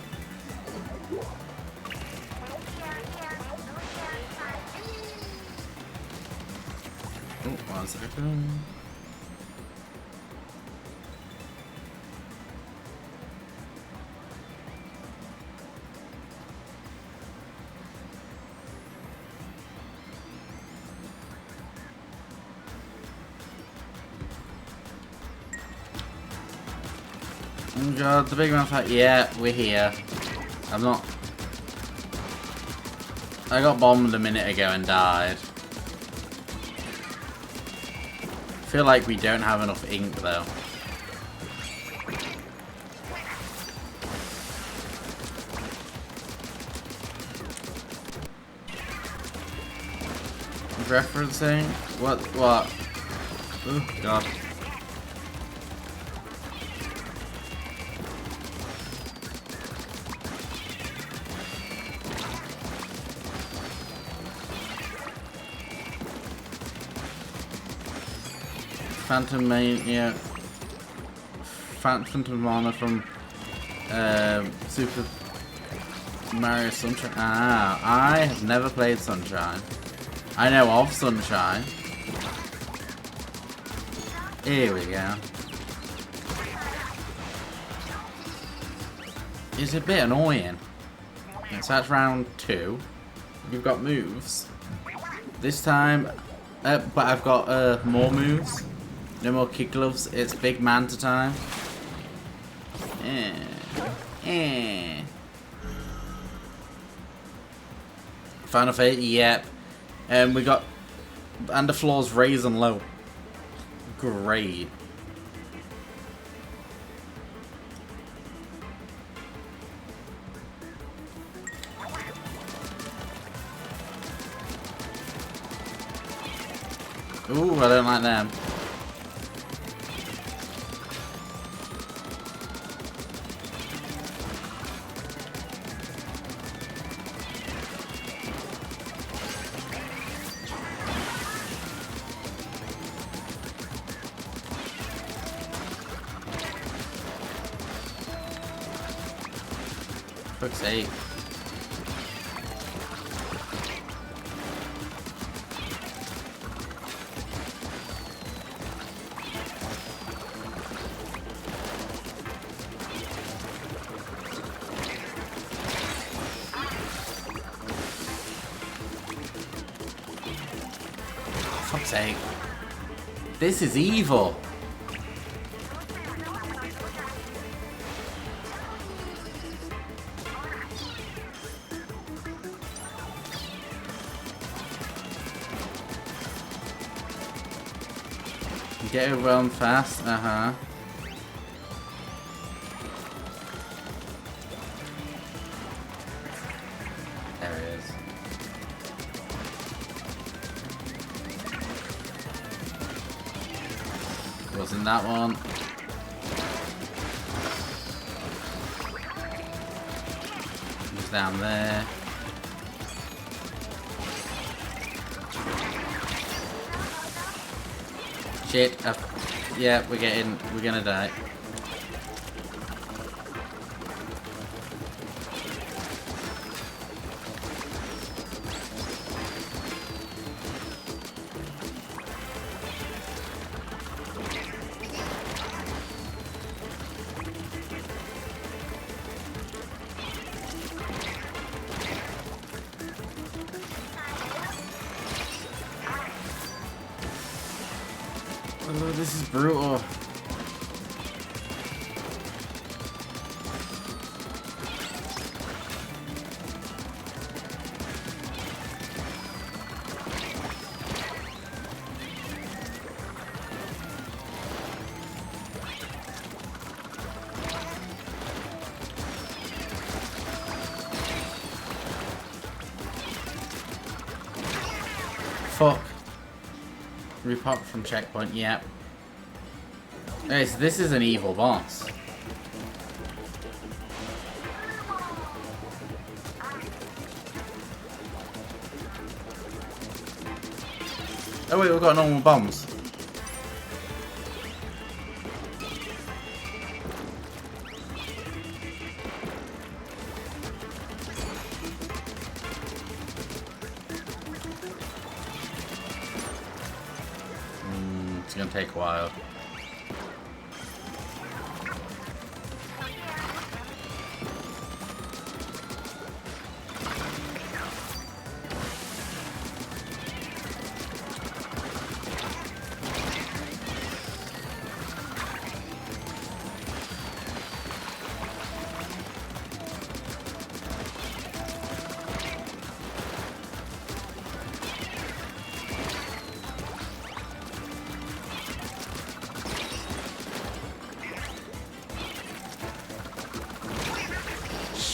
Oh, 1 second. Oh god, the big man fight. Yeah, we're here. I'm not. I got bombed a minute ago and died. Feel like we don't have enough ink though. Referencing? What? Oh god. Phantom Mania, Phantom Mana from Super Mario Sunshine. Ah, I have never played Sunshine. I know of Sunshine. Here we go. It's a bit annoying. So that's round 2. We've got moves. This time, but I've got more moves. No more kick gloves, it's big manta time. Final Fate, yep. We got underfloors raise and low. Great. Ooh, I don't like them. Fuck's sake. Fuck's sake. This is evil. Get overwhelmed fast, uh-huh. There it is. Wasn't that one. He's down there. Shit, yeah, we're gonna die. this is brutal. Fuck. Repop from checkpoint, yep. Okay, so this is an evil boss. Oh wait, we've got normal bombs. It's gonna take a while.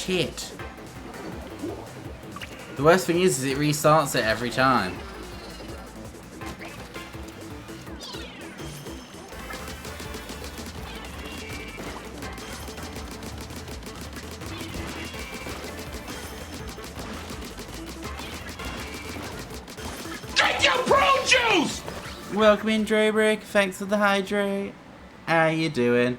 Shit. The worst thing is it restarts it every time. Drink your prune juice! Welcome in, Drabrick. Thanks for the hydrate. How you doing?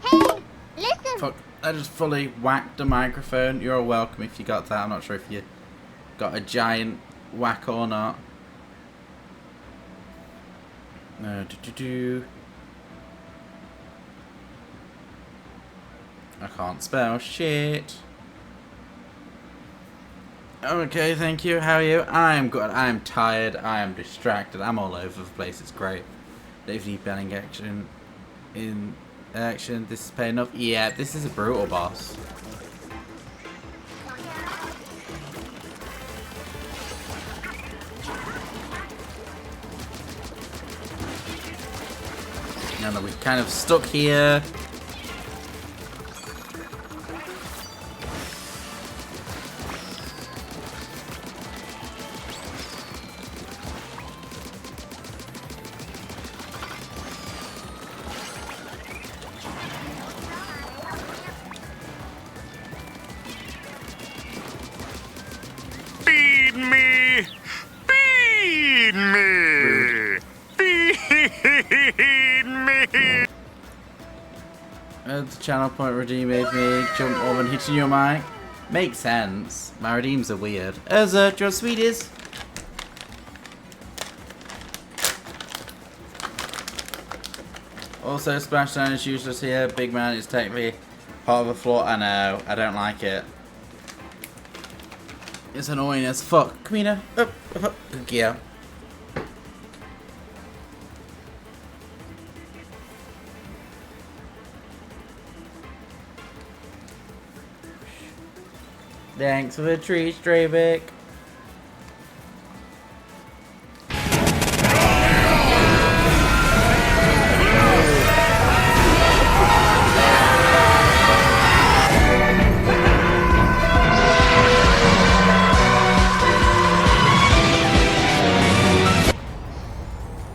Hey, listen. Fuck, I just fully whacked the microphone. You're welcome if you got that. I'm not sure if you got a giant whack or not. No, I can't spell shit. Okay, thank you. How are you? I'm good. I'm tired. I am distracted. I'm all over the place. It's great. Dave need banning action in action. This is paying off. Yeah, this is a brutal boss. Now that we're kind of stuck here. Feed me! Feed me! Feed me! The channel point redeem made me jump over and hitting your mic. Makes sense. My redeems are weird. Urza, do you want sweeties? Also, Splashdown is useless here. Big Man is technically part of the floor. I know. I don't like it. It's annoying as fuck. Come here. Up, up, up. Good gear. Thanks for the treat, Stravik.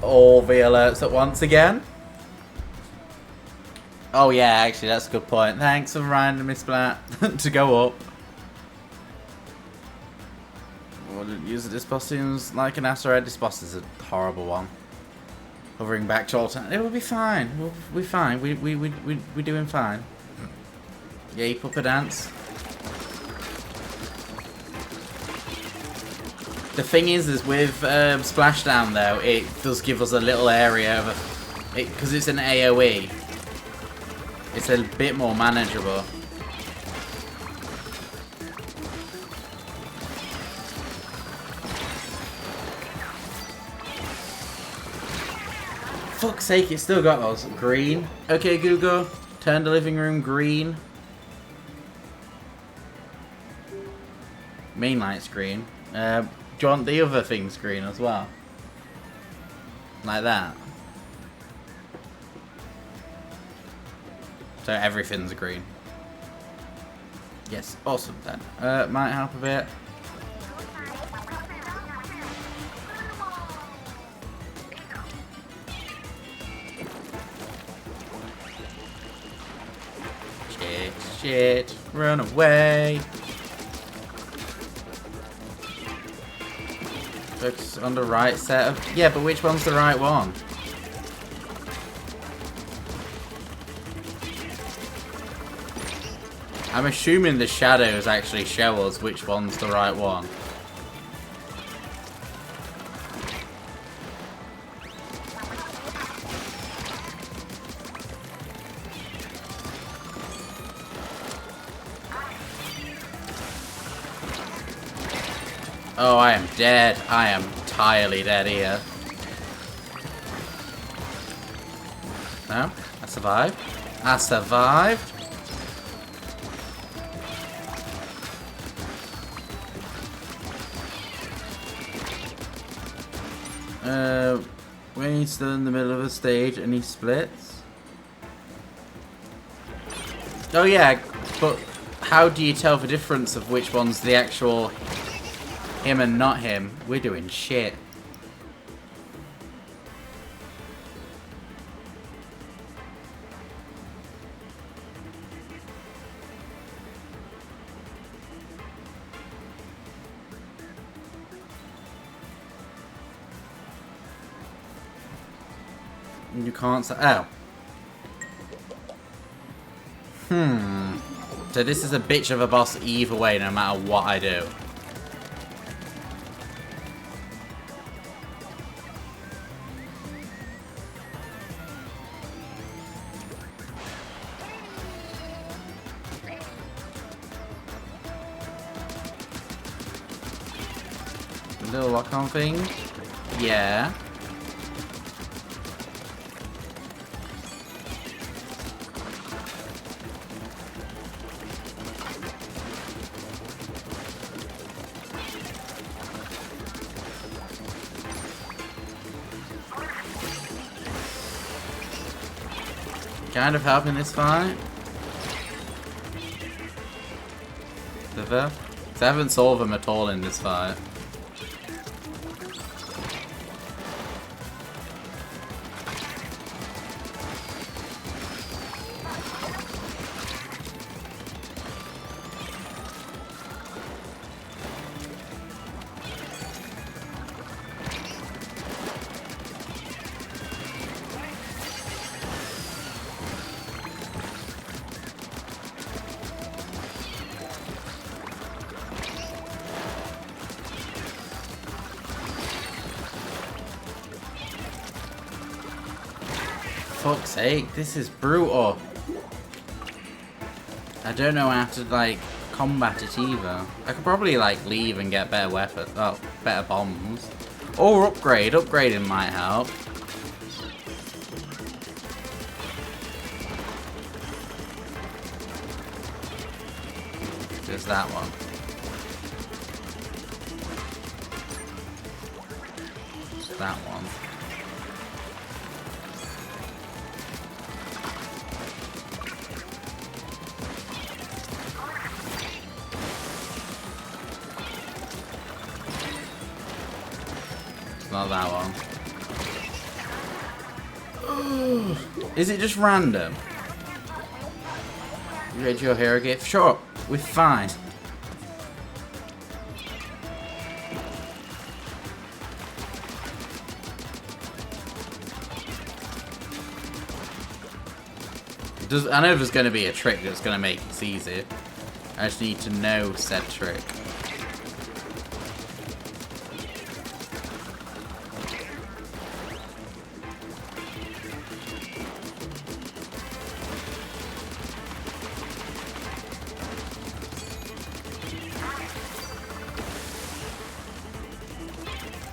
All the alerts at once again. Oh yeah, actually that's a good point. Thanks for reminding me, Splat, to go up. Use it. This boss seems like an asteroid. This boss is a horrible one. Hovering back to all time. It will be fine. We'll be fine. We're doing fine. Yay, puppet dance. The thing is with Splashdown though, it does give us a little area of because it's an AoE. It's a bit more manageable. Fuck's sake, it's still got those. Green. Okay, Google, turn the living room green. Main light's green. Do you want the other things green as well? Like that. So everything's green. Yes, awesome then. Might help a bit. Shit, run away. Focus on the right set of... Yeah, but which one's the right one? I'm assuming the shadows actually show us which one's the right one. Oh, I am dead. I am entirely dead here. No? I survived. I survived. When he's still in the middle of a stage and he splits. Oh yeah, but how do you tell the difference of which one's the actual him and not him? We're doing shit. You can't say. Oh. So this is a bitch of a boss either way, no matter what I do. Little lock-on thing. Yeah. Kind of helping this fight. I haven't solved them at all in this fight. Fuck's sake, this is brutal. I don't know how to, like, combat it either. I could probably, like, leave and get better weapons. Oh, better bombs. Or upgrade. Upgrading might help. There's that one. There's that one. Not that one. Is it just random? You read your hero gift? Sure, we're fine. I know there's going to be a trick that's going to make it easy. I just need to know said trick.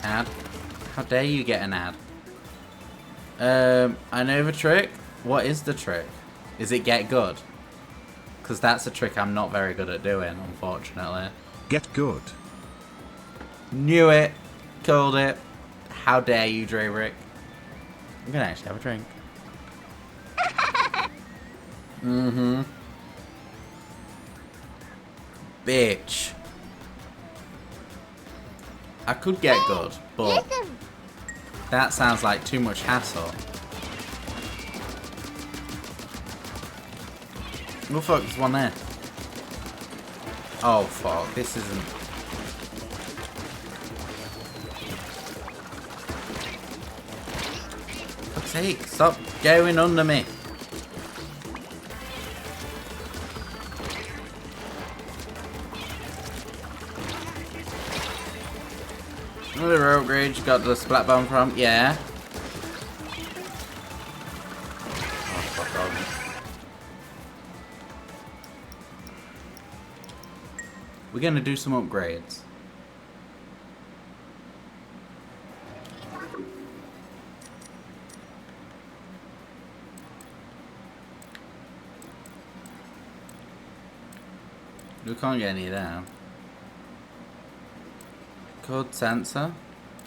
Ad? How dare you get an ad? I know the trick. What is the trick? Is it get good? Because that's a trick I'm not very good at doing, unfortunately. Get good. Knew it. Called it. How dare you, Drayrick? I'm gonna actually have a drink. Mm-hmm. Bitch. I could get good, but Listen. that sounds like too much hassle. Oh fuck, there's one there. Oh fuck, this isn't... For fuck's sake, stop going under me. Another road grade you got the splat bomb from? Yeah. Oh fuck off. We're gonna do some upgrades. We can't get any down. Code sensor.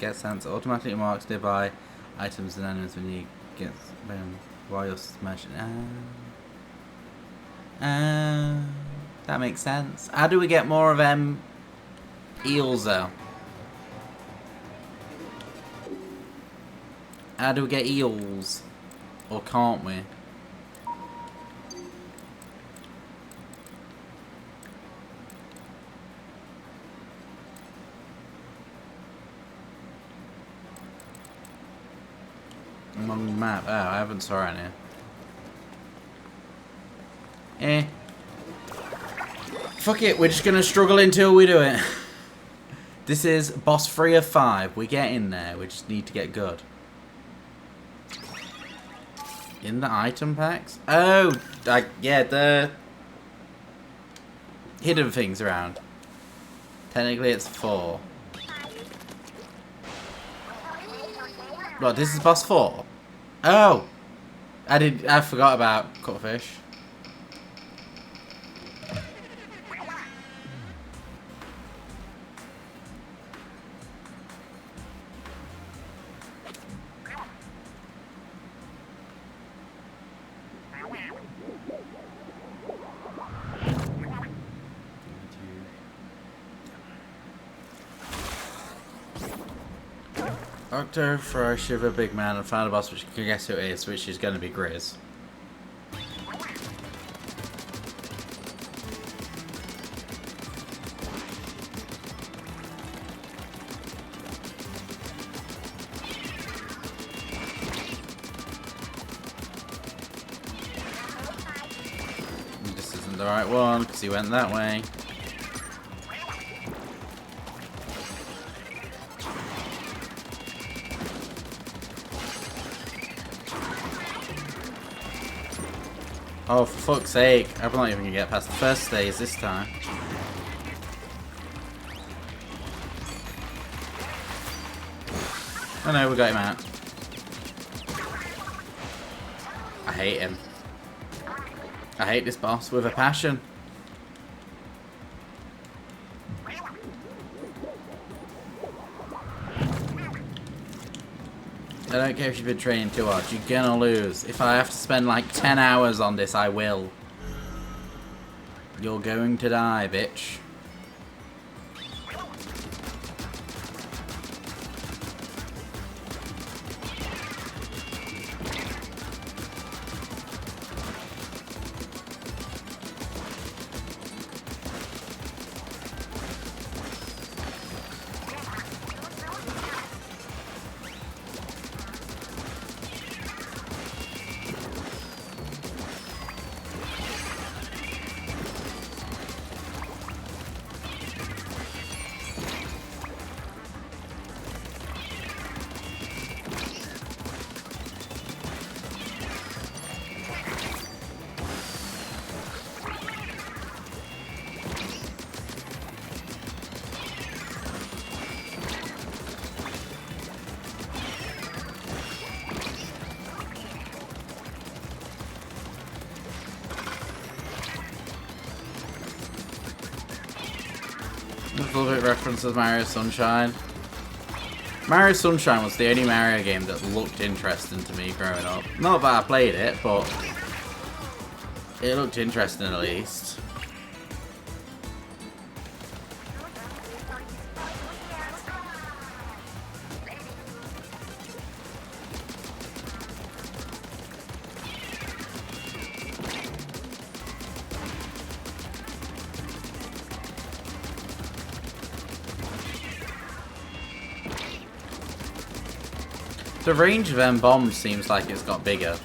Get sensor. Automatically marks nearby items and enemies when you get them while you're smashing. That makes sense. How do we get more of eels though? How do we get eels? Or can't we? I'm on the map. Oh, I haven't saw any. Eh. Fuck it, we're just gonna struggle until we do it. This is boss 3 of 5. We get in there, we just need to get good. In the item packs? Oh, yeah, the hidden things around. Technically it's 4. What, this is boss 4? Oh! I forgot about Cutfish. Octo, Fry, Shiver, Big Man, and final boss, which you can guess who it is, which is going to be Grizz. This isn't the right one, because he went that way. Oh, for fuck's sake. I'm not even going to get past the first stage this time. Oh no, we got him out. I hate him. I hate this boss with a passion. I don't care if you've been training too hard, you're gonna lose. If I have to spend like 10 hours on this, I will. You're going to die, bitch. little bit references Mario Sunshine. Mario Sunshine was the only Mario game that looked interesting to me growing up. Not that I played it, but it looked interesting at least. The range of them bombs seems like it's got bigger.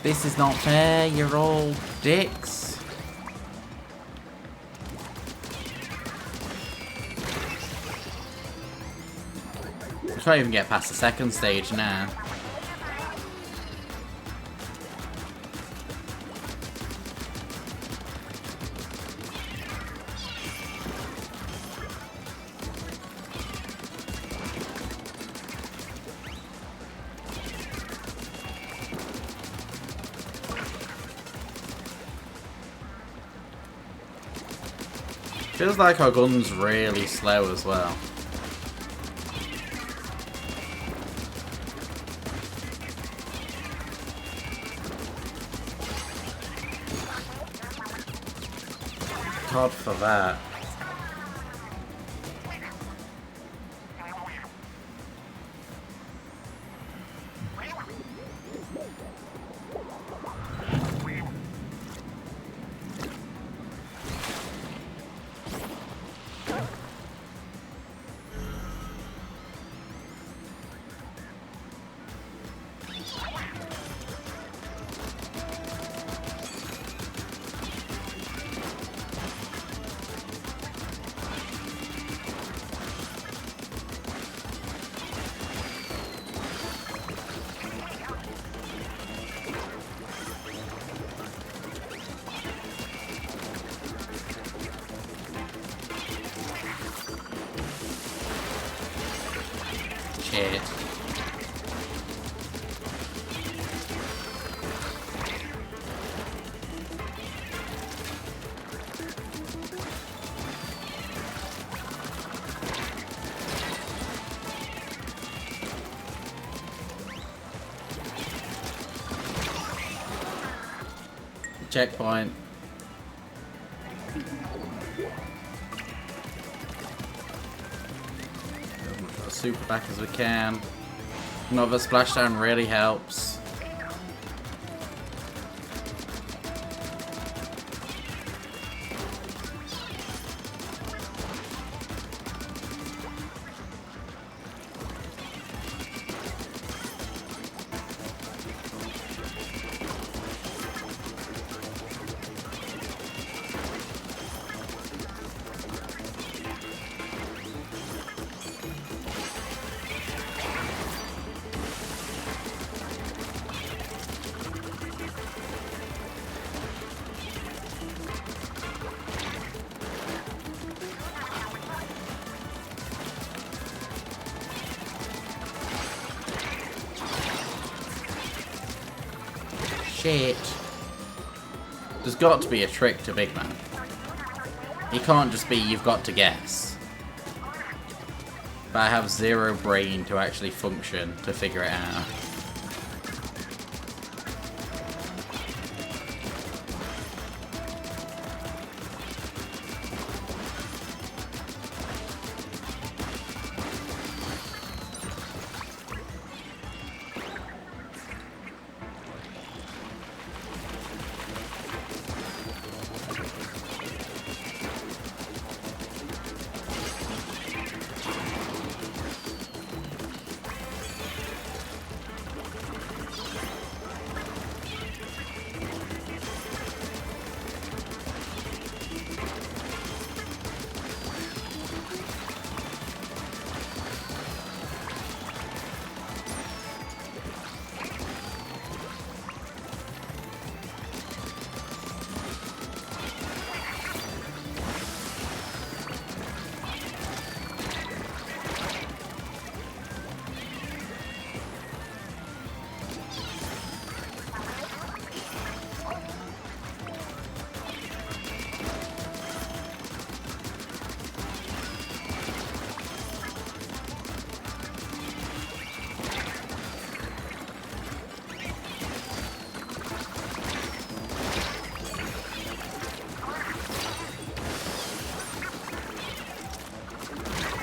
This is not fair, you're all dicks. I can't even get past the second stage now. Feels like our gun's really slow as well. God for that. Shit. Checkpoint. As super back as we can. Another splashdown really helps. Shit. There's got to be a trick to Big Man. It can't just be you've got to guess. But I have zero brain to actually function to figure it out.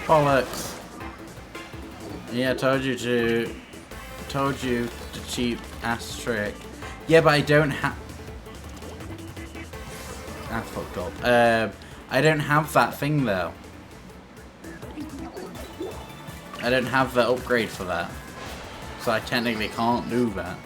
Bollocks. Yeah, told you the cheap ass trick. Yeah, but I don't have. I fucked up. I don't have that thing though. I don't have the upgrade for that, so I technically can't do that.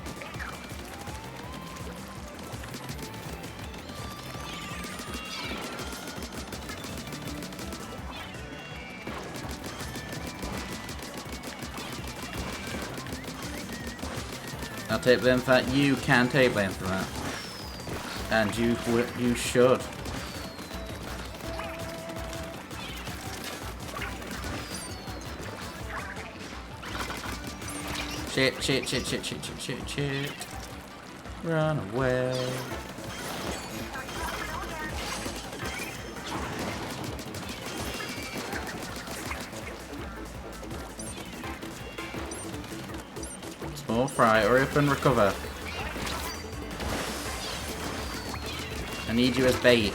I'll take blame for that. You can take blame for that, and you should. Shit. Run away. Small fry, hurry up and recover. I need you as bait.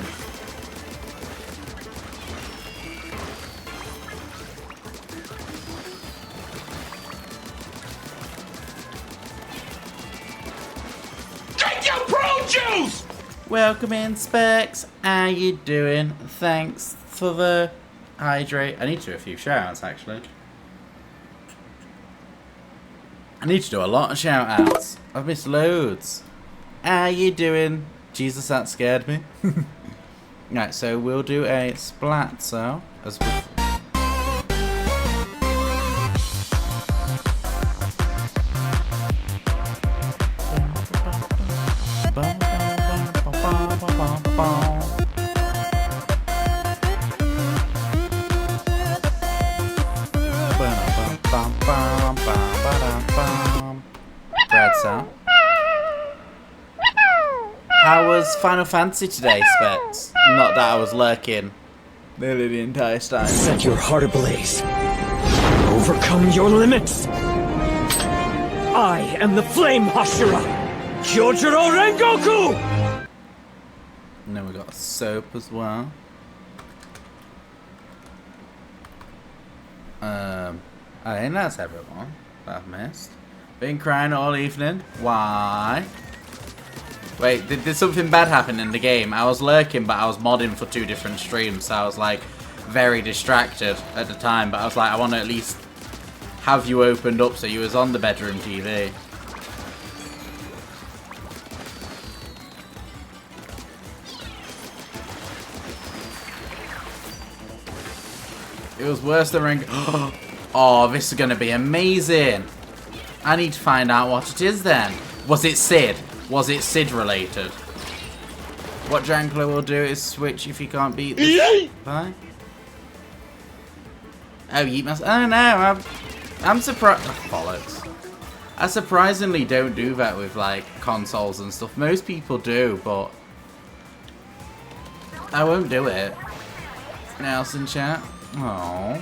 Juice! Welcome in, Specs. How you doing? Thanks for the hydrate. I need to do a few shout-outs, actually. I need to do a lot of shout-outs. I've missed loads. How you doing? Jesus, that scared me. Right, so we'll do a Splatoon as we... How was Final Fantasy today, Specs? Not that I was lurking nearly the entire time. Set your heart ablaze. Overcome your limits. I am the Flame Hashira, Kyojuro Rengoku! And then we got soap as well. I think that's everyone that I've missed. Been crying all evening. Why? Wait, did something bad happen in the game? I was lurking, but I was modding for 2 different streams, so I was like very distracted at the time. But I was like, I want to at least have you opened up so you was on the bedroom TV. It was worse than Ring. Oh, this is going to be amazing. I need to find out what it is then. Was it Sid? Was it Sid related? What Jankler will do is switch if you can't beat this. Bye. Oh, Yeet must. Oh no, I'm surprised. Oh, bollocks. I surprisingly don't do that with like consoles and stuff. Most people do, but I won't do it. Nelson chat. Oh.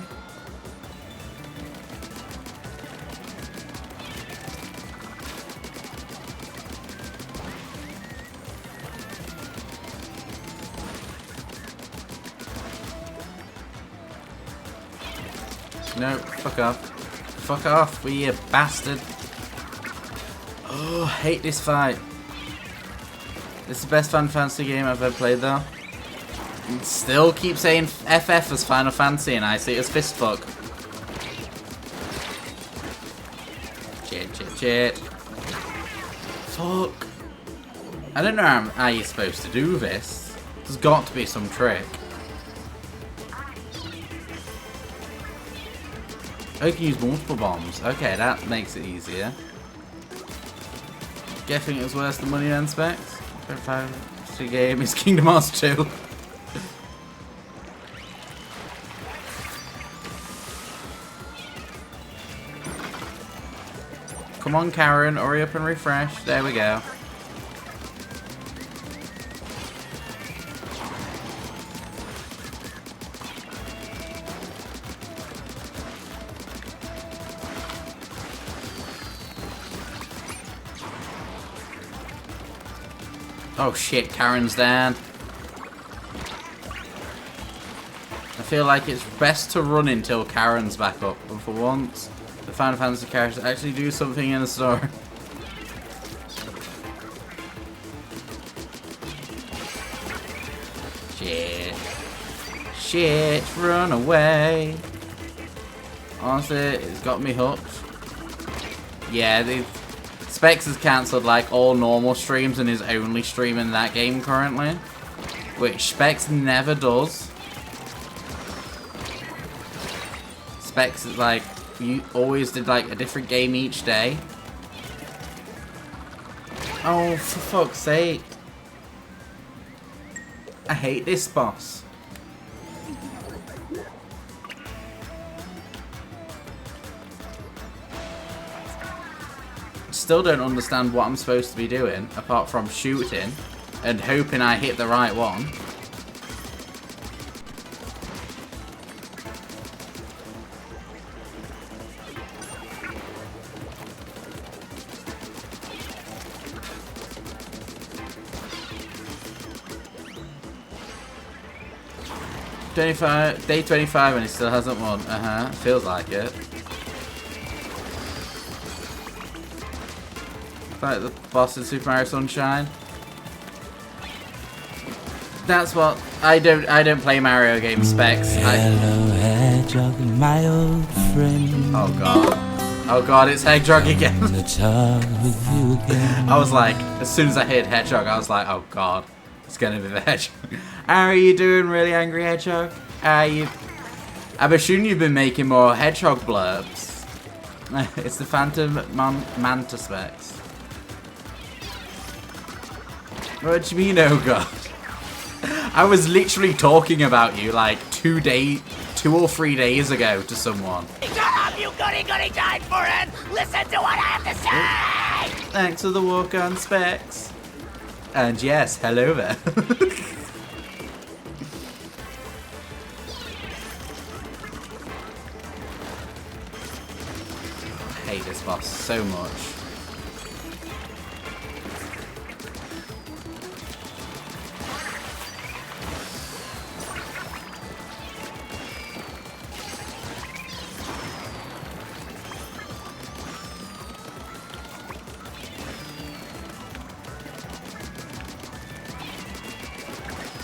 No, fuck off. Fuck off, you bastard. Oh, I hate this fight. This is the best Final Fantasy game I've ever played though. Still keep saying FF as Final Fantasy and I see it as fist fuck. Shit. Fuck. I don't know how you're supposed to do this. There's got to be some trick. Oh, you can use multiple bombs. Okay, that makes it easier. Guessing it was worse than Money and Specs. The game is Kingdom Hearts 2. Come on, Karen, hurry up and refresh. There we go. Oh shit, Karen's down. I feel like it's best to run until Karen's back up. And for once, the Final Fantasy characters actually do something in the story. Shit. Shit, run away. Honestly, it's got me hooked. Yeah, Specs has cancelled like all normal streams and is only streaming that game currently. Which Specs never does. Specs is like, you always did like a different game each day. Oh, for fuck's sake. I hate this boss. Still don't understand what I'm supposed to be doing, apart from shooting and hoping I hit the right one. Day 25 and he still hasn't won. Feels like it. Like the boss in Super Mario Sunshine. That's what I don't play Mario games, Specs. Hello, Hedgehog, my old friend. Oh god. Oh god, it's Hedgehog again. I was like, as soon as I hit Hedgehog, I was like, oh god, it's gonna be the Hedgehog. How are you doing, really angry Hedgehog? I'm assuming you've been making more Hedgehog blurbs. It's the Phantom Manta Specs. What do you mean, oh god? I was literally talking about you like 2 or 3 days ago to someone. Shut up, you goody died for it! Listen to what I have to say! Thanks for the walk on, Specs. And yes, hello there. I hate this boss so much.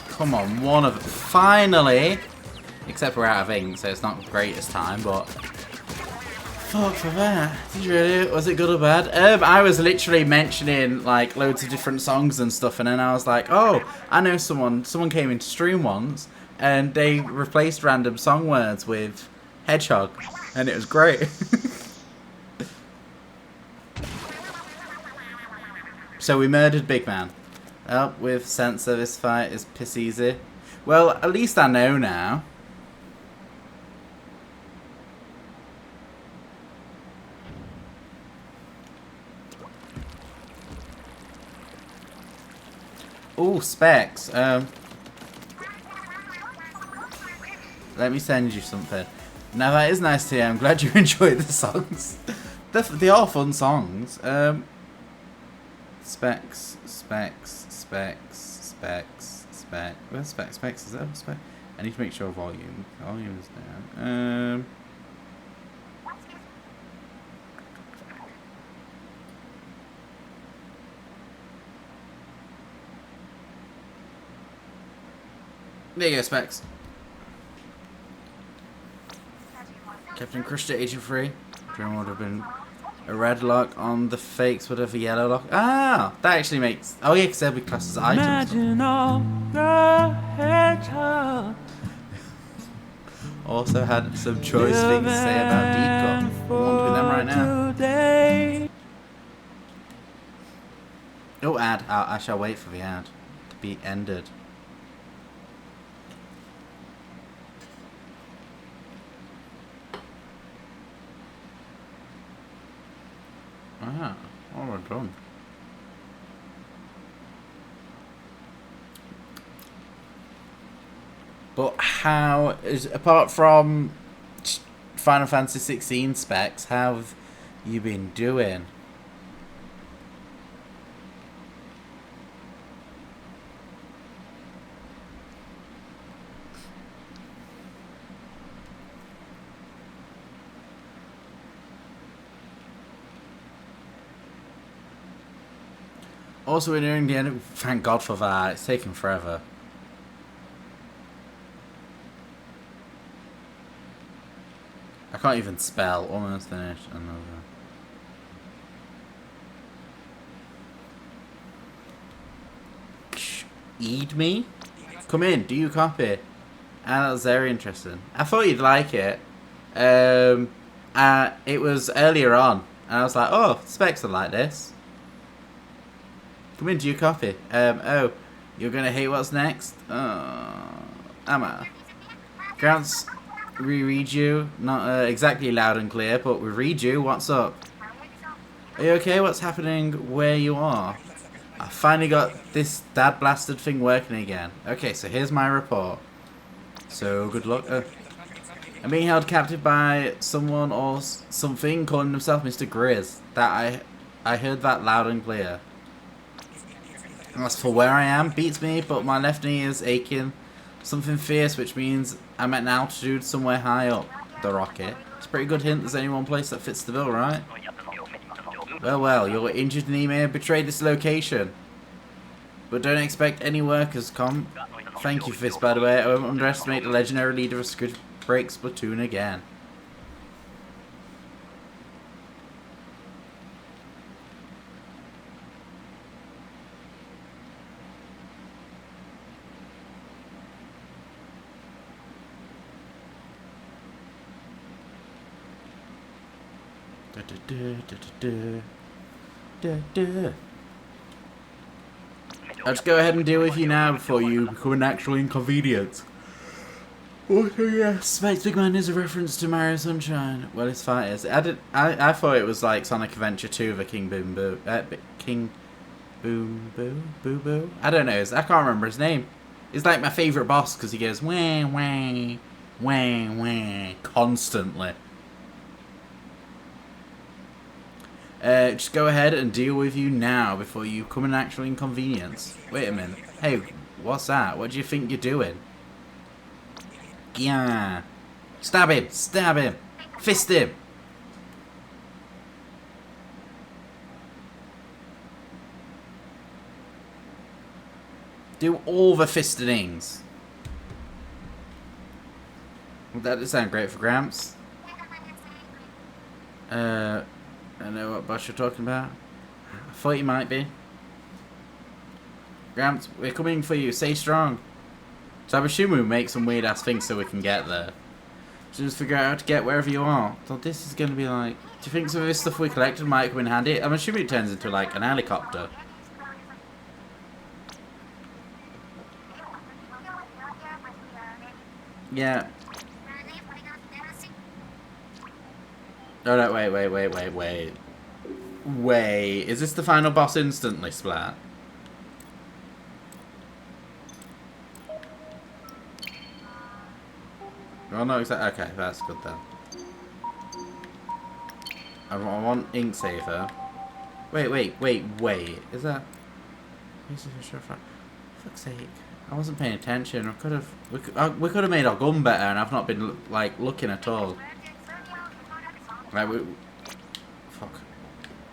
Come on, one of them. Finally! Except we're out of ink, so it's not the greatest time, but... Fuck for that. Did you really? Was it good or bad? I was literally mentioning, like, loads of different songs and stuff, and then I was like, oh, I know someone came into stream once, and they replaced random song words with Hedgehog, and it was great. So we murdered Big Man. Oh, with Sensor, this fight is piss easy. Well, at least I know now. Ooh, Specs. Let me send you something. Now that is nice to hear. I'm glad you enjoyed the songs. They are fun songs. Specs. Where's Specs? Is that a spec? I need to make sure volume is down. There you go, Specs. Captain crushed at Agent 3. Dream would have been a red lock on the fakes, would have a yellow lock. Ah, that actually makes. Oh yeah, because they'll be classed as items. Imagine all the hedgehog. Also had some choice things to say about Deep Cut. We're on to them right now. Today. Oh, ad. I shall wait for the ad to be ended. Ah, all we're done. But how is, apart from Final Fantasy 16 Specs, how have you been doing? Also, we're nearing the end. Thank God for that. It's taken forever. I can't even spell. Almost finished. Another. Eat me? Come in. Do you copy? That was very interesting. I thought you'd like it. It was earlier on. And I was like, oh, Specs are like this. Come in, do you copy? Oh, you're gonna hate what's next? Oh, Emma. Grants, we read you. Not exactly loud and clear, but we read you. What's up? Are you okay? What's happening where you are? I finally got this dad blasted thing working again. Okay, so here's my report. So, good luck. I'm being held captive by someone or something calling himself Mr. Grizz. That I heard that loud and clear. As for where I am, beats me, but my left knee is aching. Something fierce, which means I'm at an altitude somewhere high up the rocket. It's a pretty good hint there's only one place that fits the bill, right? Well, your injured knee may have betrayed this location. But don't expect any workers come. Thank you for this, by the way. I won't underestimate the legendary leader of Squid Break Splatoon again. I'll just go ahead and deal with you now before you become an actual inconvenience. Oh yes, Space Big Man is a reference to Mario Sunshine. Well, it's fighters. I thought it was like Sonic Adventure 2, the King Boom Boo, King Boom Boo Boo Boo. I don't know. I can't remember his name. He's like my favorite boss because he goes wah wah wah wah constantly. Just go ahead and deal with you now before you become an actual inconvenience. Wait a minute. Hey, what's that? What do you think you're doing? Yeah. Stab him! Stab him! Fist him! Do all the fistonings. That doesn't sound great for Gramps. I know what boss you're talking about. I thought you might be. Gramps, we're coming for you. Stay strong. So I'm assuming we make some weird ass things so we can get there. So just figure out how to get wherever you are. So this is going to be like... Do you think some of this stuff we collected might come in handy? I'm assuming it turns into like an helicopter. Yeah. Oh no, wait. Wait, is this the final boss instantly, Splat? Oh no, exactly. Okay, that's good then. I want Ink Saver. Wait. Is that... For fuck's sake. I wasn't paying attention. We could have made our gun better, and I've not been like looking at all. Right, fuck.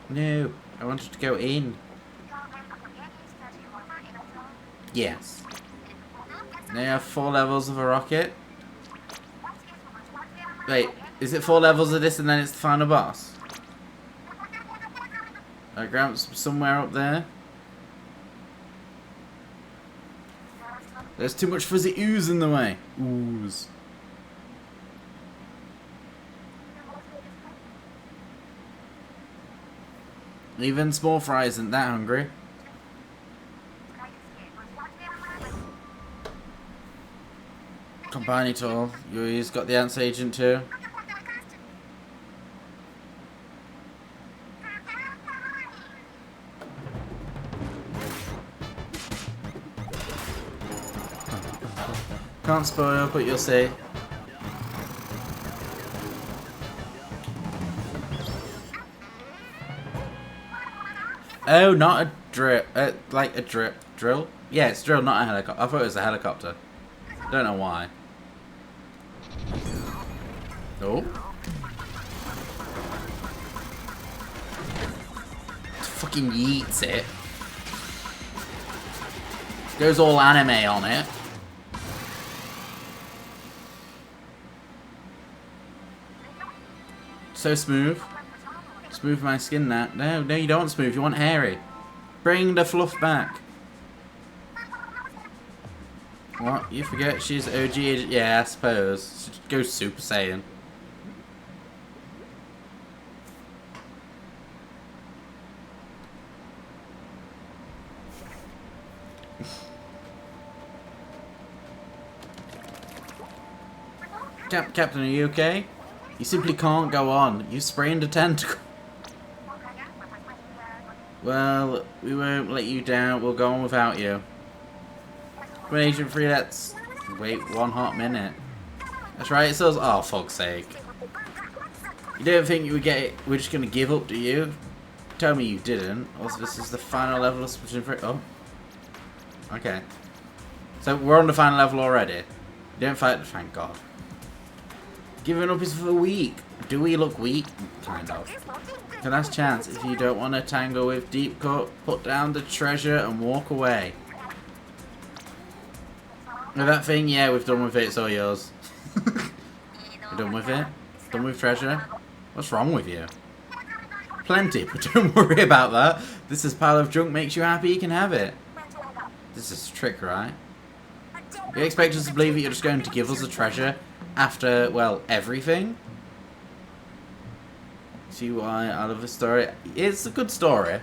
No, I wanted to go in. Yes. Now you have 4 levels of a rocket. Wait, is it 4 levels of this and then it's the final boss? Gramps somewhere up there. There's too much fuzzy ooze in the way. Ooze. Even Small Fry isn't that hungry. Combine it all. He's got the Ants Agent too. Can't spoil, but you'll see. Oh, not a drill. Like a drill? Yeah, it's drill, not a helicopter. I thought it was a helicopter. Don't know why. Oh. Fucking yeets it. Goes all anime on it. So smooth. Smooth my skin that. No, you don't want smooth, you want hairy. Bring the fluff back. What? You forget she's OG? Yeah, I suppose. She goes Super Saiyan. Captain, are you okay? You simply can't go on. You sprained a tentacle. Well, we won't let you down. We'll go on without you. Come on, Agent 3, let's wait 1 hot minute. That's right, it says, oh, fuck's sake. You don't think you would get it? We're just gonna give up, do you? Tell me you didn't. Also, this is the final level of Splatoon 3. Oh. Okay. So, we're on the final level already. You don't fight, thank God. Giving up is for weak. Do we look weak? Kind of. The last chance. If you don't want to tangle with Deep Cut, put down the treasure and walk away. With that thing, yeah, we've done with it. It's all yours. We're done with it. Done with treasure. What's wrong with you? Plenty, but don't worry about that. This pile of junk makes you happy. You can have it. This is a trick, right? You expect us to believe that you're just going to give us the treasure? After, well, everything? See why I love this story? It's a good story.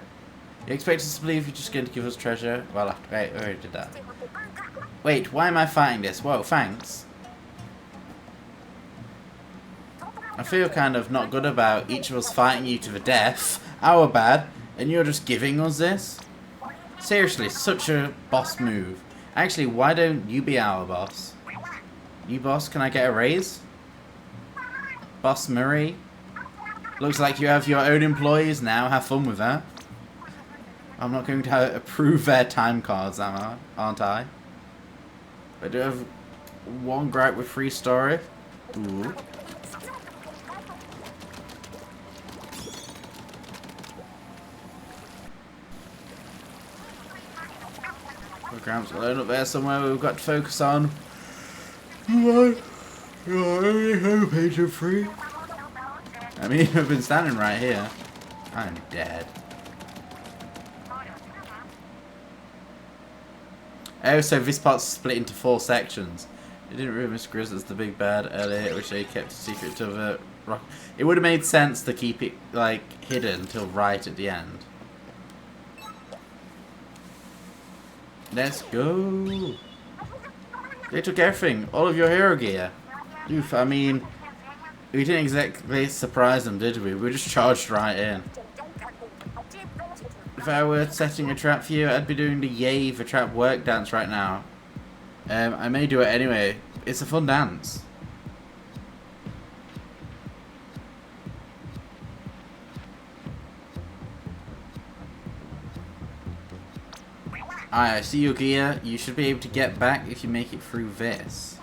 You expect us to believe you're just going to give us treasure? Well, after, wait, I already did that. Wait, why am I fighting this? Whoa, thanks. I feel kind of not good about each of us fighting you to the death. Our bad. And you're just giving us this? Seriously, such a boss move. Actually, why don't you be our boss? You boss, can I get a raise? Boss Murray? Looks like you have your own employees now. Have fun with that. I'm not going to approve their time cards, aren't I? I do have one gripe with free story. Ooh. Program's alone up there somewhere. We've got to focus on. Your only hope, Agent 3. I mean, I've been standing right here. I'm dead. Oh, so this part's split into 4 sections. It didn't really miss Grizz as the big bad earlier, which they kept a secret to the rock. It would have made sense to keep it, like, hidden until right at the end. Let's go. They took everything, all of your hero gear. Oof, I mean, we didn't exactly surprise them, did we? We just charged right in. If I were setting a trap for you, I'd be doing the yay for trap work dance right now. I may do it anyway. It's a fun dance. I see your gear. You should be able to get back if you make it through this.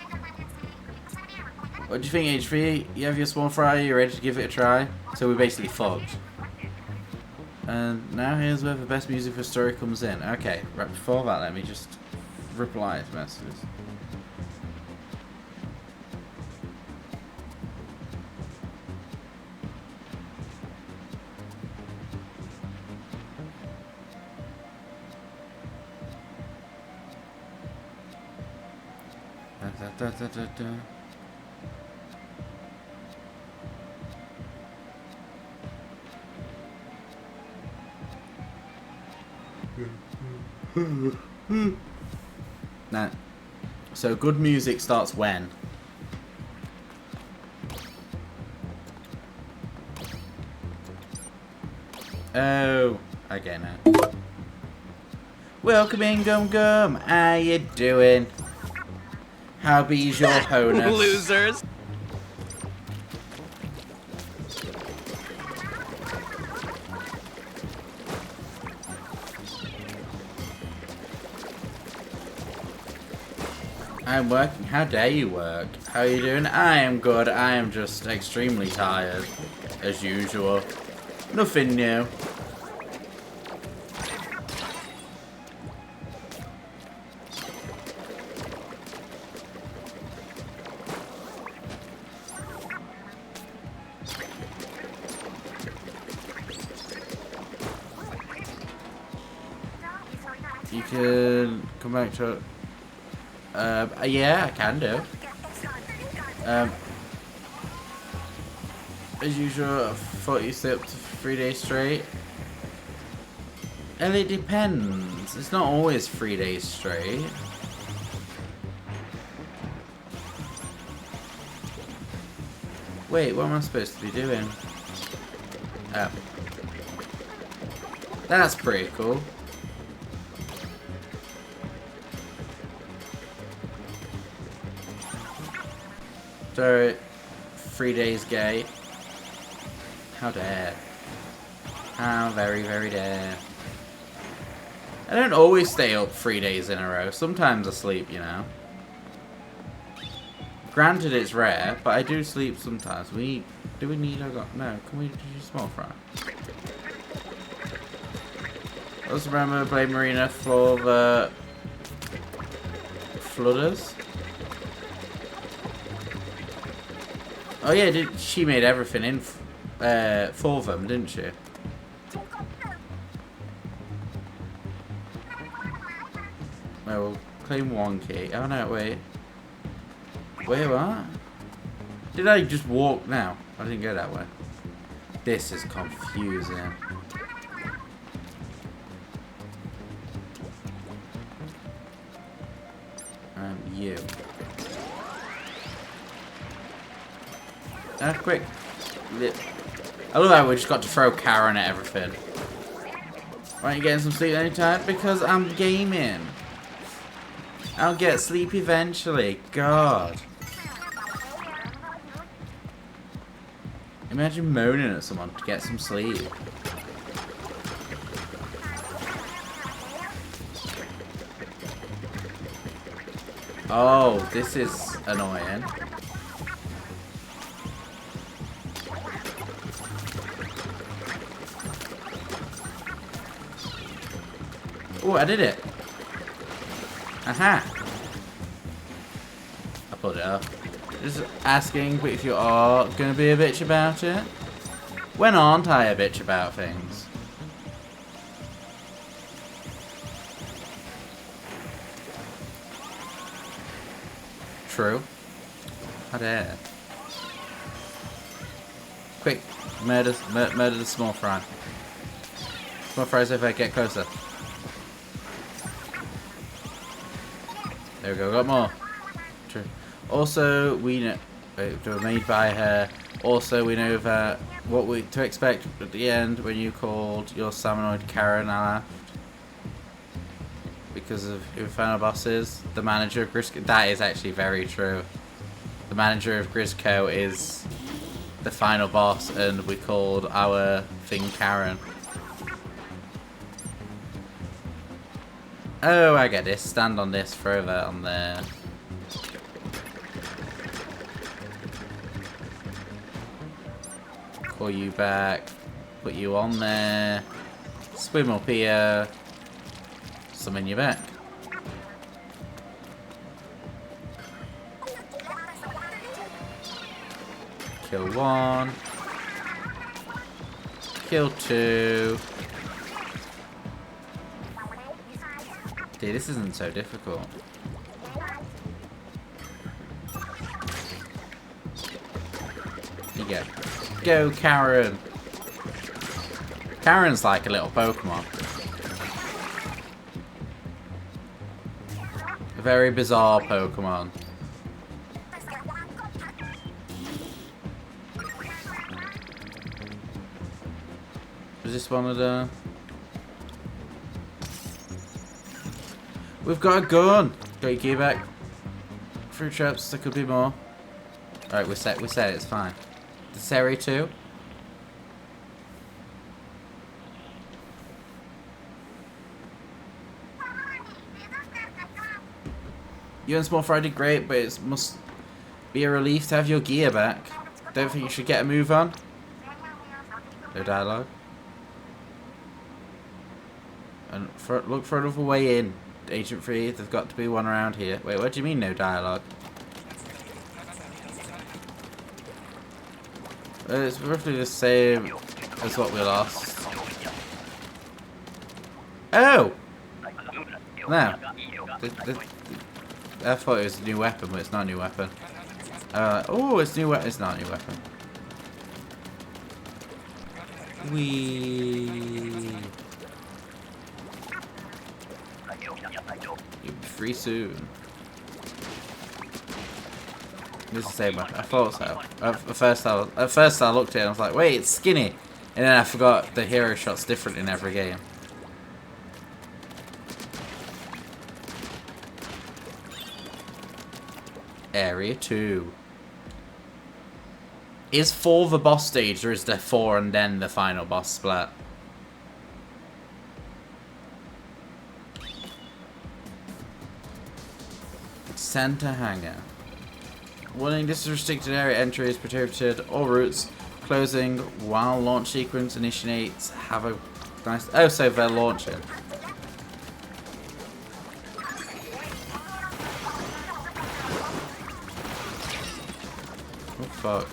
What do you think, HP? You have your small fry, you're ready to give it a try? So we're basically fucked. And now here's where the best music for story comes in. Okay, right before that, let me just reply to messages. Da, da, da, da. Nah. So good music starts when? Oh, okay now. Welcome in, Gum Gum. How you doing? How be's your honus? Losers! I'm working. How dare you work? How are you doing? I am good. I am just extremely tired. As usual. Nothing new. can come back to it. Yeah, I can do. As usual, I thought you stay up to 3 days straight. And it depends. It's not always 3 days straight. Wait, what am I supposed to be doing? Oh. That's pretty cool. So, 3 days gay. How dare. How very, very dare. I don't always stay up 3 days in a row. Sometimes I sleep, you know. Granted, it's rare, but I do sleep sometimes. Do we need a... No, can we do small fry? I also remember Blade Marina for the... Flooders. Oh yeah, she made everything in for them, didn't she? Oh, we'll claim 1 key. Oh no, wait. Wait, what? Did I just walk now? I didn't go that way. This is confusing. You. Quick. I love how we just got to throw Karen at everything. Why aren't you getting some sleep anytime? Because I'm gaming. I'll get sleep eventually. God. Imagine moaning at someone to get some sleep. Oh, this is annoying. Oh, I did it. Aha. I pulled it up. Just asking if you are going to be a bitch about it. When aren't I a bitch about things? True. How dare. Quick, murder the small fry. Small fries if I get closer. There we go, got more. True. Also, we know they were made by her. Also, we know that what we to expect at the end when you called your Salmonoid Karen Ala. Because of who the final boss is, the manager of Grisco. That is actually very true. The manager of Grisco is the final boss, and we called our thing Karen. Oh, I get this. Stand on this, throw that on there. Call you back. Put you on there. Swim up here. Summon you back. Kill 1. Kill 2. Dude, this isn't so difficult. Here you go. Go, Karen! Karen's like a little Pokemon. A very bizarre Pokemon. Was this one of the... We've got a gun! Got your key back. Fruit traps, there could be more. Alright, we're set, it's fine. The Seri 2. You and Small Fry did great, but it must be a relief to have your gear back. Don't think you should get a move on? No dialogue. And look for another way in. Agent 3, there's got to be one around here. Wait, what do you mean no dialogue? It's roughly the same as what we lost. Oh! No. I thought it was a new weapon, but it's not a new weapon. Oh, it's new weapon. It's not a new weapon. Wee. You'll be free soon. This is the same weapon. I thought so. At first I looked at it and I was like, wait, it's skinny. And then I forgot the hero shot's different in every game. Area 2. Is 4 the boss stage, or is there 4 and then the final boss split? Center hangar. Warning, this is restricted area. Entry is prohibited. All routes closing while launch sequence initiates. Have a nice... Oh, so they're launching. Oh, fuck.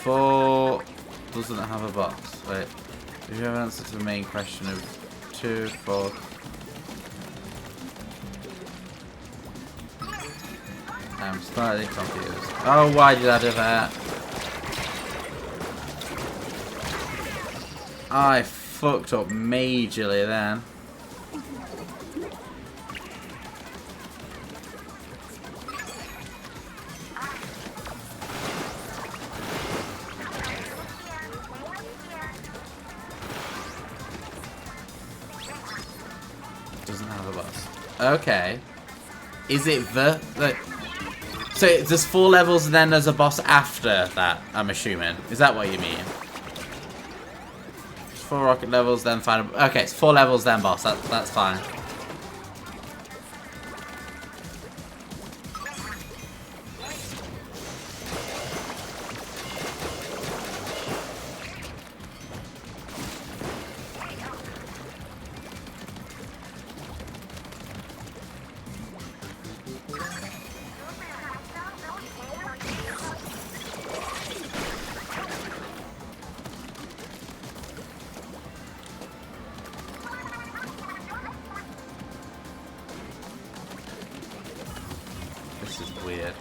4 doesn't have a box. Wait. Do you have an answer to the main question of 2, 4... I'm slightly confused. Oh, why did I do that? I fucked up majorly then. Doesn't have a boss. Okay. Is it the... So there's 4 levels and then there's a boss after that, I'm assuming. Is that what you mean? 4 rocket levels, then final... Okay, it's 4 levels, then boss. That's fine. This is weird.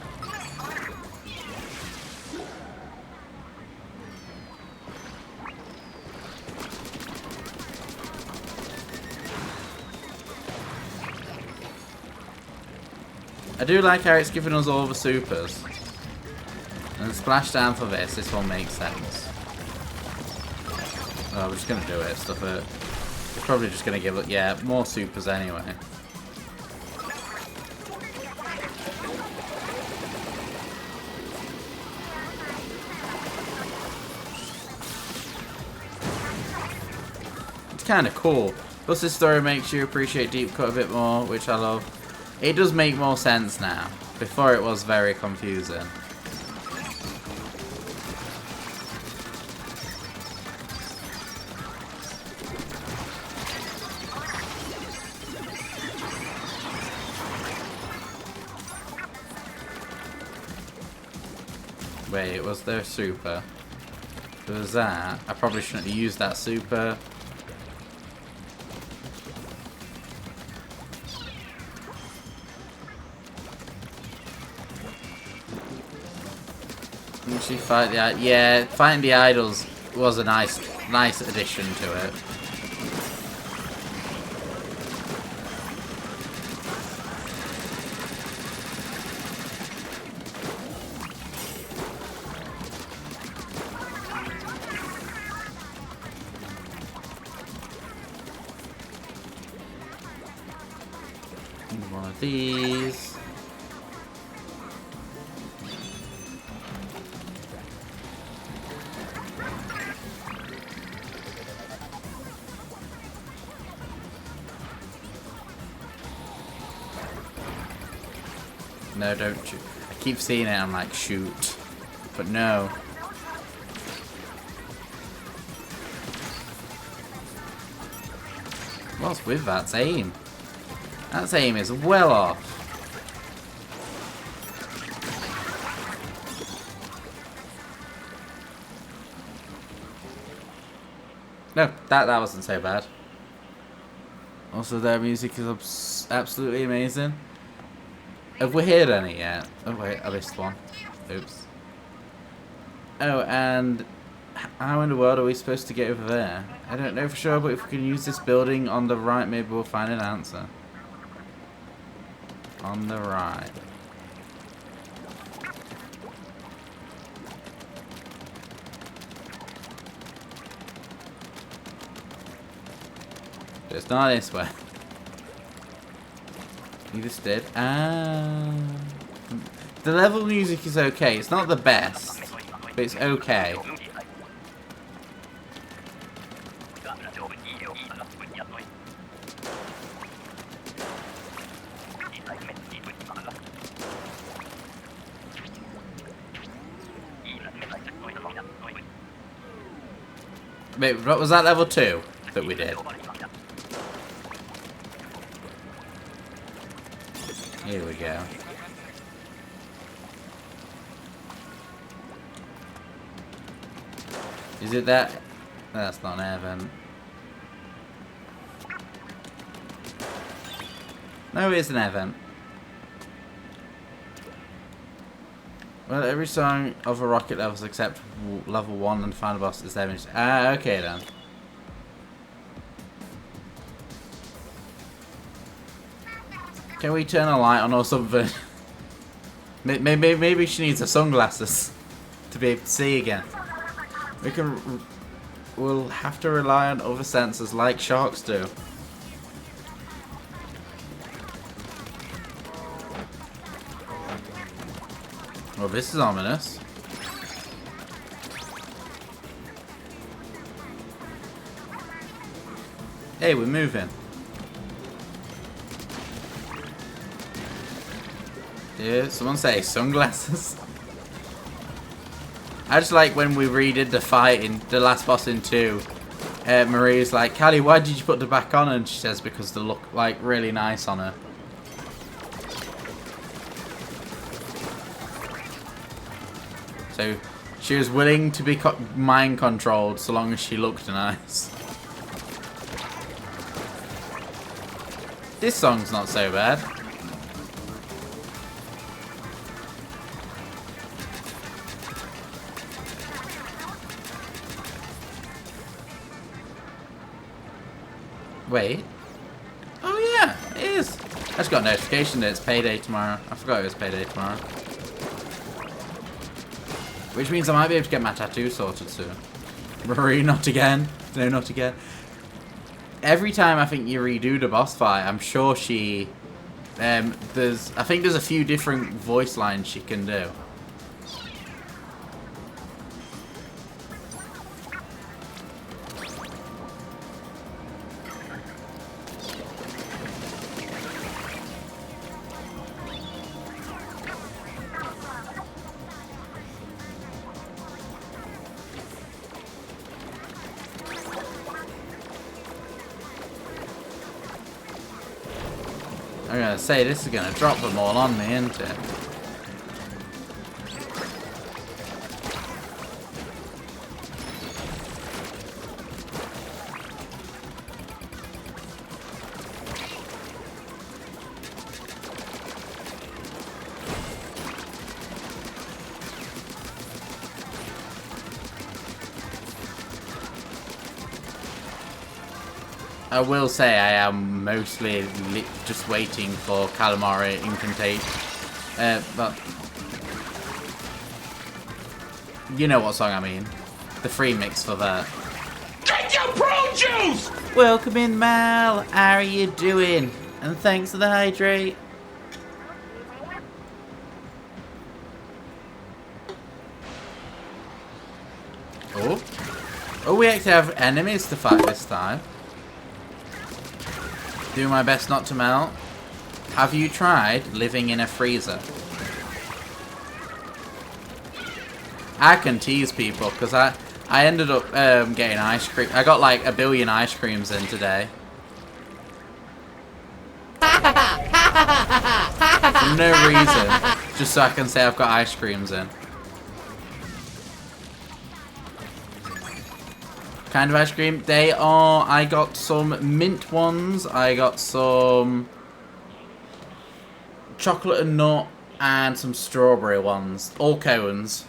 I do like how it's giving us all the supers. And splashdown for this one makes sense. Oh, we're just gonna do it, stuff it. It's probably just gonna give it, yeah, more supers anyway. Kind of cool. Plus this story makes you appreciate Deep Cut a bit more, which I love. It does make more sense now. Before it was very confusing. Wait, was there a super? There was that. I probably shouldn't have used that super. Actually fight the... Yeah, fighting the idols was a nice addition to it. One of these. No, don't shoot. I keep seeing it, I'm like, shoot. But no. What's with that aim? That aim is well off. No, that wasn't so bad. Also, their music is absolutely amazing. Have we heard any yet? Oh wait, I missed one. Oops. Oh, and how in the world are we supposed to get over there? I don't know for sure, but if we can use this building on the right, maybe we'll find an answer. On the right. It's not this way. You just did. Ah. The level music is okay. It's not the best, but it's okay. Wait, what was that level 2 that we did? Here we go. Is it that? That's not an air vent. No, it is an air vent. Well, every song of a rocket levels except level 1 and the final boss is damaged. Ah, okay then. Can we turn a light on or something? Maybe she needs her sunglasses to be able to see again. We'll have to rely on other sensors like sharks do. Well, this is ominous. Hey, we're moving. Yeah, someone say sunglasses. I just like when we redid the fight in the last boss in 2. Marie's like, Callie, why did you put the back on? And she says because they look like really nice on her. So she was willing to be mind controlled so long as she looked nice. This song's not so bad. Wait. Oh yeah, it is. I just got a notification that it's payday tomorrow. I forgot it was payday tomorrow. Which means I might be able to get my tattoo sorted soon. Marie, not again. No, not again. Every time I think you redo the boss fight, I'm sure she... I think there's a few different voice lines she can do. I'm gonna say this is gonna drop them all on me, isn't it? I will say I am mostly just waiting for Calamari Incantate, but you know what song I mean. The free mix for that. Get your prune juice! Welcome in, Mal. How are you doing? And thanks for the hydrate. Oh, we actually have enemies to fight this time. Do my best not to melt. Have you tried living in a freezer? I can tease people because I ended up getting ice cream. I got like 1 billion ice creams in today. For no reason. Just so I can say I've got ice creams in. kind of ice cream. They are, I got some mint ones, I got some chocolate and nut, and some strawberry ones. All cones.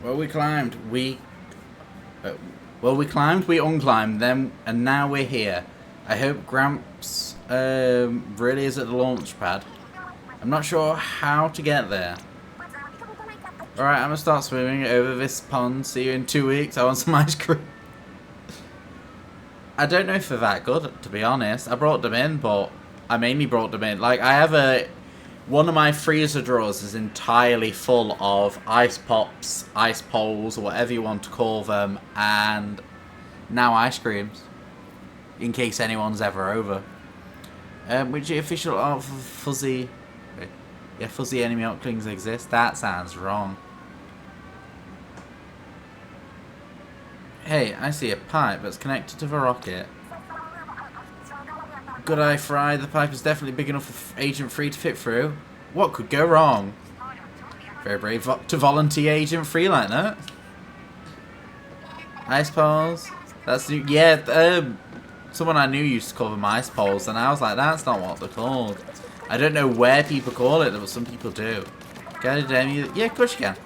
Well, we climbed, we unclimbed, then, and now we're here. I hope Gramps really is at the launch pad. I'm not sure how to get there. Alright, I'm gonna start swimming over this pond. See you in 2 weeks. I want some ice cream. I don't know if they're that good, to be honest. I brought them in, but I mainly brought them in. Like, I have one of my freezer drawers is entirely full of ice pops, ice poles, or whatever you want to call them, and now ice creams, in case anyone's ever over. Which the official art of fuzzy... Yeah, fuzzy enemy ocklings exist? That sounds wrong. Hey, I see a pipe that's connected to the rocket. Good eye Fry, the pipe is definitely big enough for Agent 3 to fit through. What could go wrong? Very brave to volunteer Agent 3 like that. Ice poles? That's new. Yeah, someone I knew used to call them ice poles, and I was like, that's not what they're called. I don't know where people call it, but some people do. Can I demo you? Yeah, of course you can.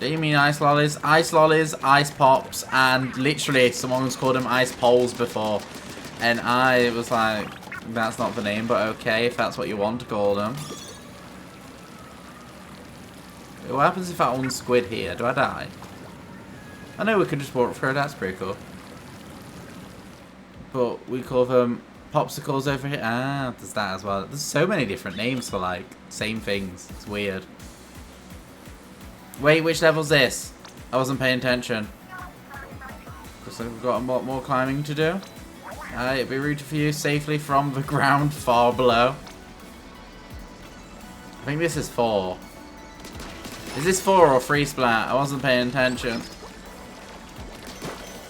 Do you mean ice lollies? Ice lollies, ice pops, and literally someone's called them ice poles before. And I was like, that's not the name, but okay, if that's what you want to call them. What happens if I unsquid here? Do I die? I know we can just walk through, that's pretty cool. But we call them popsicles over here. Ah, there's that as well. There's so many different names for, like, same things. It's weird. Wait, which level's this? I wasn't paying attention. Looks like we've got a lot more climbing to do. It'd be routed for you safely from the ground far below. I think this is 4. Is this 4 or 3 Splat? I wasn't paying attention.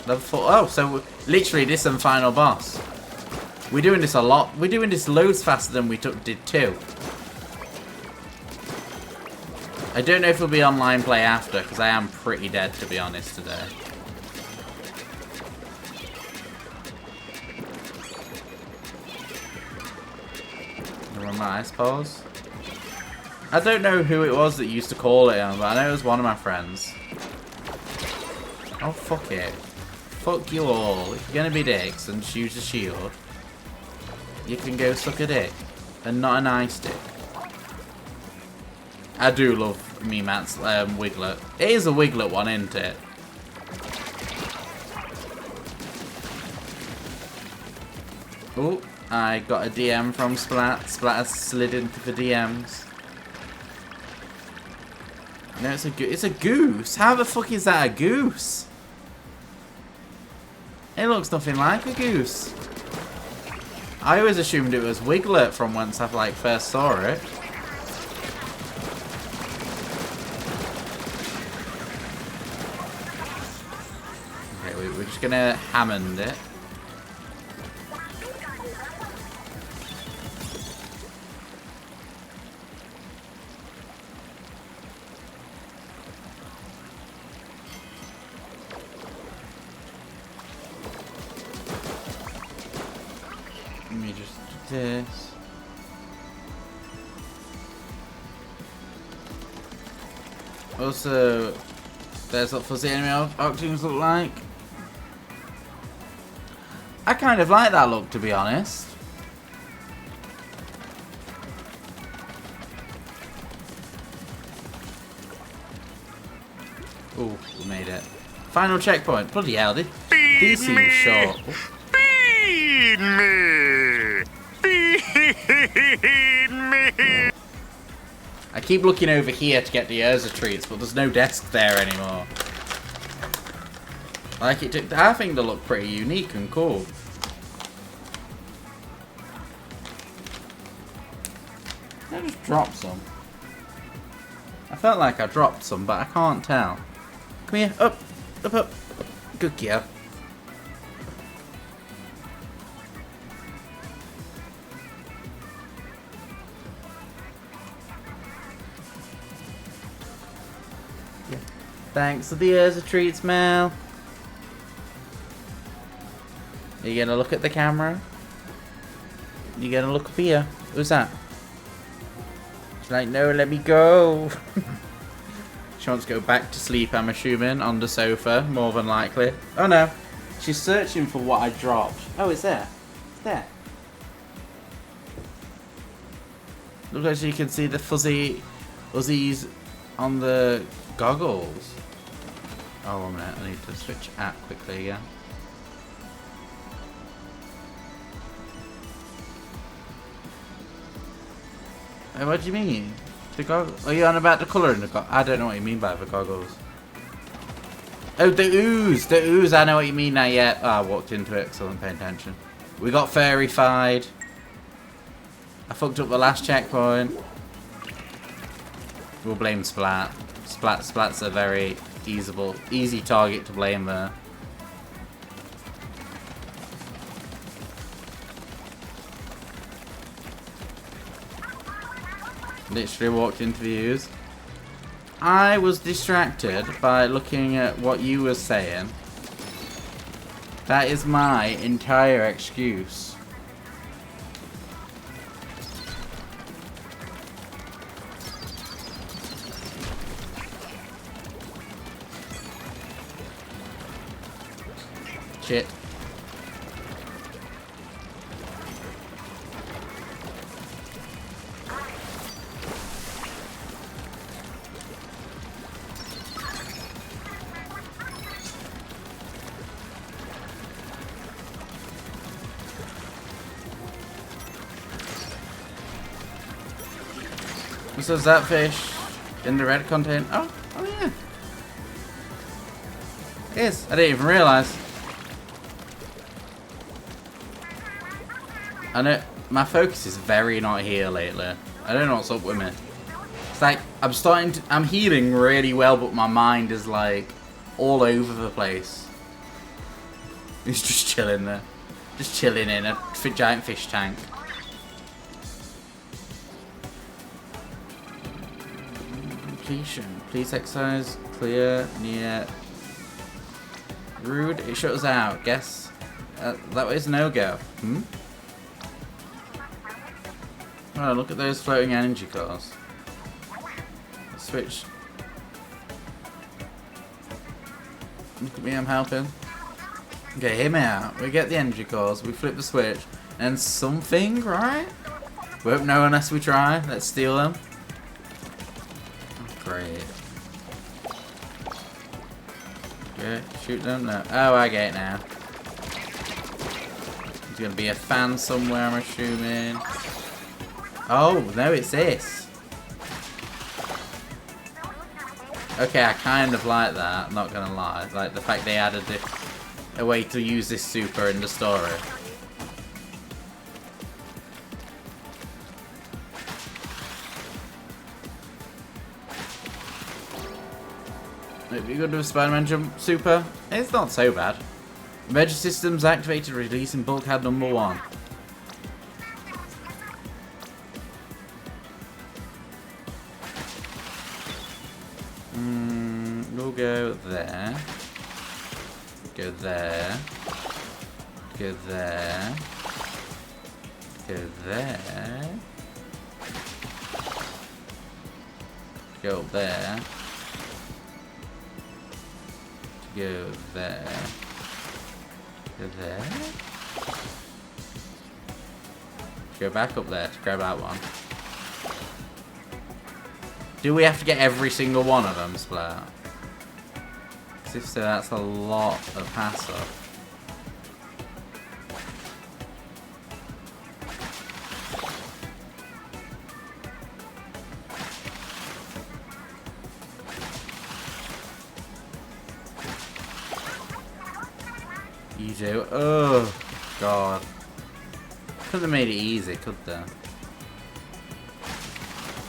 Level 4. Oh, so literally this and final boss. We're doing this a lot. We're doing this loads faster than we did 2. I don't know if it'll be online play after, because I am pretty dead, to be honest, today. Remember my ice pose? I don't know who it was that used to call it, but I know it was one of my friends. Oh, fuck it. Fuck you all. If you're gonna be dicks and use a shield, you can go suck a dick. And not an ice dick. I do love me Matt's Wiglet. It is a Wiglet one, isn't it? Oh, I got a DM from Splat. Splat has slid into the DMs. No, it's a goose. How the fuck is that a goose? It looks nothing like a goose. I always assumed it was Wiglet from whence I like first saw it. Okay, we're just gonna Hammond it. Let me just do this. Also, there's what fuzzy enemy octoons look like. I kind of like that look, to be honest. Ooh, we made it. Final checkpoint. Bloody hell, these seem short. Feed me! Feed me! I keep looking over here to get the Urza treats, but there's no desk there anymore. Like I think they look pretty unique and cool. dropped some. I felt like I dropped some, but I can't tell. Come here, up, up, up. Good girl. Yeah. Thanks for the years of treats, Mel. Are you gonna look at the camera? You gonna look up here? Who's that? She's like, no, let me go. She wants to go back to sleep, I'm assuming, on the sofa, more than likely. Oh no, she's searching for what I dropped. Oh, it's there. It's there. Looks like you can see the fuzzy Uzzies on the goggles. Oh, 1 minute, I need to switch app quickly again. What do you mean? The goggles? Are you on about the colour in the goggles? I don't know what you mean by the goggles. Oh, the ooze! The ooze, I know what you mean now, yeah. Oh, I walked into it because I wasn't paying attention. We got fairy-fied. I fucked up the last checkpoint. We'll blame Splat. Splat's a very easy target to blame there. Literally walked into the ooze. I was distracted by looking at what you were saying. That is my entire excuse. Shit. So is that fish in the red container? Oh yeah. It is. I didn't even realise. I know my focus is very not here lately. I don't know what's up with me. It's like I'm healing really well, but my mind is like all over the place. It's just chilling there. Just chilling in a giant fish tank. Completion. Please exercise. Clear. Near. Rude. It shuts out. Guess. That was no-go. Oh, look at those floating energy cores. Switch. Look at me, I'm helping. Okay, hear me out. We get the energy cores, we flip the switch, and something, right? We won't know unless we try. Let's steal them. Oh, great. Okay, shoot them. No. Oh, I get it now. There's gonna be a fan somewhere, I'm assuming. Oh, no, it's this. Okay, I kind of like that, I'm not gonna lie. Like the fact they added a way to use this super in the story. It'd be good with Spider-Man jump super. It's not so bad. Emergency systems activated, releasing bulkhead number 1. We'll go there. Go there. Go there. Go there. Go there. Go there. Go there. Go back up there to grab that one. Do we have to get every single one of them, Splat? Because if so, that's a lot of hassle. You do? Oh, God. Couldn't have made it easy, could they?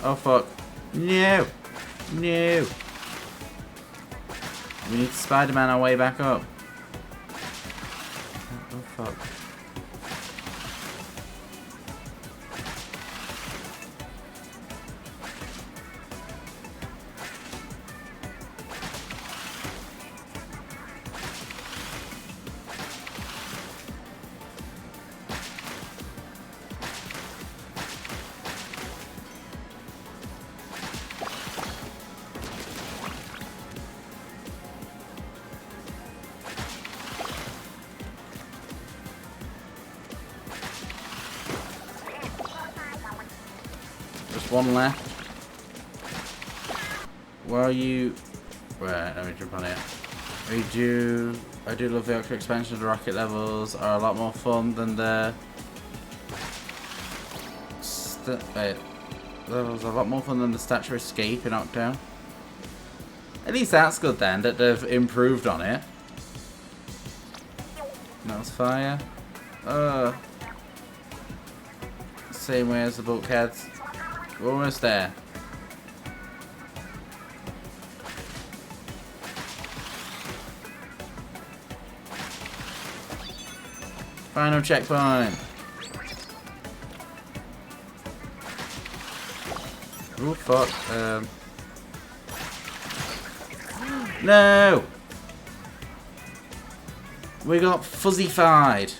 Oh fuck. No! No! We need to Spider-Man our way back up. Oh fuck. Just one left. Where are you? Right, let me jump on it. I do love the extra expansion. The rocket levels are a lot more fun than the levels are a lot more fun than the Statue of Escape in Octo. At least that's good then, that they've improved on it. That was fire. Same way as the bulkheads. We're almost there. Final checkpoint. Oh fuck. No! We got fuzzy-fied.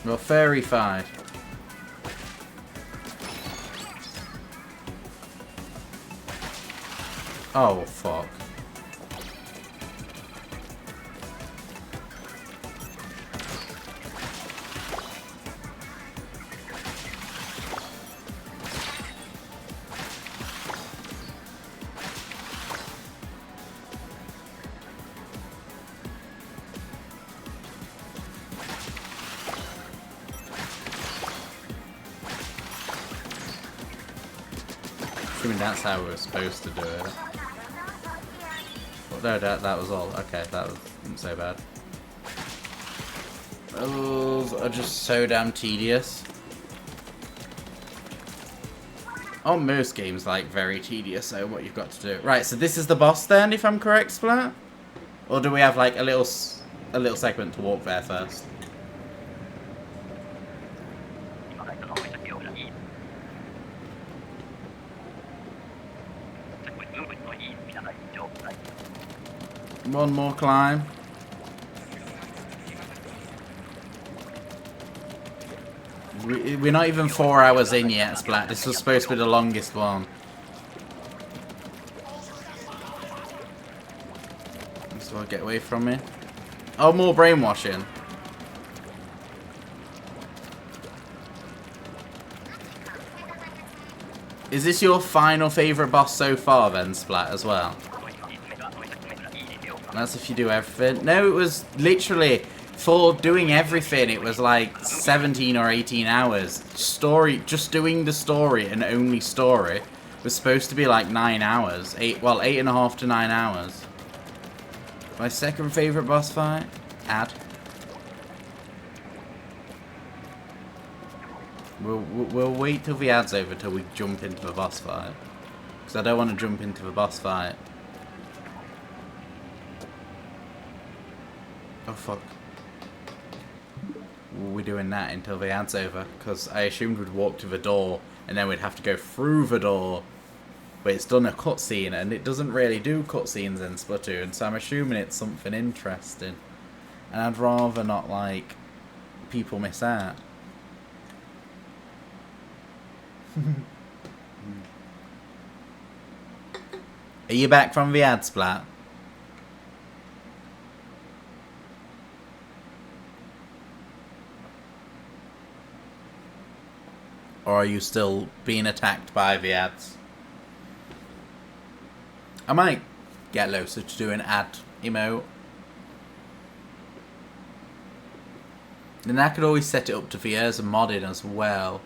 Well, furry-fied. Oh, fuck. Assuming that's how we were supposed to do it. Well, no, that was all. Okay, that wasn't so bad. Those are just so damn tedious. On most games, like, very tedious, so what you've got to do. Right, so this is the boss then, if I'm correct, Splat? Or do we have, like, a little segment to walk there first? One more climb. We're not even 4 hours in yet, Splat. This was supposed to be the longest one. So I'll get away from me. Oh, more brainwashing. Is this your final favourite boss so far then, Splat, as well? That's if you do everything. No, it was literally, for doing everything, it was like 17 or 18 hours. Story, just doing the story and only story was supposed to be like 9 hours. 8.5 to 9 hours. My second favourite boss fight? Add. We'll wait till the ad's over till we jump into the boss fight. Because I don't want to jump into the boss fight. Oh fuck. We're doing that until the ad's over. Because I assumed we'd walk to the door and then we'd have to go through the door. But it's done a cutscene and it doesn't really do cutscenes in Splatoon. So I'm assuming it's something interesting. And I'd rather not, like, people miss out. Are you back from the ad, Splat? Or are you still being attacked by the ads? I might get Losa to do an ad emote. Then I could always set it up to the years of modding as well.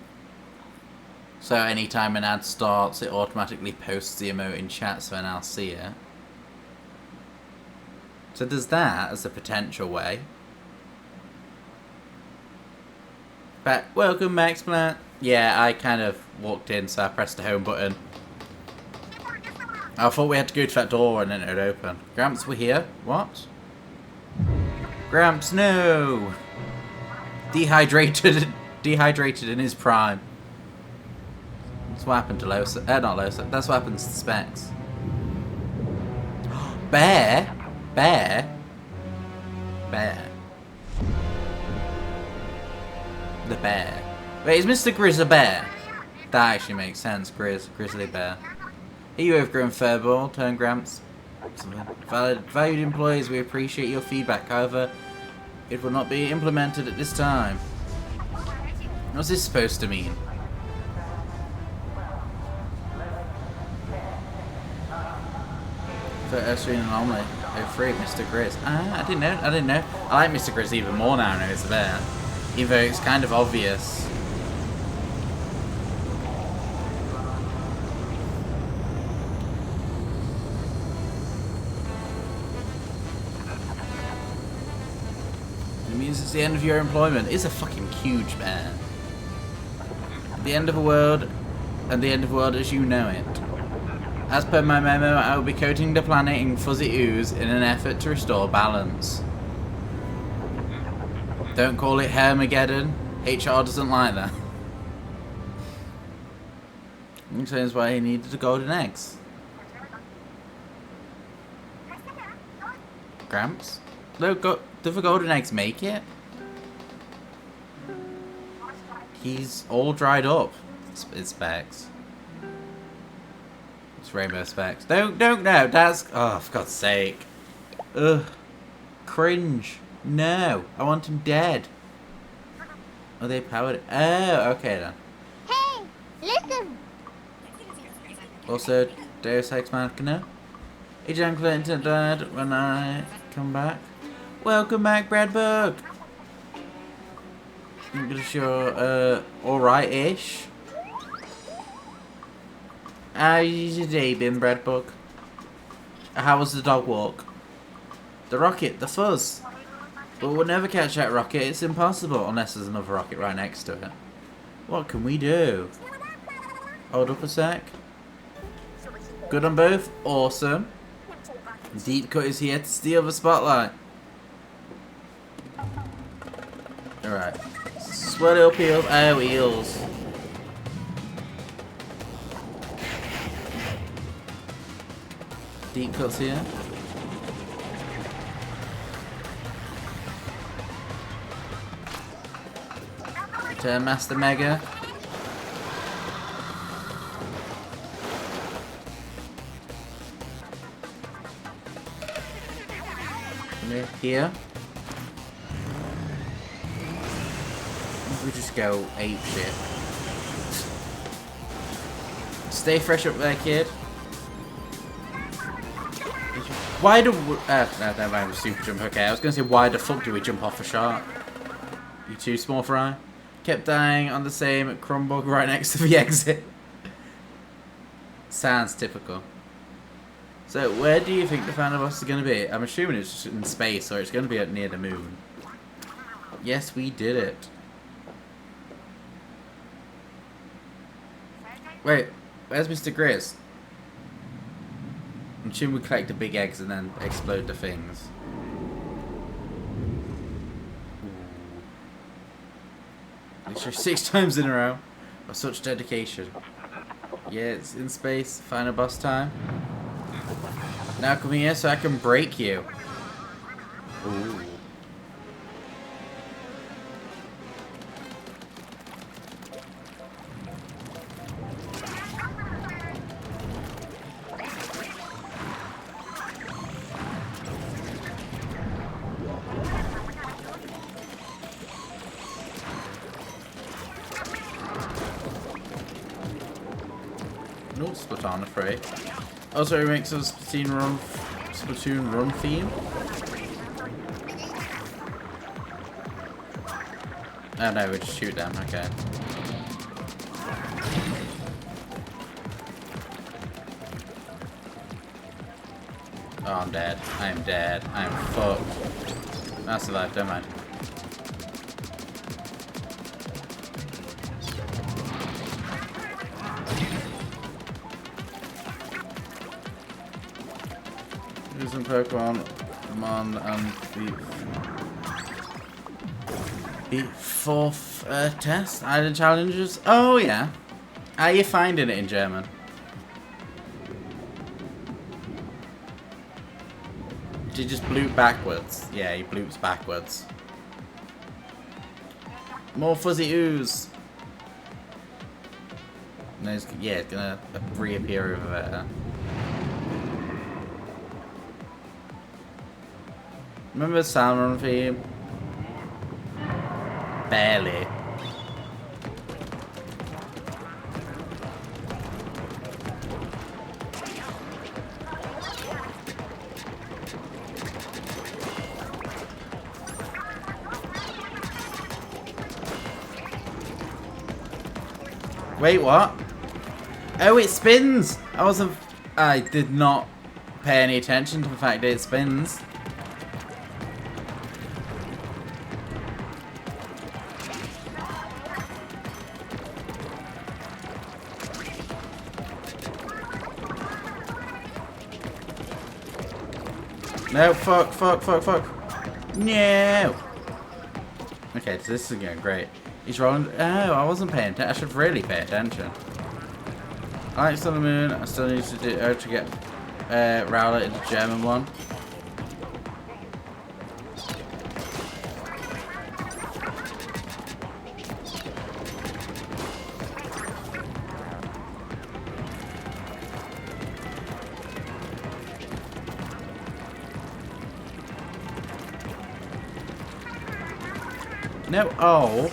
So anytime an ad starts, it automatically posts the emote in chat, so then I'll see it. So there's that as a potential way. Back. Welcome back, Splat. Yeah, I kind of walked in, so I pressed the home button. I thought we had to go to that door and then it would open. Gramps, we're here? What? Gramps, no! Dehydrated in his prime. That's what happened to Losa. Not Losa. That's what happens to Specs. Bear? Bear? Bear. The bear. Wait, is Mr. Grizz a bear? That actually makes sense. Grizzly bear. Are you overgrown furball? Turn Gramps. Valued employees, we appreciate your feedback. However, it will not be implemented at this time. What's this supposed to mean? For Australian anomaly. Oh, free, Mr. Grizz. Ah, I didn't know. I like Mr. Grizz even more now it's a bear. Even though it's kind of obvious. It means it's the end of your employment. It's a fucking huge bear. The end of the world, and the end of the world as you know it. As per my memo, I will be coating the planet in fuzzy ooze in an effort to restore balance. Don't call it Hermageddon. HR doesn't like that. Explains why he needed the golden eggs. Gramps? Do the golden eggs make it? He's all dried up. It's Specs. It's Rainbow Specs. Don't no, that's... Oh, for God's sake. Ugh. Cringe. No. I want him dead. Are they powered? Oh, okay then. Hey, listen. Also, Deus Ex Machina. Agent Clinton died when I come back. Welcome back, Bradbug. I'm gonna show, alright-ish. How's your day been, Bradbug? How was the dog walk? The rocket, the fuzz. But we'll never catch that rocket, it's impossible, unless there's another rocket right next to it. What can we do? Hold up a sec. Good on both? Awesome. Deep Cut is here to steal the spotlight. Alright. Swell up heels. Oh, heels. Deep Cut's here. Return Master Mega. Here. We just go ape shit. Stay fresh up there, kid. Why do we... never mind, super jump. Okay, I was gonna say, why the fuck do we jump off a shark? You too small fry? Kept dying on the same crumbug right next to the exit. Sounds typical. So, where do you think the final boss is going to be? I'm assuming it's just in space, or it's going to be near the moon. Yes, we did it. Wait, where's Mr. Grizz? I'm assuming we collect the big eggs and then explode the things. Literally 6 times in a row. Of such dedication. Yeah, it's in space. Final boss time. Now come here so I can break you. Ooh. No, Splatoon afraid. Also, it makes a Splatoon run theme. Oh no, we just shoot them, okay. Oh, I'm dead. I am dead. I am fucked. I survived, don't mind. Using Pokemon, Mon, and the fourth test. Island challenges. Oh yeah. How are you finding it in German? Did you just bloop backwards? Yeah, he bloops backwards. More fuzzy ooze. No, yeah, it's gonna reappear over there. Remember the Salmon theme? Barely. Wait, what? Oh, it spins! I did not pay any attention to the fact that it spins. No, fuck. No! Okay, so this is going great. He's rolling. Oh, I wasn't paying attention. I should really pay attention. I like Sun and Moon. I still need to do to get Rowlet into German one. No, oh.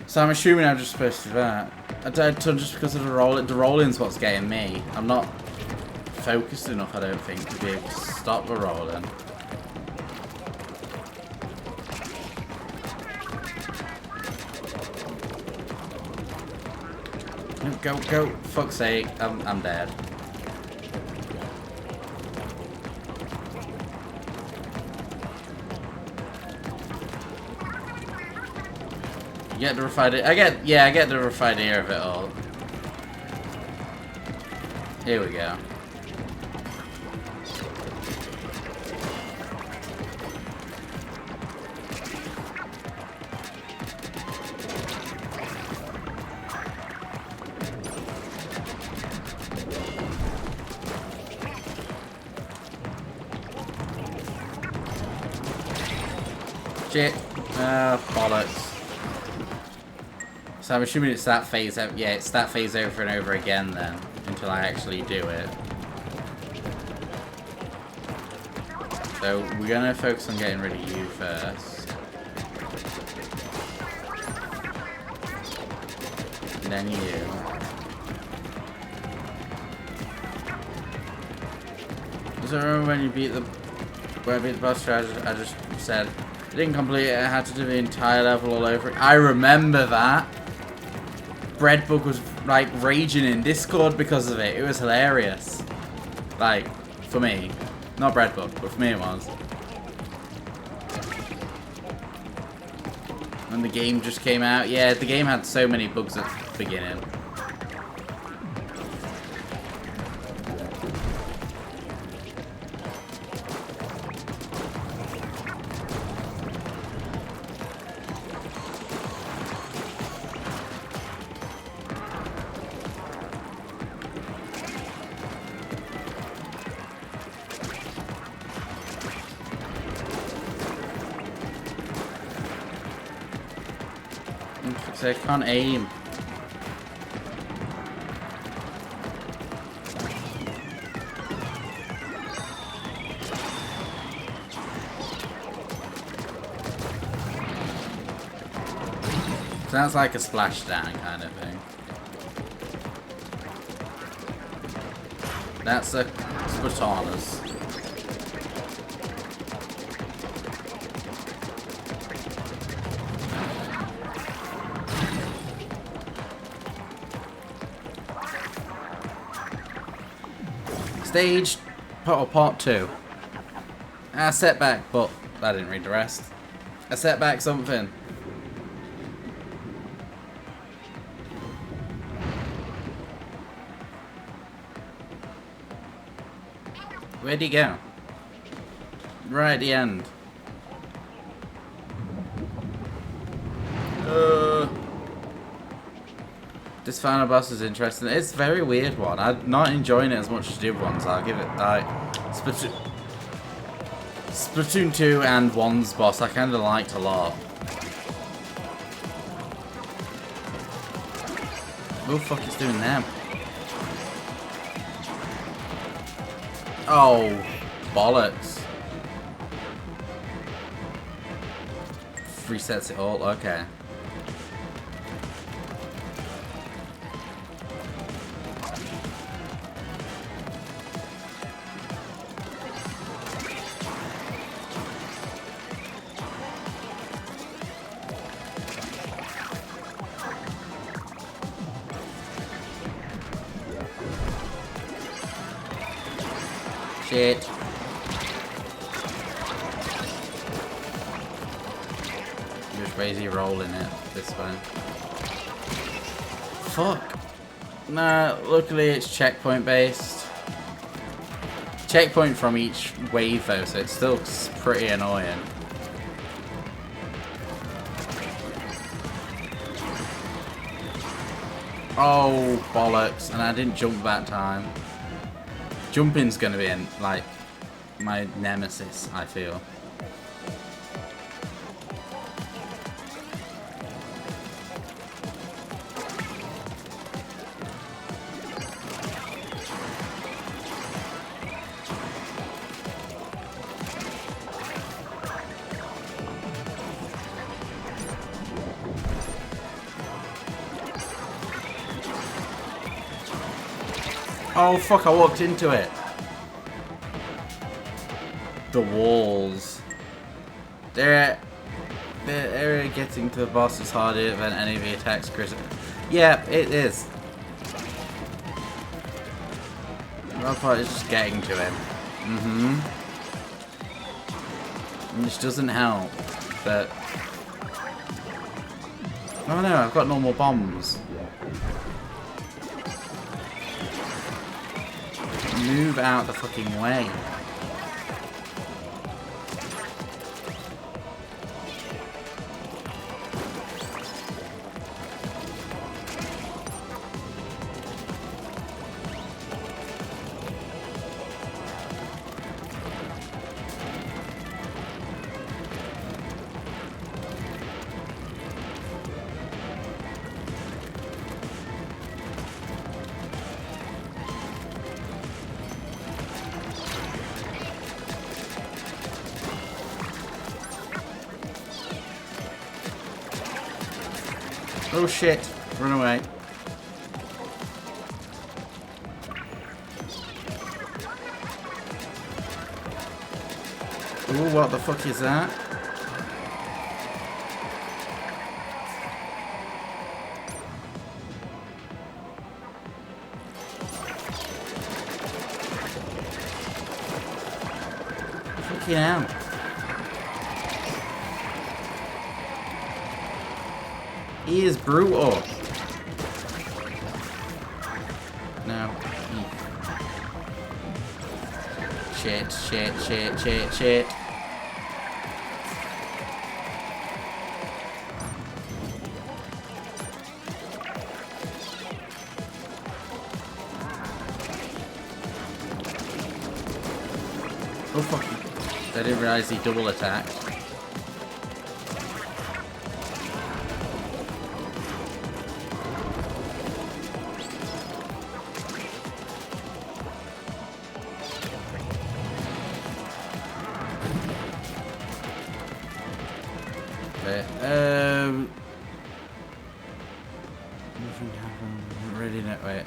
So I'm assuming I'm just supposed to do that. I don't just because of the rolling. The rolling's what's getting me. I'm not focused enough, I don't think, to be able to stop the rolling. No, go! Fuck's sake! I'm dead. You get the rough idea. I get the rough idea of it all. Here we go. Shit. Bollocks. So I'm assuming it's that phase. Yeah, it's that phase over and over again then, until I actually do it. So we're gonna focus on getting rid of you first, and then you. Does it remember when you beat the boss? I just said I didn't complete it. I had to do the entire level all over. I remember that. Breadbug was like raging in Discord because of it. It was hilarious. Like, for me. Not Breadbug, but for me it was. When the game just came out. Yeah, the game had so many bugs at the beginning. I can't aim. Sounds like a splashdown kind of thing. That's a Splatooners. Stage part 2. A setback, but I didn't read the rest. A setback something. Where'd he go? Right at the end. This final boss is interesting. It's a very weird one. I'm not enjoying it as much as the other ones. I'll give it like Splatoon 2 and 1's boss I kind of liked a lot. Who the fuck is doing them? Oh, bollocks. Resets it all, okay. Shit. Just crazy rolling it this way. Fuck. Nah, luckily it's checkpoint based. Checkpoint from each wave though, so it's still pretty annoying. Oh, bollocks. And I didn't jump that time. Jumping's gonna be in, like, my nemesis, I feel. Oh fuck, I walked into it. The walls. They're getting to the boss is harder than any of the attacks, Chris. Yeah, it is. The other part is just getting to him. Which doesn't help, but... Oh no, I've got normal bombs. Move out the fucking way. Oh shit, run away. Ooh, what the fuck is that? Fucking hell. He is brutal. No. Shit, shit, shit, shit, shit. Oh fuck. I didn't realize he double attacked. Nothing happened. Really no wait.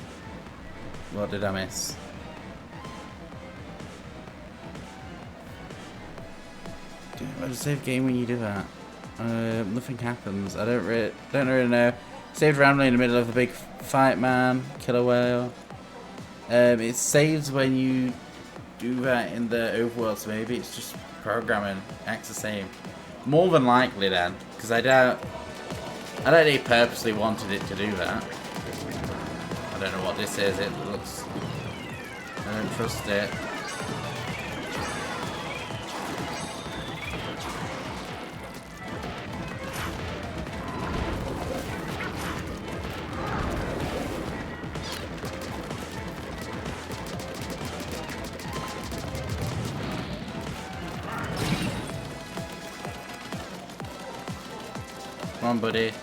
What did I miss? Dude, save game when you do that. Nothing happens. I don't really know. Saved randomly in the middle of a big fight, man. Killer whale. It saves when you do that in the overworld, so maybe it's just programming. Acts the same. More than likely then, because I don't think he purposely wanted it to do that. I don't know what this is. It looks... I don't trust it. Come on, buddy.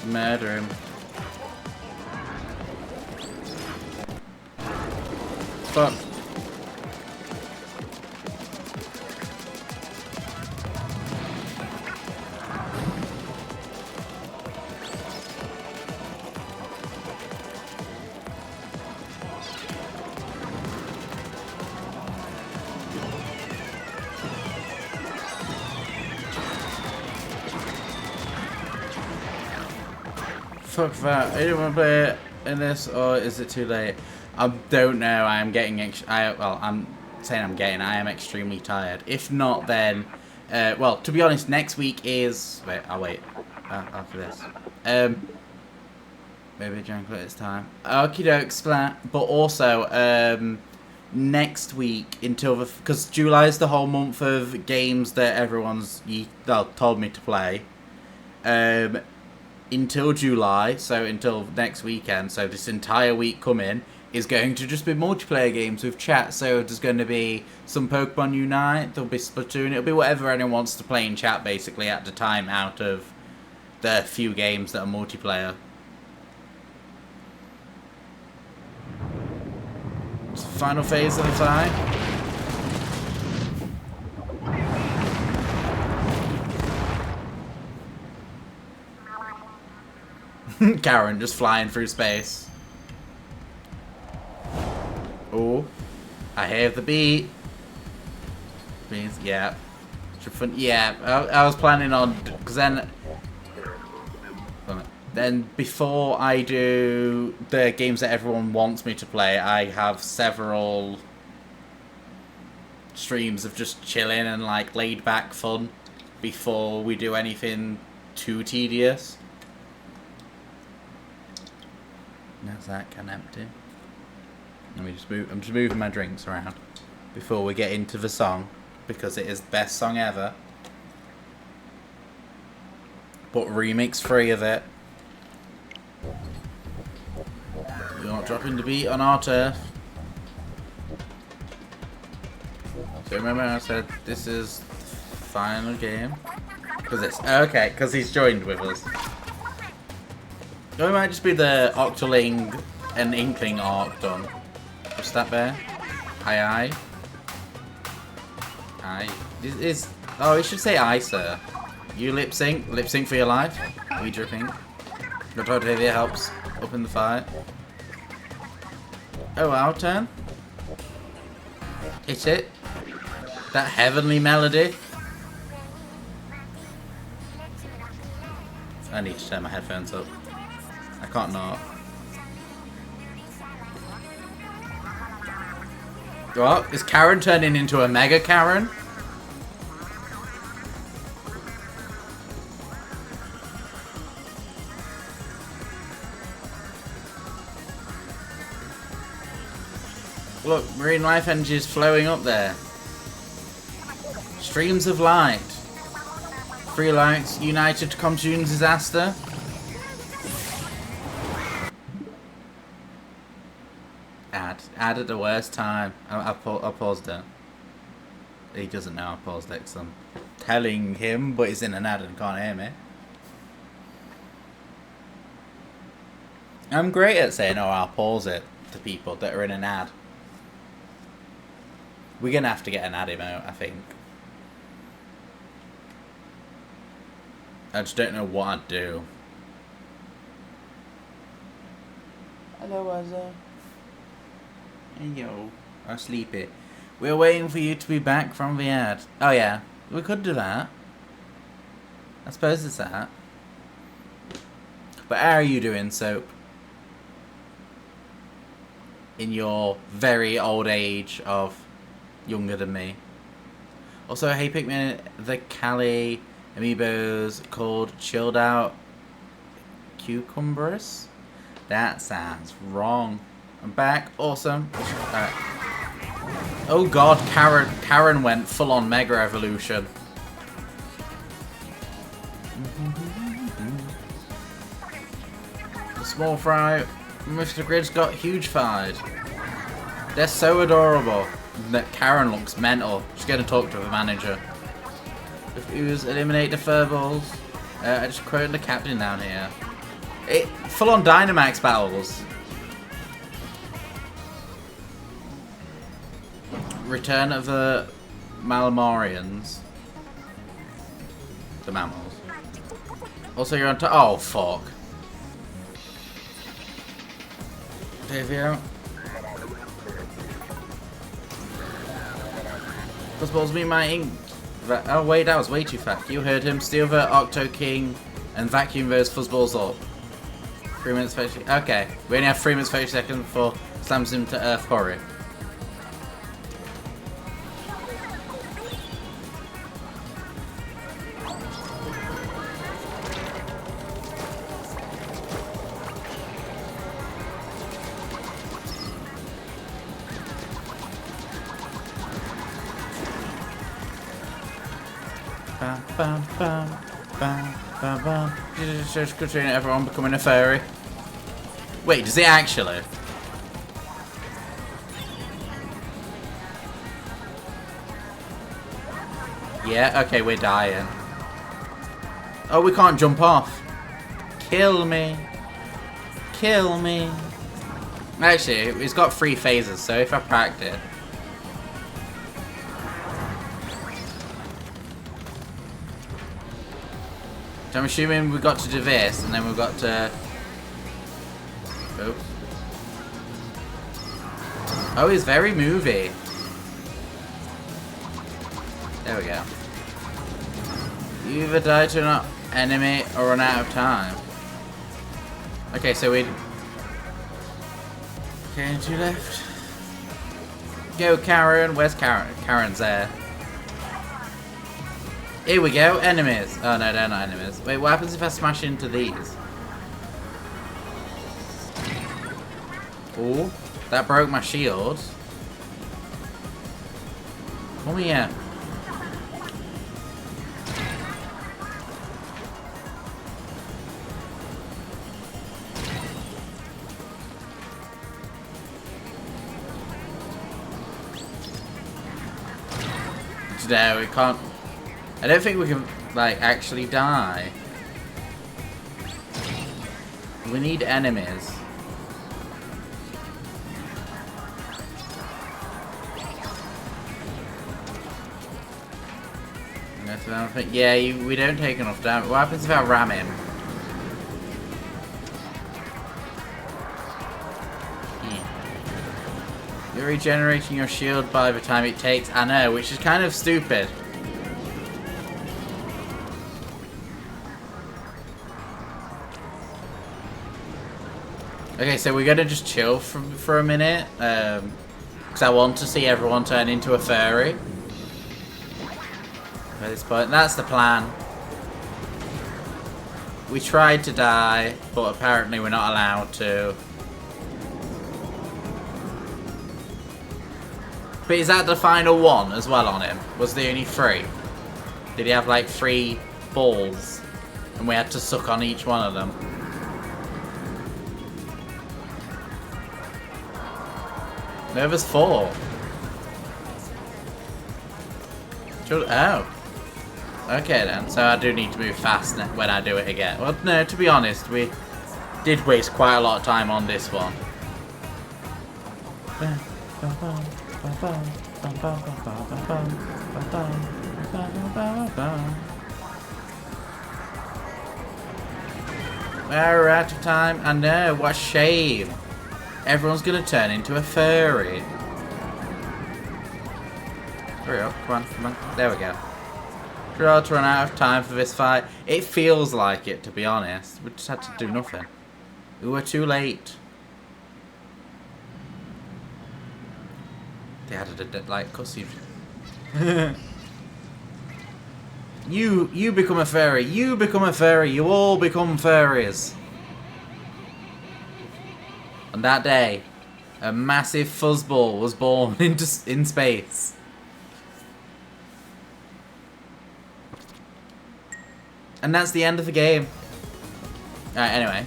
Murder him. Fuck. Fuck that. I don't want to play it in this, or is it too late? I don't know. I am getting... I'm saying I am extremely tired. If not, then... well, to be honest, next week is... Wait, I'll wait. After this. Maybe Janko it's time. Okie doke, Splat. But also, next week, until the... Because July is the whole month of games that everyone's told me to play. Until July, so until next weekend, so this entire week coming is going to just be multiplayer games with chat. So there's going to be some Pokemon Unite, there'll be Splatoon, it'll be whatever anyone wants to play in chat basically at the time out of the few games that are multiplayer. Final phase of the time. Karen just flying through space. Oh, I hear the beat. Means, yeah. Yeah, I was planning on, because then before I do the games that everyone wants me to play, I have several streams of just chilling and like laid back fun before we do anything too tedious. That's that can empty. Let me just move. I'm just moving my drinks around before we get into the song because it is the best song ever. But remix free of it. You're not dropping the beat on our turf. So remember I said this is the final game? Because it's okay, because he's joined with us. It might just be the Octoling and Inkling arc done. What's that bear? Aye. Aye. This is... Oh, it should say aye, sir. You lip sync? Lip sync for your life? We dripping. Your total heavy helps up in the fight. Oh, our turn. Hit it. That heavenly melody. I need to turn my headphones up. I can't not. What? Is Karen turning into a Mega Karen? Look, Marine Life Energy is flowing up there. Streams of light. 3 likes, United Comtune disaster. Ad at the worst time. I paused it. He doesn't know I paused it because I'm telling him, but he's in an ad and can't hear me. I'm great at saying, oh, I'll pause it to people that are in an ad. We're going to have to get an ad emote, I think. I just don't know what I'd do. Hello, Wazza. Hey, yo. I'm sleepy. We're waiting for you to be back from the ad. Oh, yeah. We could do that. I suppose it's that. But how are you doing, Soap? In your very old age of younger than me. Also, hey, pick me the Cali amiibos called Chilled Out Cucumbers. That sounds wrong. I'm back. Awesome. Oh god, Karen went full on Mega Evolution. The small fry, Mr. Grid's got huge thighs. They're so adorable. That Karen looks mental. She's going to talk to the manager. If you eliminate the furballs. I just quoted the captain down here. Full on Dynamax battles. Return of the Malamorians. The mammals. Also, you're on top. Oh, fuck. Davio. Fuzzballs me my ink. Oh, wait, that was way too fast. You heard him. Steal the Octo King and vacuum those fuzzballs up. 3 minutes 30. Okay, we only have 3 minutes 30 seconds before slams him to Earth Quarry. Bam, bam, bam, bam, bam, bam. Just considering everyone becoming a fairy. Wait, does it actually? Yeah, okay, we're dying. Oh, we can't jump off. Kill me. Kill me. Actually, it's got 3 phases, so if I practice. So I'm assuming we got to do this, and then we've got to... Oops. Oh, it's very movie. There we go. You either die to an enemy or run out of time. Okay, so we... Okay, 2 left. Go, Karen. Where's Karen? Karen's there. Here we go, enemies. Oh no, they're not enemies. Wait, what happens if I smash into these? Oh, that broke my shield. Come here. Today we can't. I don't think we can, like, actually die. We need enemies. Yeah, we don't take enough damage. What happens if I ram him? Yeah. You're regenerating your shield by the time it takes. I know, which is kind of stupid. Okay, so we're gonna just chill for a minute, because I want to see everyone turn into a furry. At this point, that's the plan. We tried to die, but apparently we're not allowed to. But is that the final one as well on him? Was there only 3? Did he have like 3 balls, and we had to suck on each one of them? No, there's 4. Oh. Okay then, so I do need to move fast when I do it again. Well, no, to be honest, we did waste quite a lot of time on this one. We're out of time. I know, what a shame. Everyone's gonna turn into a furry. Hurry up, come on, come on. There we go. We're about to run out of time for this fight. It feels like it, to be honest. We just had to do nothing. We were too late. They added a like cutscene. You become a fairy. You become a fairy. You all become fairies. On that day, a massive fuzzball was born in space. And that's the end of the game. Alright, anyway.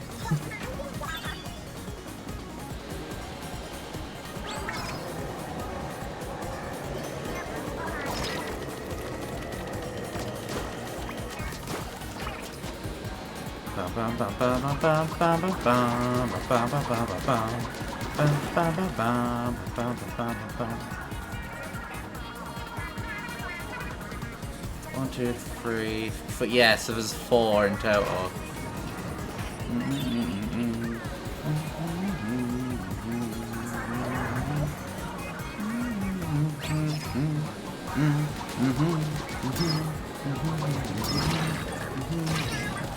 One, two, three. Yeah, so there's 4 in total.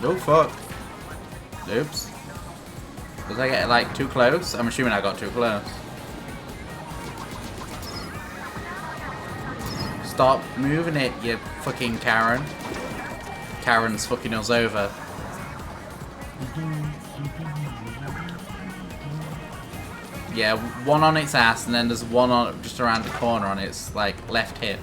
Oh fuck. Oops. Did I get like too close? I'm assuming I got too close. Stop moving it, you fucking Karen. Karen's fucking us over. Yeah, one on its ass, and then there's one on just around the corner on its like left hip.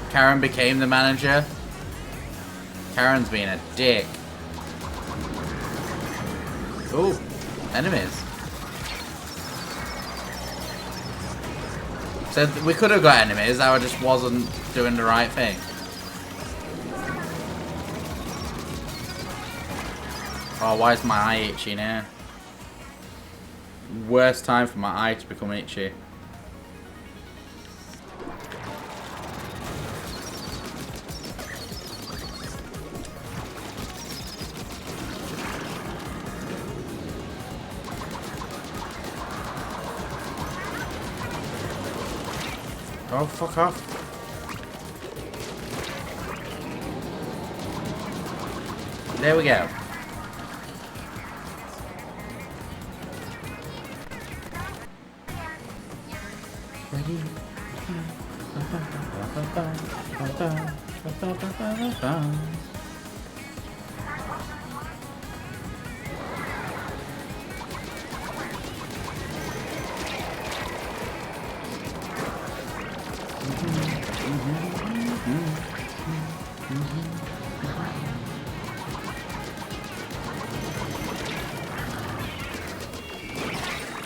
Karen became the manager. Karen's being a dick. Ooh, enemies. So we could have got enemies, I just wasn't doing the right thing. Oh, why is my eye itchy now? Worst time for my eye to become itchy. Oh, fuck off. There we go.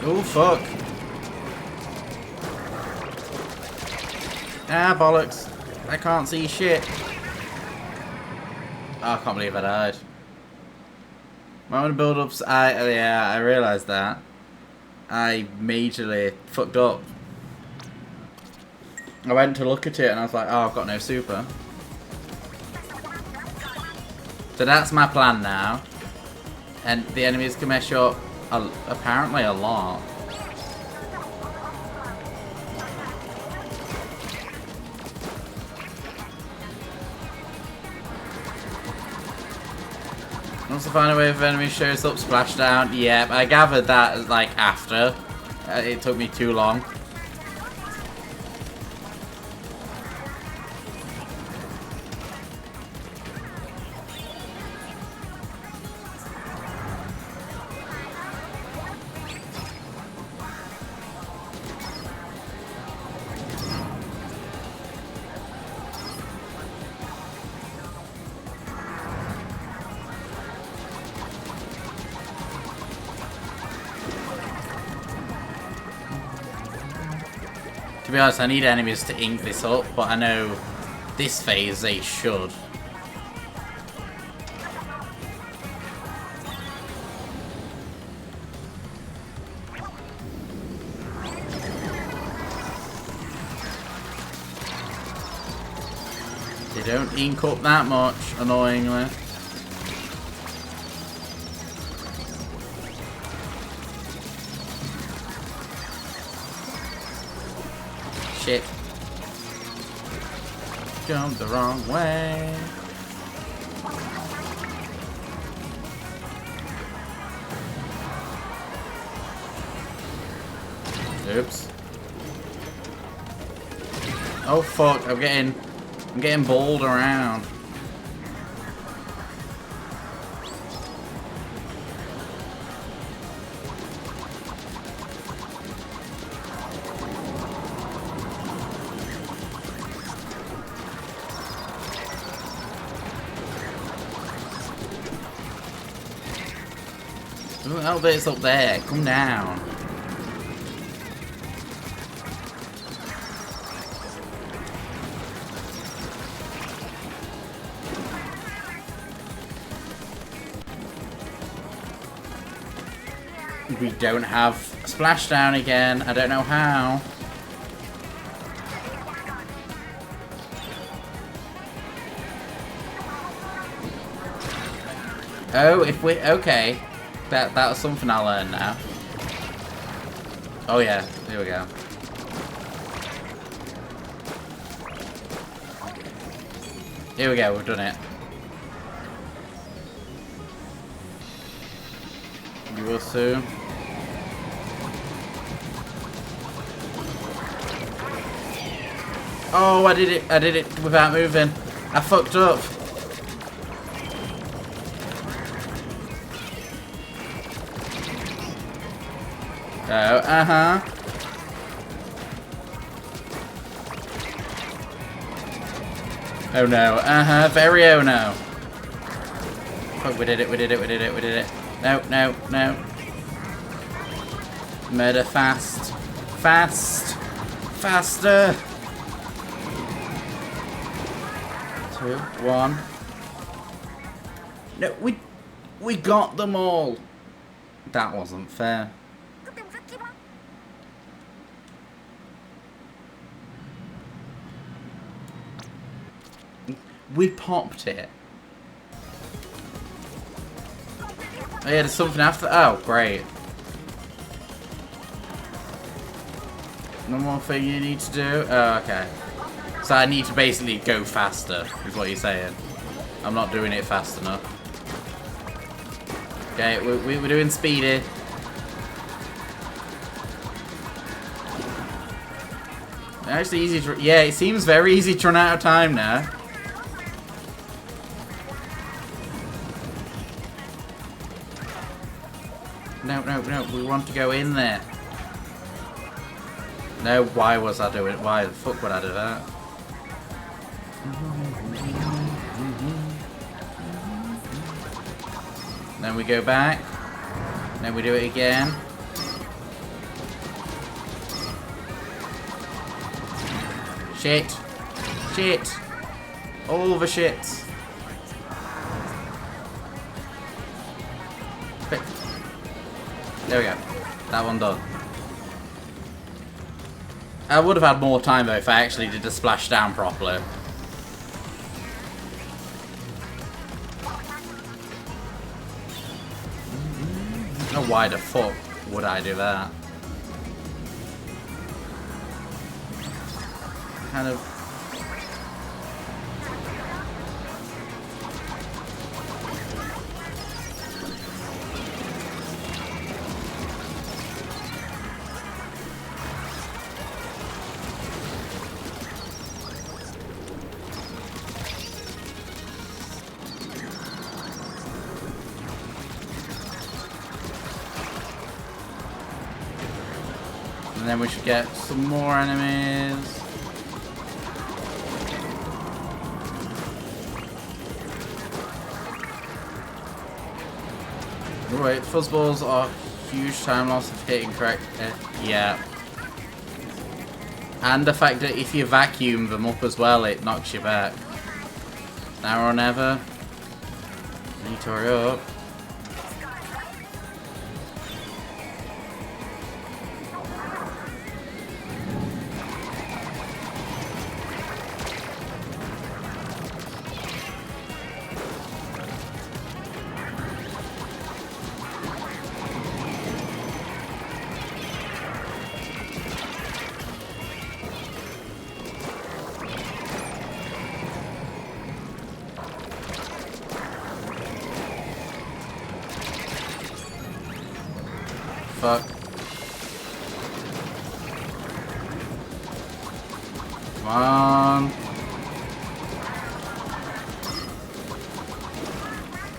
Oh fuck. Ah, bollocks. I can't see shit. Oh, I can't believe I died. I'm gonna build up. Yeah, I realised that. I majorly fucked up. I went to look at it and I was like, oh, I've got no super. So that's my plan now. And the enemies can mess you up apparently a lot. Once I find a way if enemy shows up, splash down. Yep, I gathered that like after. It took me too long. To be honest, I need enemies to ink this up, but I know this phase they should. They don't ink up that much, annoyingly. Shit. Jumped the wrong way. Oops. Oh fuck, I'm getting bowled around. Ooh, elevator's up there. Come down. we don't have splashdown again. I don't know how. Oh, if we okay, that was something I learned now. Oh yeah, here we go. Here we go, we've done it. You will soon. Oh, I did it without moving. I fucked up. Oh, uh-huh. Oh no, uh-huh, very oh no. Oh, we did it. No. Murder fast. Faster. 2, 1. No, we got them all. That wasn't fair. We popped it. Oh yeah, there's something after. Oh, great. One more thing you need to do. Oh, okay. So I need to basically go faster, is what you're saying. I'm not doing it fast enough. Okay, we're doing speedy. Actually, easy to. Yeah, it seems very easy to run out of time now. No, we want to go in there. No, why was I doing it? Why the fuck would I do that? Then we go back. Then we do it again. Shit. All the shits. There we go. That one done. I would have had more time though if I actually did the splashdown properly. Oh, why the fuck would I do that? Kind of. And then we should get some more enemies. Right, fuzzballs are huge time loss of hitting correct. Yeah. And the fact that if you vacuum them up as well, it knocks you back. Now or never. Need to hurry up. Fuck. Come on.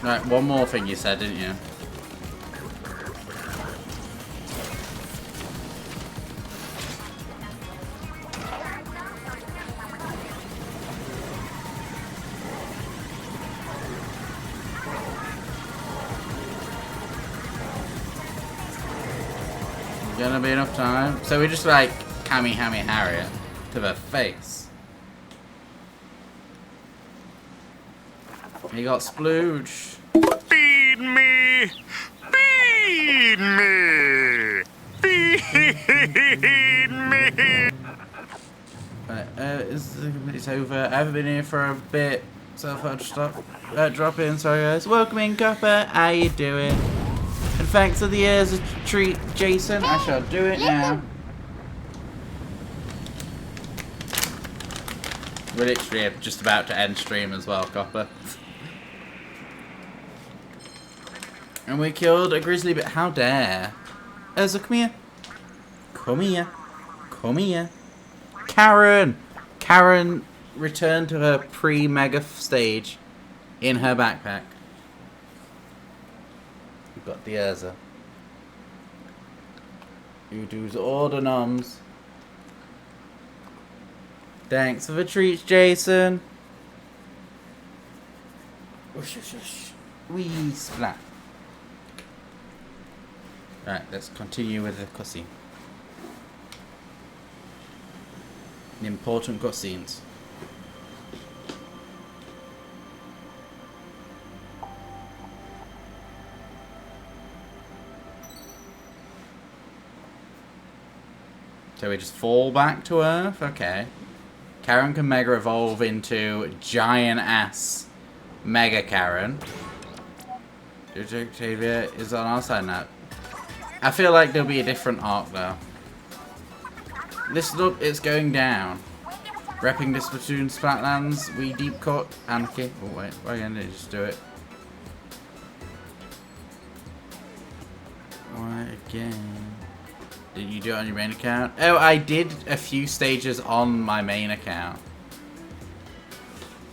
Right, one more thing you said, didn't you? Gonna be enough time. So we just like Kamehameha it to the face. You got splooge. Feed me! Feed me! Feed me! Right, it's over. I haven't been here for a bit, so I thought I'd stop, drop in. Sorry guys. Welcome in, Copper. How you doing? And thanks for the years of treat, Jason. I shall do it now. We're literally just about to end stream as well, Copper. And we killed a grizzly, but how dare? Ezra, come here. Come here. Come here. Karen! Karen returned to her pre-mega stage in her backpack. We've got the Urza. You do's order noms. Thanks for the treats, Jason. Wee splat. Right, let's continue with the cutscene. The important cutscenes. So we just fall back to Earth? Okay. Karen can Mega Evolve into giant ass Mega Karen. Octavia is on our side now. I feel like there'll be a different arc though. Listen up, it's going down. Repping the Splatoon Splatlands, we deep cut Anarchy. Oh wait, why didn't I just do it? Why again? Did you do it on your main account? Oh, I did a few stages on my main account.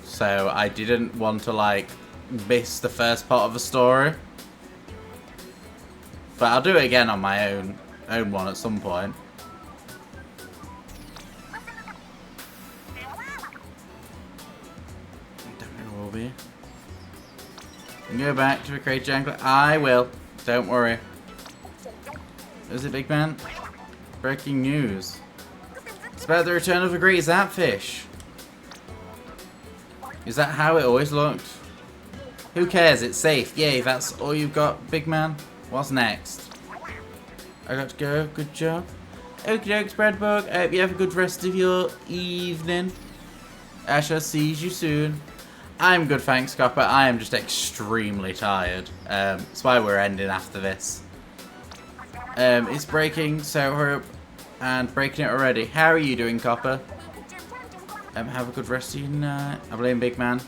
So I didn't want to like miss the first part of the story. But I'll do it again on my own one at some point. Definitely will be. And go back to the crate jungle. I will. Don't worry. Is it, big man? Breaking news. It's about the return of the great Zapfish. Is that how it always looked? Who cares? It's safe. Yay, that's all you've got, big man. What's next? I got to go. Good job. Okie dokes, Breadbug. I hope you have a good rest of your evening. I shall see you soon. I'm good, thanks, Copper. I am just extremely tired. That's why we're ending after this. It's breaking, so hurry up and breaking it already. How are you doing, Copper? Have a good rest of your night. I blame Big Man.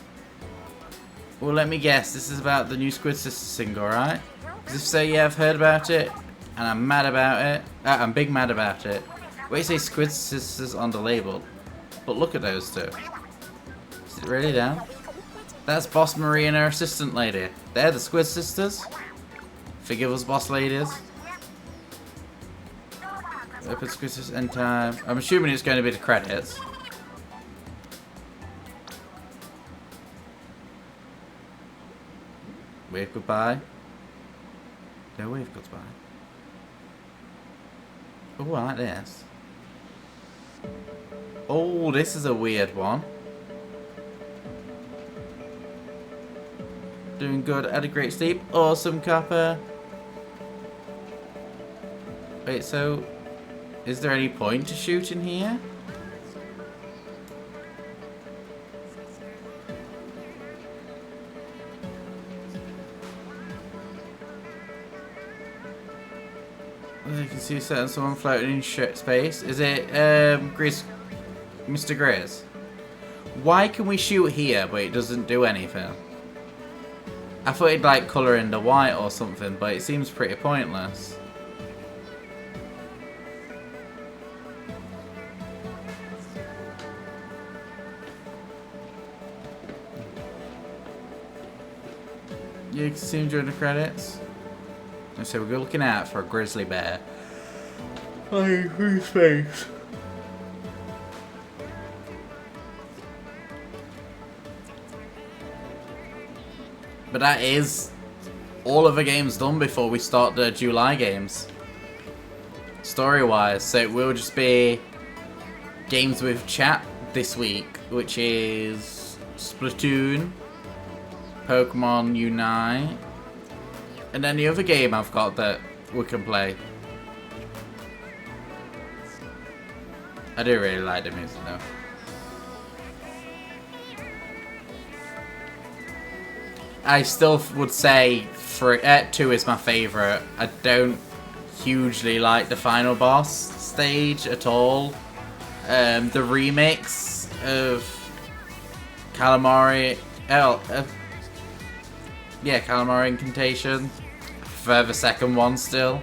Well, let me guess. This is about the new Squid Sisters single, right? Because if so, yeah, I've heard about it, and I'm mad about it. I'm big mad about it. Wait, say Squid Sisters on the label, but look at those two. Is it really down? That's Boss Marie and her assistant lady. They're the Squid Sisters. Forgive us, boss ladies. Open Squid Sisters end time. I'm assuming it's going to be the credits. Wave goodbye. No wave goodbye. Oh, I like this. Oh, this is a weird one. Doing good. Had a great sleep. Awesome, Copper. Wait, so is there any point to shooting here? You can see someone floating in space. Is it Grizz, Mr. Grizz? Why can we shoot here but it doesn't do anything? I thought it'd like colour in the white or something, but it seems pretty pointless. You can see him during the credits. And so we're looking out for a grizzly bear. Flying through space. But that is all of the games done before we start the July games. Story-wise, so it will just be games with chat this week, which is Splatoon, Pokemon Unite, and then the other game I've got that we can play. I do really like the music though. I still would say 2 is my favourite. I don't hugely like the final boss stage at all. The remix of Calamari... yeah, Calamari Incantation. For the second one still.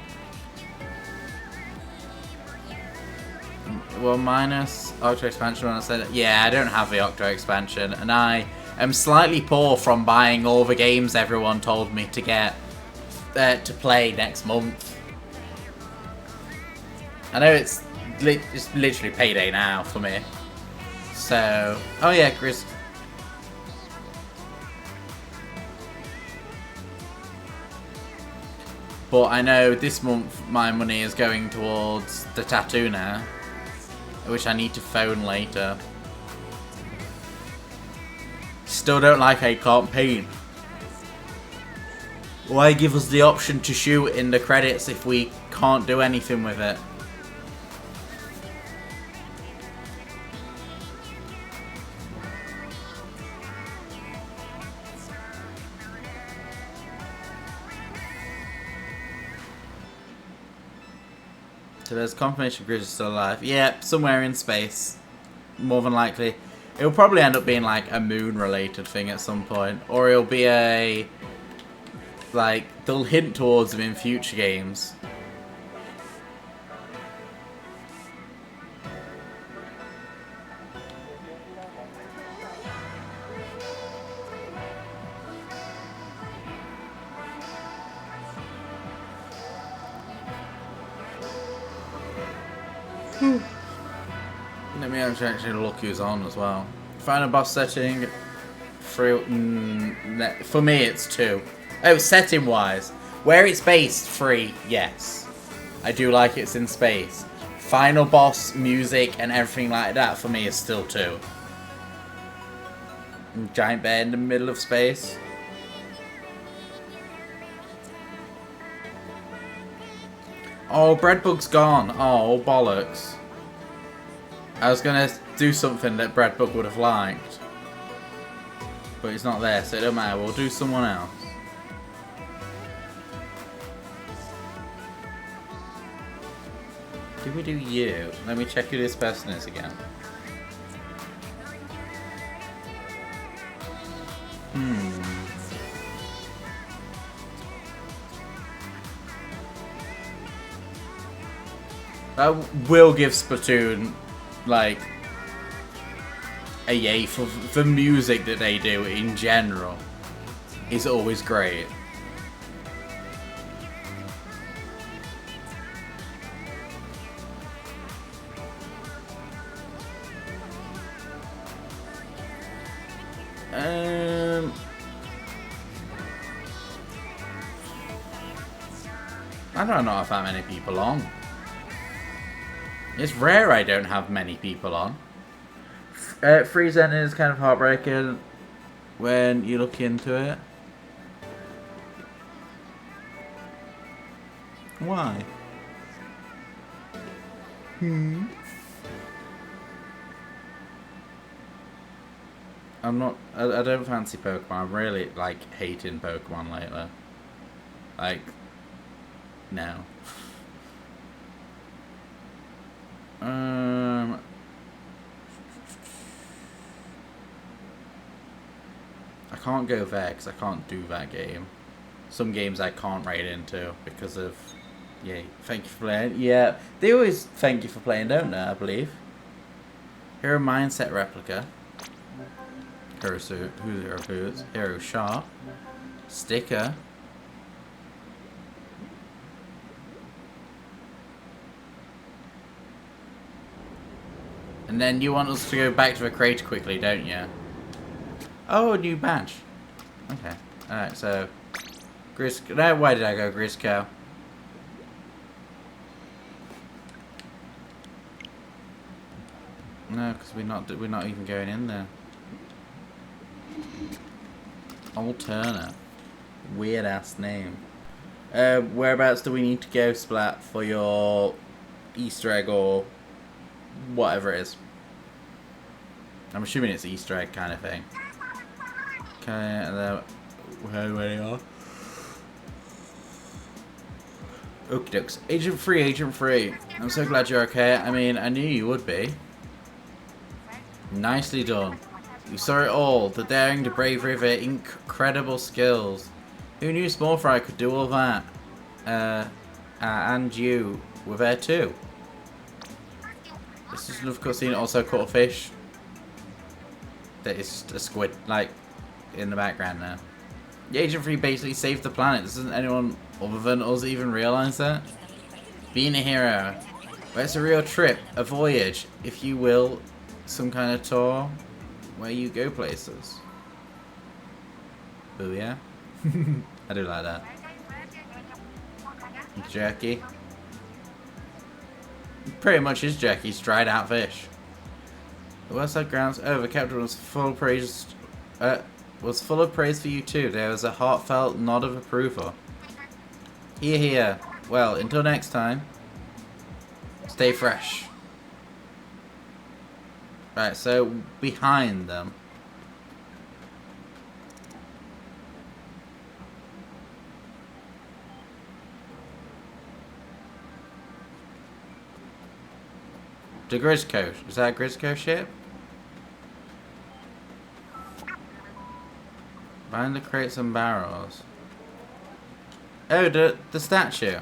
Well, minus Octo Expansion when I said it. Yeah, I don't have the Octo Expansion, and I am slightly poor from buying all the games everyone told me to get to play next month. I know it's literally payday now for me. So, oh yeah, Chris. But I know this month my money is going towards the tattoo now, which I need to phone later. Still don't like I can't paint. Why give us the option to shoot in the credits if we can't do anything with it? So there's confirmation Grizz is still alive. Yeah, somewhere in space. More than likely. It'll probably end up being like a moon related thing at some point. Or it'll be a... like, they'll hint towards them in future games. Let me actually look who's on as well. Final boss setting. For me, it's 2. Oh, setting wise. Where it's based, 3, yes. I do like it's in space. Final boss, music, and everything like that for me is still 2. Giant bear in the middle of space. Oh, Breadbug's gone. Oh, bollocks. I was gonna do something that Breadbug would have liked. But he's not there, so it don't matter. We'll do someone else. Did we do you? Let me check who this person is again. That will give Splatoon, like, a yay for the music that they do in general. Is always great. I don't know if that many people on. It's rare I don't have many people on. Freeze ending is kind of heartbreaking when you look into it. Why? I don't fancy Pokemon. I'm really, like, hating Pokemon lately. Like, no. I can't go there because I can't do that game. Some games I can't raid into because of... Yeah, thank you for playing. Yeah, they always thank you for playing, don't they, I believe. Hero Mindset Replica. Hero Suit. Who's Hero Boots? Hero Sharp. Sticker. And then you want us to go back to the crate quickly, don't you? Oh, a new badge. Okay. Alright, so... Grisco. No, why did I go Grisco? No, because we're not even going in there. Alterna. Weird ass name. Whereabouts do we need to go, Splat, for your Easter egg or whatever it is. I'm assuming it's Easter egg kind of thing. Okay, and then where you are. Okie dokes. Agent free, Agent free. I'm so glad you're okay. I mean, I knew you would be. Nicely done. You saw it all. The daring, the bravery, the incredible skills. Who knew Small Fry could do all that? And you were there too. This is another cutscene. Also caught a fish. That is a squid, like, in the background now. The Agent 3 basically saved the planet. Doesn't anyone other than us even realise that? Being a hero. Well, it's a real trip, a voyage, if you will, some kind of tour where you go places. Oh yeah? I do like that. Jerky. Pretty much is jerky, it's dried out fish. The Westside grounds. Oh, the captain was full of praise. Was full of praise for you too. There was a heartfelt nod of approval. Here, here. Well, until next time. Stay fresh. Right, so behind them. The Grisco. Is that a Grisco ship? Behind the crates and barrels. Oh, the statue.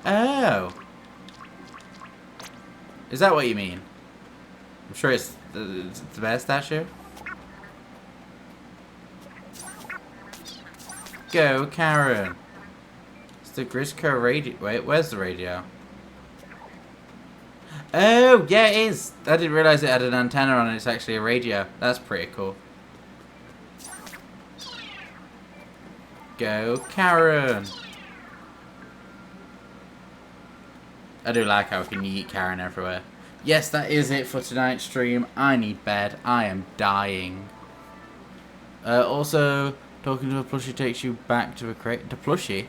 Oh. Is that what you mean? I'm sure it's the bear statue. Go, Karen. It's the Grisco radio. Wait, where's the radio? Oh, yeah, it is. I didn't realize it had an antenna on it. It's actually a radio. That's pretty cool. Go, Karen. I do like how we can yeet Karen everywhere. Yes, that is it for tonight's stream. I need bed. I am dying. Also, talking to a plushie takes you back to a crate. To plushie?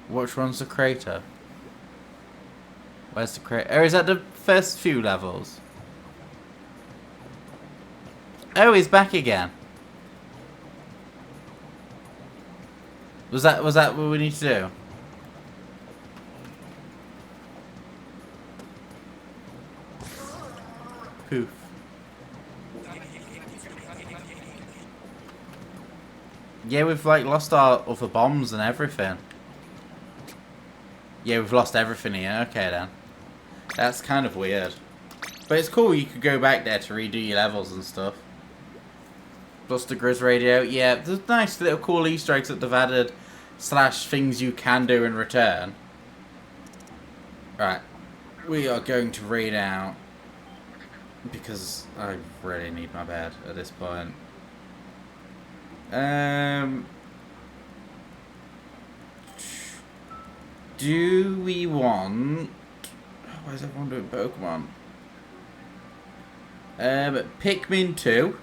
Which one's the crater? Where's the crater? Oh, is that the first few levels? Oh, he's back again. Was that what we need to do? Poof. Yeah, we've like lost our other bombs and everything. Yeah, we've lost everything here. Okay then. That's kind of weird. But it's cool, you could go back there to redo your levels and stuff. Plus the Grizz radio. Yeah, there's nice little cool Easter eggs that they've added. / things you can do in return. Right. We are going to raid out. Because I really need my bed at this point. Do we want... Why is everyone doing Pokemon? Pikmin 2.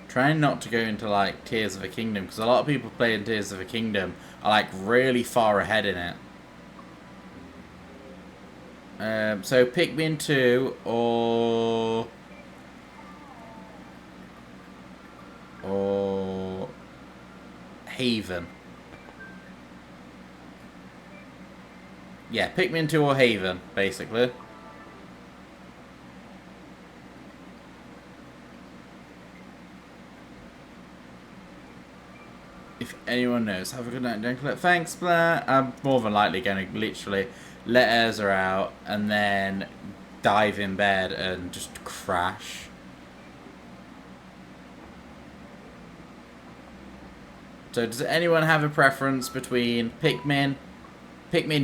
Trying not to go into like Tears of the Kingdom, because a lot of people playing Tears of the Kingdom are like really far ahead in it. So Pikmin 2 or Haven. Yeah, Pikmin 2 or Haven, basically. If anyone knows. Have a good night, Dunklet. Thanks, Blair. I'm more than likely going to literally let Urza out and then dive in bed and just crash. So does anyone have a preference between Pikmin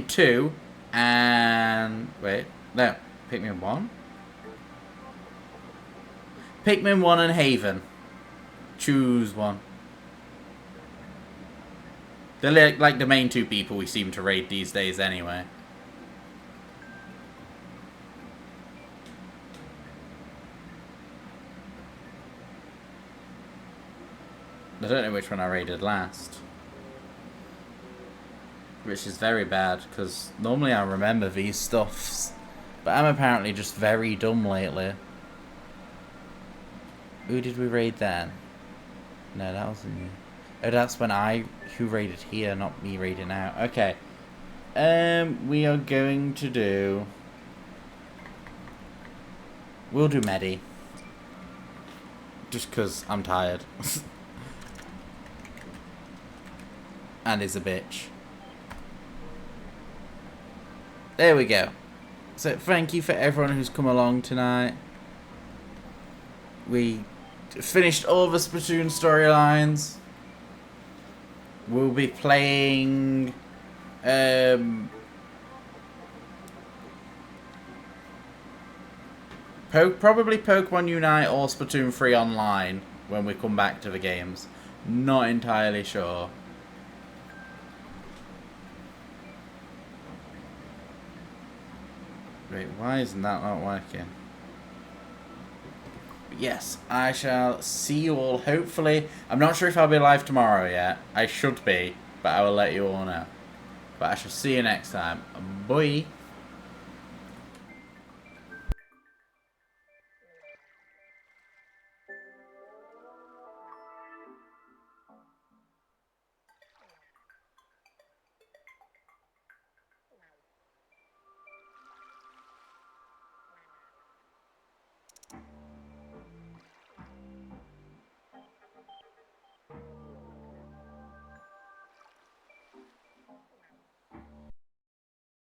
2 and... Wait, no. Pikmin 1? Pikmin 1 and Haven. Choose one. They're like the main two people we seem to raid these days anyway. I don't know which one I raided last. Which is very bad, because normally I remember these stuffs. But I'm apparently just very dumb lately. Who did we raid then? No, that wasn't you. Oh, that's when who raided here, not me raiding out. Okay. We are going to do... We'll do Medi. Just because I'm tired. And is a bitch. There we go. So thank you for everyone who's come along tonight. We finished all the Splatoon storylines. We'll be playing probably Pokemon Unite or Splatoon 3 online when we come back to the games. Not entirely sure. Wait, why isn't that not working? Yes, I shall see you all hopefully. I'm not sure if I'll be live tomorrow yet. I should be, but I will let you all know. But I shall see you next time. Bye.